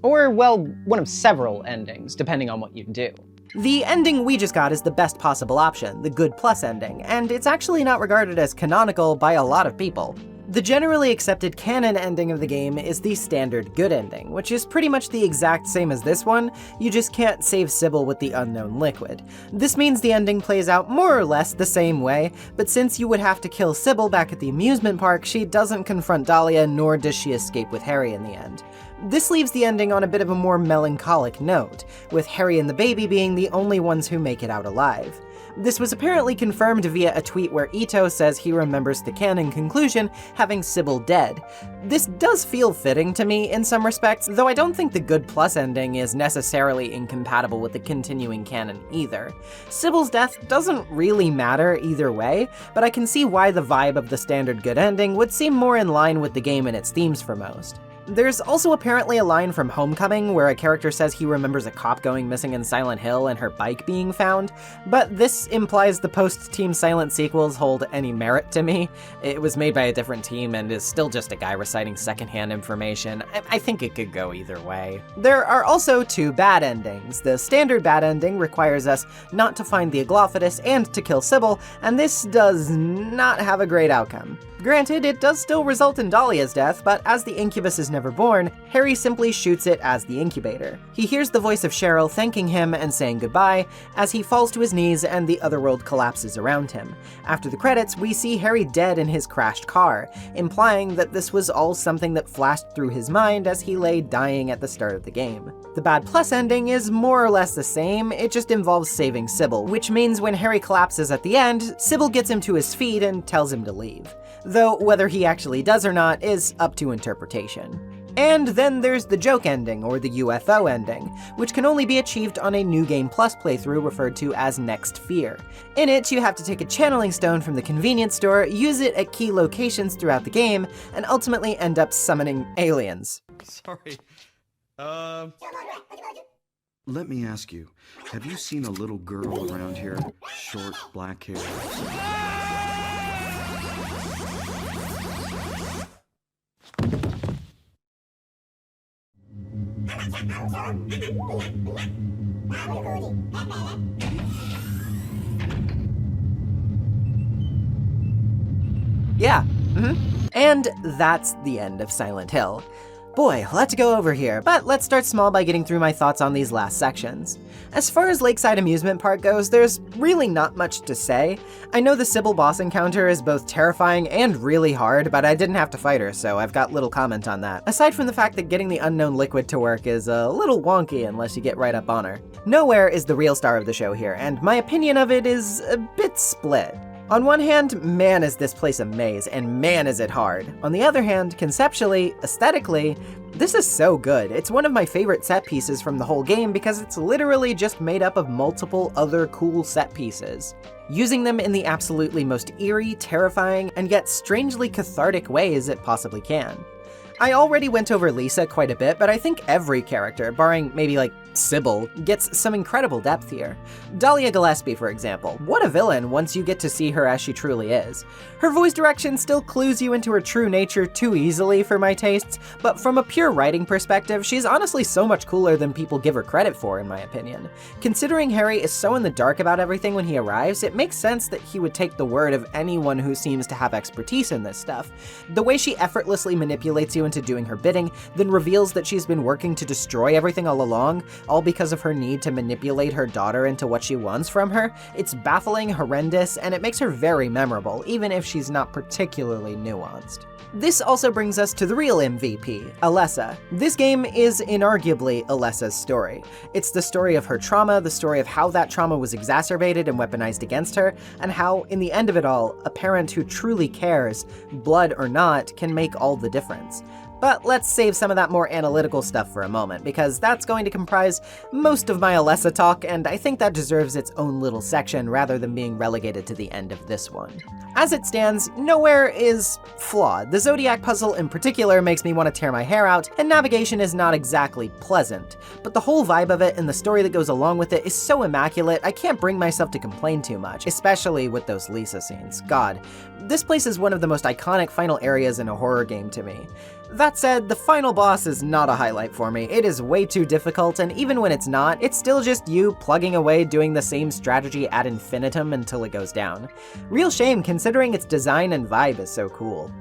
Or, well, one of several endings, depending on what you do. The ending we just got is the best possible option, the good plus ending, and it's actually not regarded as canonical by a lot of people. The generally accepted canon ending of the game is the standard good ending, which is pretty much the exact same as this one, you just can't save Sybil with the unknown liquid. This means the ending plays out more or less the same way, but since you would have to kill Sybil back at the amusement park, she doesn't confront Dahlia, nor does she escape with Harry in the end. This leaves the ending on a bit of a more melancholic note, with Harry and the baby being the only ones who make it out alive. This was apparently confirmed via a tweet where Ito says he remembers the canon conclusion having Sybil dead. This does feel fitting to me in some respects, though I don't think the good plus ending is necessarily incompatible with the continuing canon either. Sybil's death doesn't really matter either way, but I can see why the vibe of the standard good ending would seem more in line with the game and its themes for most. There's also apparently a line from Homecoming where a character says he remembers a cop going missing in Silent Hill and her bike being found, but this implies the post-Team Silent sequels hold any merit to me. It was made by a different team and is still just a guy reciting secondhand information. I think it could go either way. There are also two bad endings. The standard bad ending requires us not to find the Aglophidus and to kill Sybil, and this does not have a great outcome. Granted, it does still result in Dahlia's death, but as the incubus is never born, Harry simply shoots it as the incubator. He hears the voice of Cheryl thanking him and saying goodbye as he falls to his knees and the otherworld collapses around him. After the credits, we see Harry dead in his crashed car, implying that this was all something that flashed through his mind as he lay dying at the start of the game. The bad plus ending is more or less the same, it just involves saving Sybil, which means when Harry collapses at the end, Sybil gets him to his feet and tells him to leave. Though whether he actually does or not is up to interpretation. And then there's the joke ending, or the UFO ending, which can only be achieved on a New Game Plus playthrough referred to as Next Fear. In it, you have to take a channeling stone from the convenience store, use it at key locations throughout the game, and ultimately end up summoning aliens. Sorry. Let me ask you, have you seen a little girl around here? Short, black hair. Yeah, And that's the end of Silent Hill. Boy, let's go over here, but let's start small by getting through my thoughts on these last sections. As far as Lakeside Amusement Park goes, there's really not much to say. I know the Sybil boss encounter is both terrifying and really hard, but I didn't have to fight her, so I've got little comment on that. Aside from the fact that getting the unknown liquid to work is a little wonky unless you get right up on her. Nowhere is the real star of the show here, and my opinion of it is a bit split. On one hand, man is this place a maze, and man is it hard. On the other hand, conceptually, aesthetically, this is so good. It's one of my favorite set pieces from the whole game because it's literally just made up of multiple other cool set pieces, using them in the absolutely most eerie, terrifying, and yet strangely cathartic ways it possibly can. I already went over Lisa quite a bit, but I think every character, barring maybe like Sybil, gets some incredible depth here. Dahlia Gillespie, for example. What a villain once you get to see her as she truly is. Her voice direction still clues you into her true nature too easily for my tastes, but from a pure writing perspective, she's honestly so much cooler than people give her credit for, in my opinion. Considering Harry is so in the dark about everything when he arrives, it makes sense that he would take the word of anyone who seems to have expertise in this stuff. The way she effortlessly manipulates you into doing her bidding, then reveals that she's been working to destroy everything all along, all because of her need to manipulate her daughter into what she wants from her, it's baffling, horrendous, and it makes her very memorable, even if she's not particularly nuanced. This also brings us to the real MVP, Alessa. This game is inarguably Alessa's story. It's the story of her trauma, the story of how that trauma was exacerbated and weaponized against her, and how, in the end of it all, a parent who truly cares, blood or not, can make all the difference. But let's save some of that more analytical stuff for a moment, because that's going to comprise most of my Alessa talk, and I think that deserves its own little section rather than being relegated to the end of this one. As it stands, nowhere is flawed. The Zodiac puzzle in particular makes me want to tear my hair out, and navigation is not exactly pleasant. But the whole vibe of it and the story that goes along with it is so immaculate, I can't bring myself to complain too much, especially with those Lisa scenes. God, this place is one of the most iconic final areas in a horror game to me. That said, the final boss is not a highlight for me. It is way too difficult, and even when it's not, it's still just you plugging away doing the same strategy ad infinitum until it goes down. Real shame considering its design and vibe is so cool.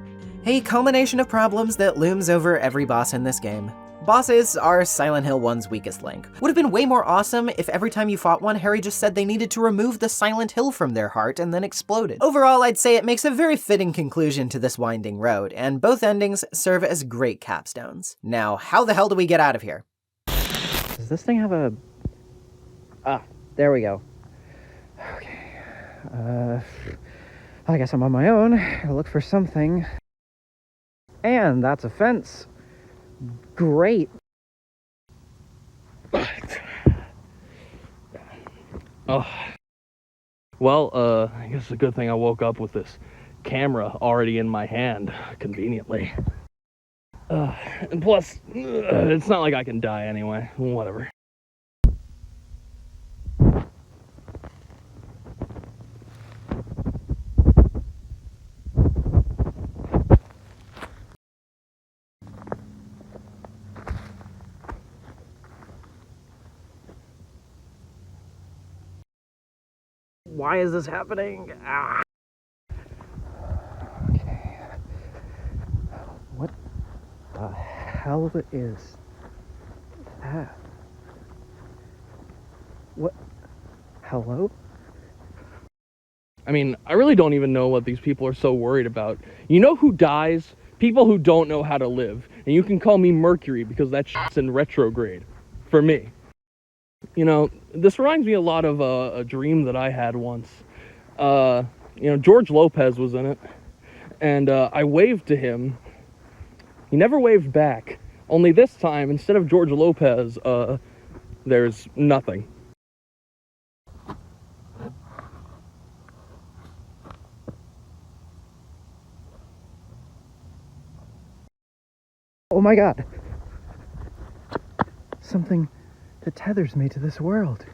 A culmination of problems that looms over every boss in this game. Bosses are Silent Hill 1's weakest link. Would have been way more awesome if every time you fought one, Harry just said they needed to remove the Silent Hill from their heart and then exploded. Overall, I'd say it makes a very fitting conclusion to this winding road, and both endings serve as great capstones. Now, how the hell do we get out of here? Does this thing have a... Ah, there we go. Okay. I guess I'm on my own. I'll look for something. And that's a fence. Great. Oh. Well, I guess it's a good thing I woke up with this camera already in my hand, conveniently. And plus, it's not like I can die anyway. Whatever. Why is this happening? Ah. Okay. What the hell is that? What? Hello? I mean, I really don't even know what these people are so worried about. You know who dies? People who don't know how to live. And you can call me Mercury because that shit's in retrograde. For me. You know, this reminds me a lot of a dream that I had once. You know, George Lopez was in it. And I waved to him. He never waved back. Only this time, instead of George Lopez, there's nothing. Oh my god. Something that tethers me to this world.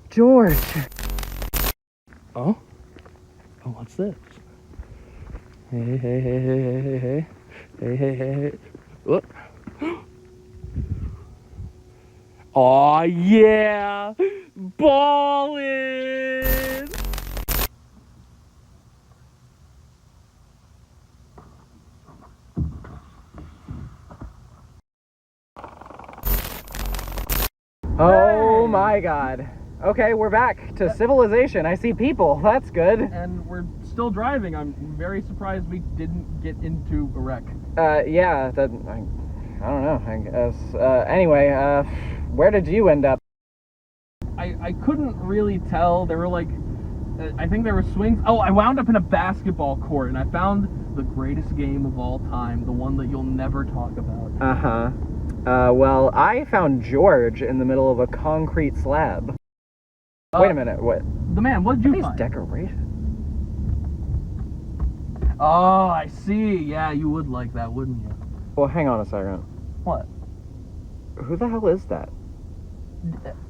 George! Oh? Oh, what's this? Hey, hey, hey, hey, hey, hey, hey. Hey, hey, hey, hey. What? Aw, yeah! Ballin'! Oh my god. Okay, we're back to civilization. I see people. That's good. And we're still driving. I'm very surprised we didn't get into a wreck. Yeah, I don't know, I guess. Anyway, where did you end up? I couldn't really tell. There were like, I think there were swings. Oh, I wound up in a basketball court, and I found the greatest game of all time, the one that you'll never talk about. Uh-huh. Well, I found George in the middle of a concrete slab. Wait a minute, what? The man, what did you find? These decorations. Oh, I see. Yeah, you would like that, wouldn't you? Well, hang on a second. What? Who the hell is that?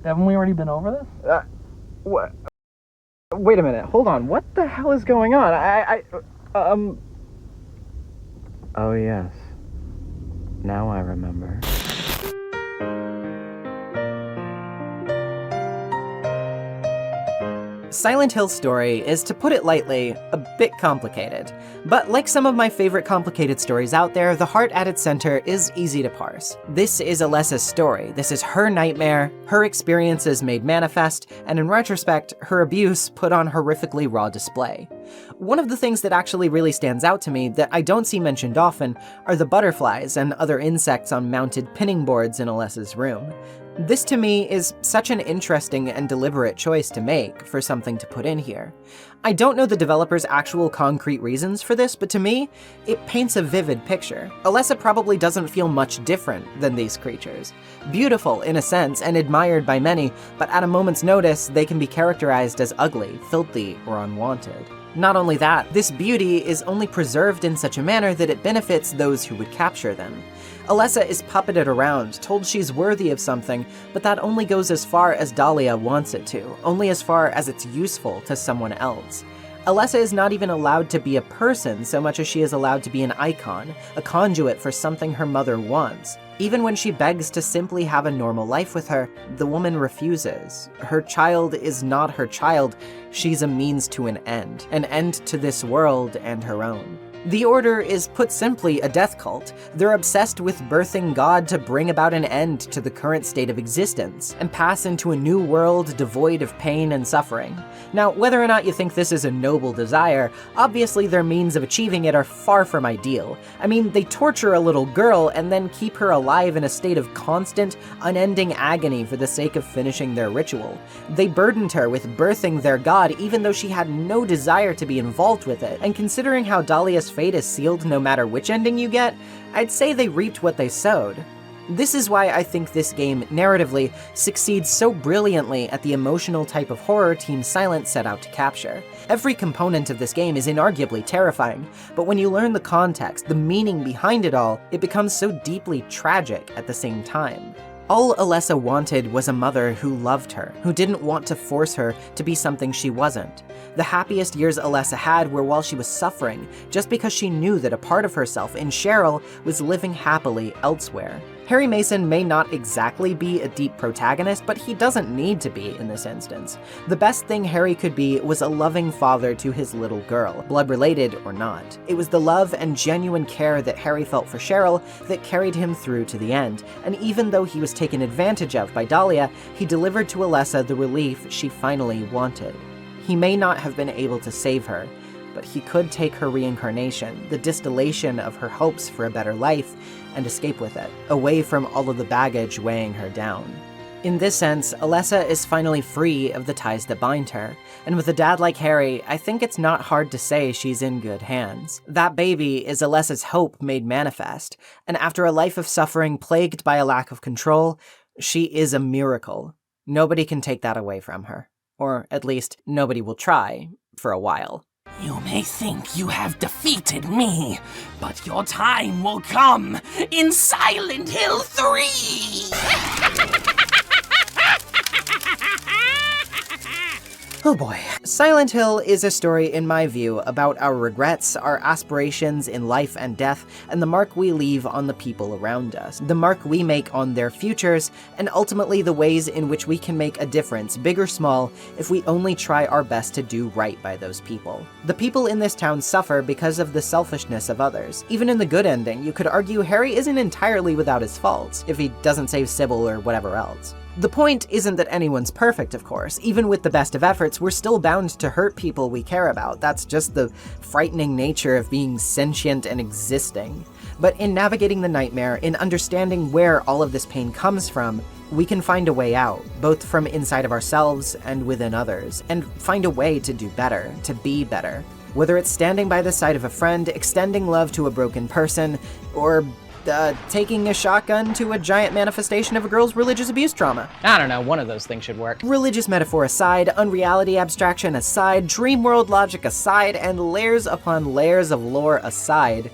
Haven't we already been over this? What? Wait a minute. Hold on. What the hell is going on? Oh, yes. Now I remember. Silent Hill's story is, to put it lightly, a bit complicated. But like some of my favorite complicated stories out there, the heart at its center is easy to parse. This is Alessa's story. This is her nightmare, her experiences made manifest, and in retrospect, her abuse put on horrifically raw display. One of the things that actually really stands out to me that I don't see mentioned often are the butterflies and other insects on mounted pinning boards in Alessa's room. This to me is such an interesting and deliberate choice to make for something to put in here. I don't know the developers' actual concrete reasons for this, but to me, it paints a vivid picture. Alessa probably doesn't feel much different than these creatures. Beautiful in a sense and admired by many, but at a moment's notice, they can be characterized as ugly, filthy, or unwanted. Not only that, this beauty is only preserved in such a manner that it benefits those who would capture them. Alessa is puppeted around, told she's worthy of something, but that only goes as far as Dahlia wants it to, only as far as it's useful to someone else. Alessa is not even allowed to be a person so much as she is allowed to be an icon, a conduit for something her mother wants. Even when she begs to simply have a normal life with her, the woman refuses. Her child is not her child, she's a means to an end to this world and her own. The Order is, put simply, a death cult. They're obsessed with birthing God to bring about an end to the current state of existence, and pass into a new world devoid of pain and suffering. Now, whether or not you think this is a noble desire, obviously their means of achieving it are far from ideal. I mean, they torture a little girl and then keep her alive in a state of constant, unending agony for the sake of finishing their ritual. They burdened her with birthing their God even though she had no desire to be involved with it, and considering how Dahlia's fate is sealed no matter which ending you get, I'd say they reaped what they sowed. This is why I think this game, narratively, succeeds so brilliantly at the emotional type of horror Team Silent set out to capture. Every component of this game is inarguably terrifying, but when you learn the context, the meaning behind it all, it becomes so deeply tragic at the same time. All Alessa wanted was a mother who loved her, who didn't want to force her to be something she wasn't. The happiest years Alessa had were while she was suffering, just because she knew that a part of herself in Cheryl was living happily elsewhere. Harry Mason may not exactly be a deep protagonist, but he doesn't need to be in this instance. The best thing Harry could be was a loving father to his little girl, blood-related or not. It was the love and genuine care that Harry felt for Cheryl that carried him through to the end, and even though he was taken advantage of by Dahlia, he delivered to Alessa the relief she finally wanted. He may not have been able to save her, but he could take her reincarnation, the distillation of her hopes for a better life, and escape with it, away from all of the baggage weighing her down. In this sense, Alessa is finally free of the ties that bind her, and with a dad like Harry, I think it's not hard to say she's in good hands. That baby is Alessa's hope made manifest, and after a life of suffering plagued by a lack of control, she is a miracle. Nobody can take that away from her. Or at least, nobody will try, for a while. You may think you have defeated me, but your time will come in Silent Hill 3! Oh boy. Silent Hill is a story, in my view, about our regrets, our aspirations in life and death, and the mark we leave on the people around us, the mark we make on their futures, and ultimately the ways in which we can make a difference, big or small, if we only try our best to do right by those people. The people in this town suffer because of the selfishness of others. Even in the good ending, you could argue Harry isn't entirely without his faults, if he doesn't save Sybil or whatever else. The point isn't that anyone's perfect, of course. Even with the best of efforts, we're still bound to hurt people we care about. That's just the frightening nature of being sentient and existing. But in navigating the nightmare, in understanding where all of this pain comes from, we can find a way out, both from inside of ourselves and within others, and find a way to do better, to be better. Whether it's standing by the side of a friend, extending love to a broken person, or taking a shotgun to a giant manifestation of a girl's religious abuse trauma. I don't know, one of those things should work. Religious metaphor aside, unreality abstraction aside, dream world logic aside, and layers upon layers of lore aside,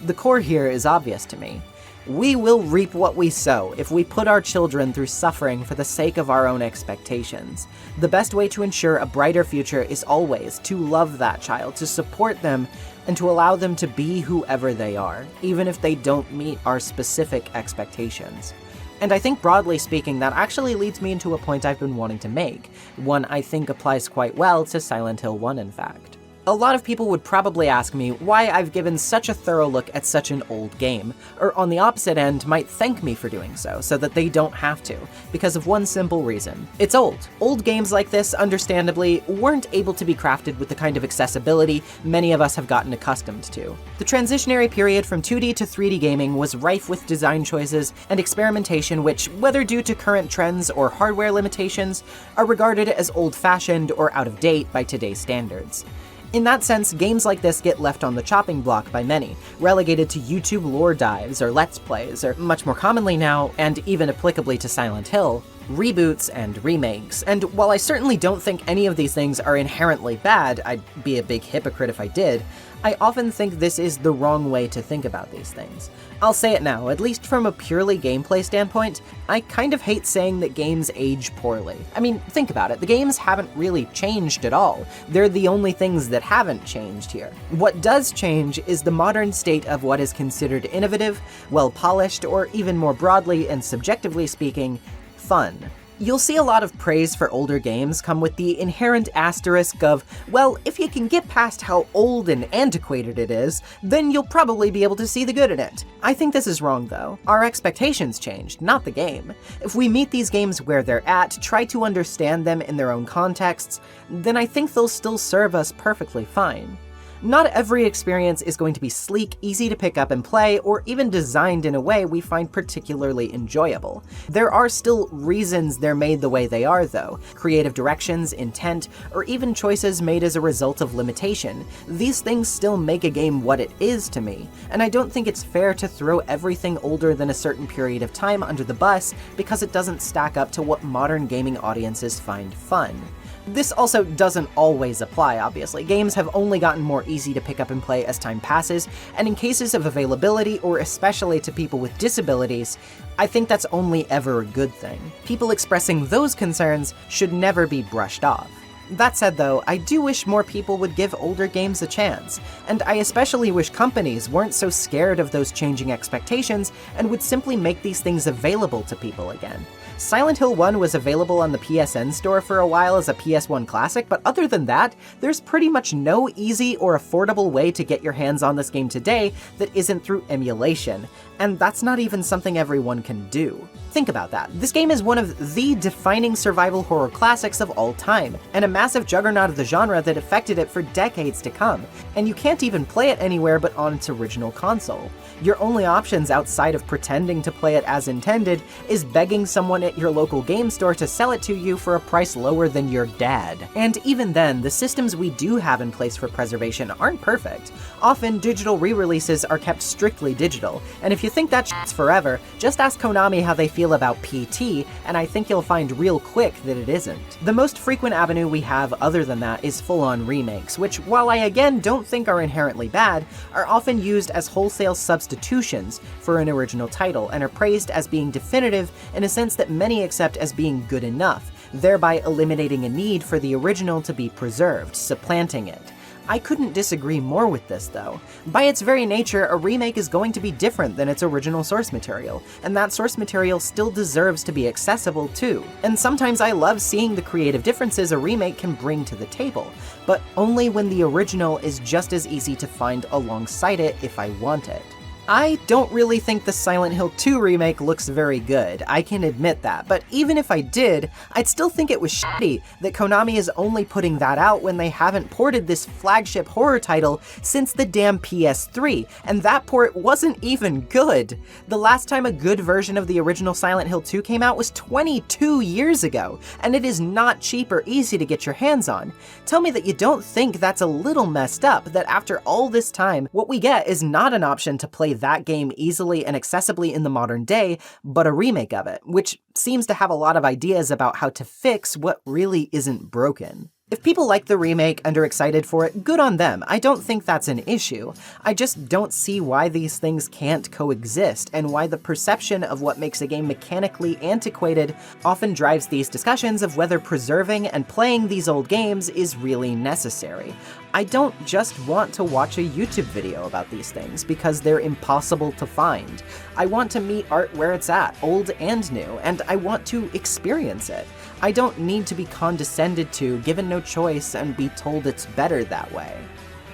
the core here is obvious to me. We will reap what we sow if we put our children through suffering for the sake of our own expectations. The best way to ensure a brighter future is always to love that child, to support them, and to allow them to be whoever they are, even if they don't meet our specific expectations. And I think broadly speaking, that actually leads me into a point I've been wanting to make, one I think applies quite well to Silent Hill 1 in fact. A lot of people would probably ask me why I've given such a thorough look at such an old game, or on the opposite end might thank me for doing so that they don't have to, because of one simple reason. It's old. Old games like this, understandably, weren't able to be crafted with the kind of accessibility many of us have gotten accustomed to. The transitionary period from 2D to 3D gaming was rife with design choices and experimentation which, whether due to current trends or hardware limitations, are regarded as old-fashioned or out of date by today's standards. In that sense, games like this get left on the chopping block by many, relegated to YouTube lore dives or Let's Plays, or much more commonly now, and even applicably to Silent Hill, reboots and remakes. And while I certainly don't think any of these things are inherently bad, I'd be a big hypocrite if I did, I often think this is the wrong way to think about these things. I'll say it now, at least from a purely gameplay standpoint, I kind of hate saying that games age poorly. I mean, think about it, the games haven't really changed at all. They're the only things that haven't changed here. What does change is the modern state of what is considered innovative, well-polished, or even more broadly and subjectively speaking, fun. You'll see a lot of praise for older games come with the inherent asterisk of, well, if you can get past how old and antiquated it is, then you'll probably be able to see the good in it. I think this is wrong though. Our expectations changed, not the game. If we meet these games where they're at, try to understand them in their own contexts, then I think they'll still serve us perfectly fine. Not every experience is going to be sleek, easy to pick up and play, or even designed in a way we find particularly enjoyable. There are still reasons they're made the way they are though, creative directions, intent, or even choices made as a result of limitation. These things still make a game what it is to me, and I don't think it's fair to throw everything older than a certain period of time under the bus because it doesn't stack up to what modern gaming audiences find fun. This also doesn't always apply, obviously. Games have only gotten more easy to pick up and play as time passes, and in cases of availability, or especially to people with disabilities, I think that's only ever a good thing. People expressing those concerns should never be brushed off. That said though, I do wish more people would give older games a chance, and I especially wish companies weren't so scared of those changing expectations and would simply make these things available to people again. Silent Hill 1 was available on the PSN store for a while as a PS1 classic, but other than that, there's pretty much no easy or affordable way to get your hands on this game today that isn't through emulation, and that's not even something everyone can do. Think about that. This game is one of the defining survival horror classics of all time, and a massive juggernaut of the genre that affected it for decades to come, and you can't even play it anywhere but on its original console. Your only options outside of pretending to play it as intended is begging someone at your local game store to sell it to you for a price lower than your dad. And even then, the systems we do have in place for preservation aren't perfect. Often, digital re-releases are kept strictly digital, and if you think that shit's forever, just ask Konami how they feel about PT, and I think you'll find real quick that it isn't. The most frequent avenue we have other than that is full-on remakes, which, while I again don't think are inherently bad, are often used as wholesale substitutions for an original title, and are praised as being definitive in a sense that many accept as being good enough, thereby eliminating a need for the original to be preserved, supplanting it. I couldn't disagree more with this though. By its very nature, a remake is going to be different than its original source material, and that source material still deserves to be accessible too. And sometimes I love seeing the creative differences a remake can bring to the table, but only when the original is just as easy to find alongside it if I want it. I don't really think the Silent Hill 2 remake looks very good, I can admit that, but even if I did, I'd still think it was shitty that Konami is only putting that out when they haven't ported this flagship horror title since the damn PS3, and that port wasn't even good. The last time a good version of the original Silent Hill 2 came out was 22 years ago, and it is not cheap or easy to get your hands on. Tell me that you don't think that's a little messed up, that after all this time, what we get is not an option to play that game easily and accessibly in the modern day, but a remake of it, which seems to have a lot of ideas about how to fix what really isn't broken. If people like the remake and are excited for it, good on them. I don't think that's an issue. I just don't see why these things can't coexist, and why the perception of what makes a game mechanically antiquated often drives these discussions of whether preserving and playing these old games is really necessary. I don't just want to watch a YouTube video about these things because they're impossible to find. I want to meet art where it's at, old and new, and I want to experience it. I don't need to be condescended to, given no choice, and be told it's better that way.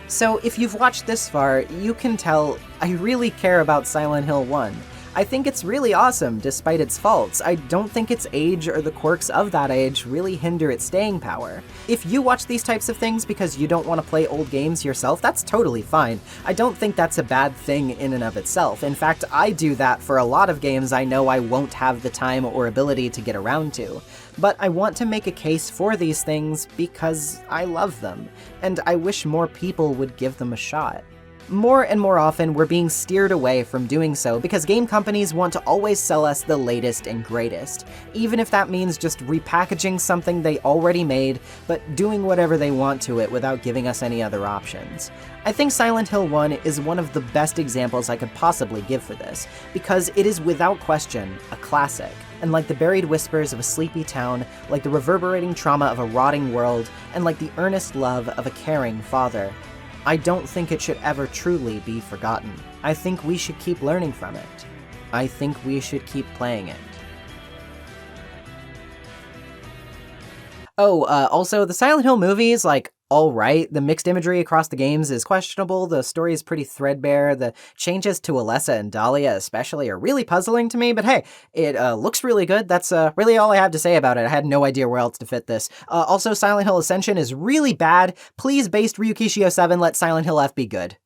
So if you've watched this far, you can tell I really care about Silent Hill 1. I think it's really awesome, despite its faults. I don't think its age or the quirks of that age really hinder its staying power. If you watch these types of things because you don't want to play old games yourself, that's totally fine. I don't think that's a bad thing in and of itself. In fact, I do that for a lot of games I know I won't have the time or ability to get around to. But I want to make a case for these things because I love them, and I wish more people would give them a shot. More and more often, we're being steered away from doing so because game companies want to always sell us the latest and greatest, even if that means just repackaging something they already made, but doing whatever they want to it without giving us any other options. I think Silent Hill 1 is one of the best examples I could possibly give for this, because it is without question a classic. And like the buried whispers of a sleepy town, like the reverberating trauma of a rotting world, and like the earnest love of a caring father, I don't think it should ever truly be forgotten. I think we should keep learning from it. I think we should keep playing it. Oh, also, the Silent Hill movies, like, alright. The mixed imagery across the games is questionable, the story is pretty threadbare, the changes to Alessa and Dahlia especially are really puzzling to me, but hey, it looks really good. That's really all I have to say about it. I had no idea where else to fit this. Also, Silent Hill Ascension is really bad. Please, based Ryukishio 7, let Silent Hill F be good.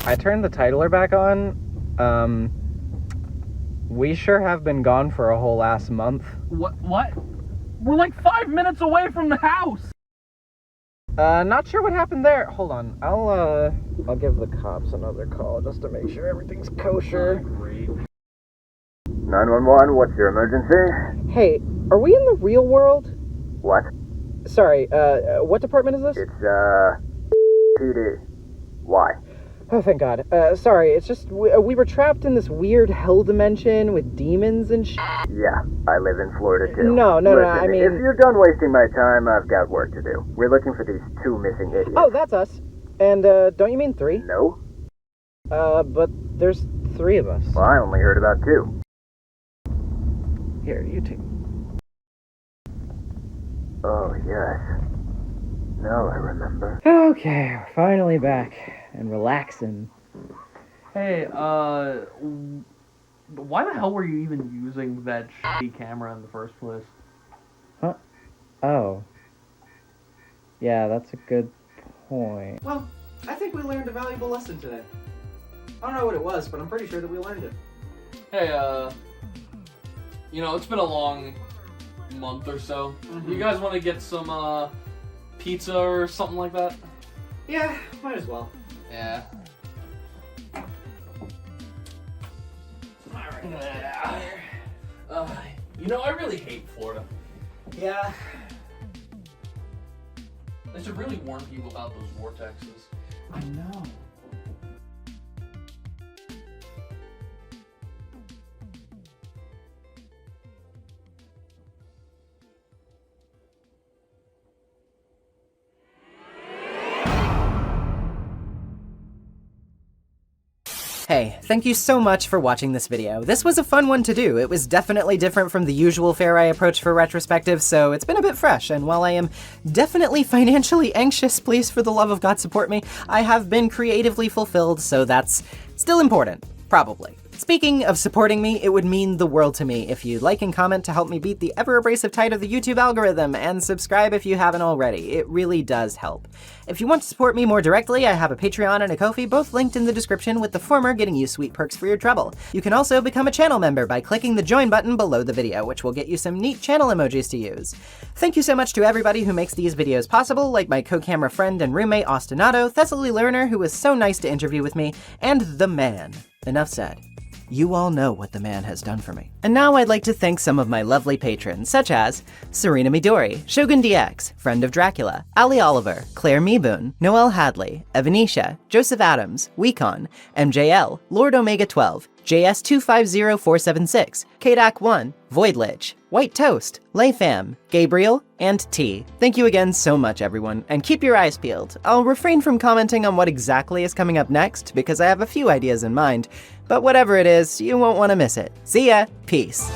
I turned the titler back on. We sure have been gone for a whole last month. What? We're like 5 minutes away from the house! Not sure what happened there. Hold on. I'll give the cops another call just to make sure everything's kosher. 911, what's your emergency? Hey, are we in the real world? What? Sorry, what department is this? It's, PD. Why? Oh, thank God. Sorry, it's just, we were trapped in this weird hell dimension with demons and Yeah, I live in Florida too. No, Listen, I mean... if you're done wasting my time, I've got work to do. We're looking for these 2 missing idiots. Oh, that's us. And, don't you mean 3? No. But there's 3 of us. Well, I only heard about 2. Here, you take... Oh, yes. Now I remember. Okay, we're finally back. And relaxing. Hey, why the hell were you even using that shitty camera in the first place? Huh? Oh. Yeah, that's a good point. Well, I think we learned a valuable lesson today. I don't know what it was, but I'm pretty sure that we learned it. Hey, you know, it's been a long month or so. Mm-hmm. You guys want to get some, pizza or something like that? Yeah, might as well. Yeah. You know, I really hate Florida. Yeah. They should really warn people about those vortexes. I know. Hey, thank you so much for watching this video. This was a fun one to do. It was definitely different from the usual fare I approach for retrospective, so it's been a bit fresh, and while I am definitely financially anxious, please for the love of God support me, I have been creatively fulfilled, so that's still important. Probably. Speaking of supporting me, it would mean the world to me if you like and comment to help me beat the ever-abrasive tide of the YouTube algorithm, and subscribe if you haven't already. It really does help. If you want to support me more directly, I have a Patreon and a Ko-fi, both linked in the description, with the former getting you sweet perks for your trouble. You can also become a channel member by clicking the join button below the video, which will get you some neat channel emojis to use. Thank you so much to everybody who makes these videos possible, like my co-camera friend and roommate Ostinato, Thessaly Lerner, who was so nice to interview with me, and the man. Enough said. You all know what the man has done for me. And now I'd like to thank some of my lovely patrons, such as Serena Midori, Shogun DX, Friend of Dracula, Ali Oliver, Claire Meeboon, Noelle Hadley, Evanisha, Joseph Adams, Weecon, MJL, Lord Omega 12, JS250476, Kadak1, Voidlich, White Toast, Layfam, Gabriel, and T. Thank you again so much, everyone, and keep your eyes peeled. I'll refrain from commenting on what exactly is coming up next, because I have a few ideas in mind, but whatever it is, you won't want to miss it. See ya! Peace.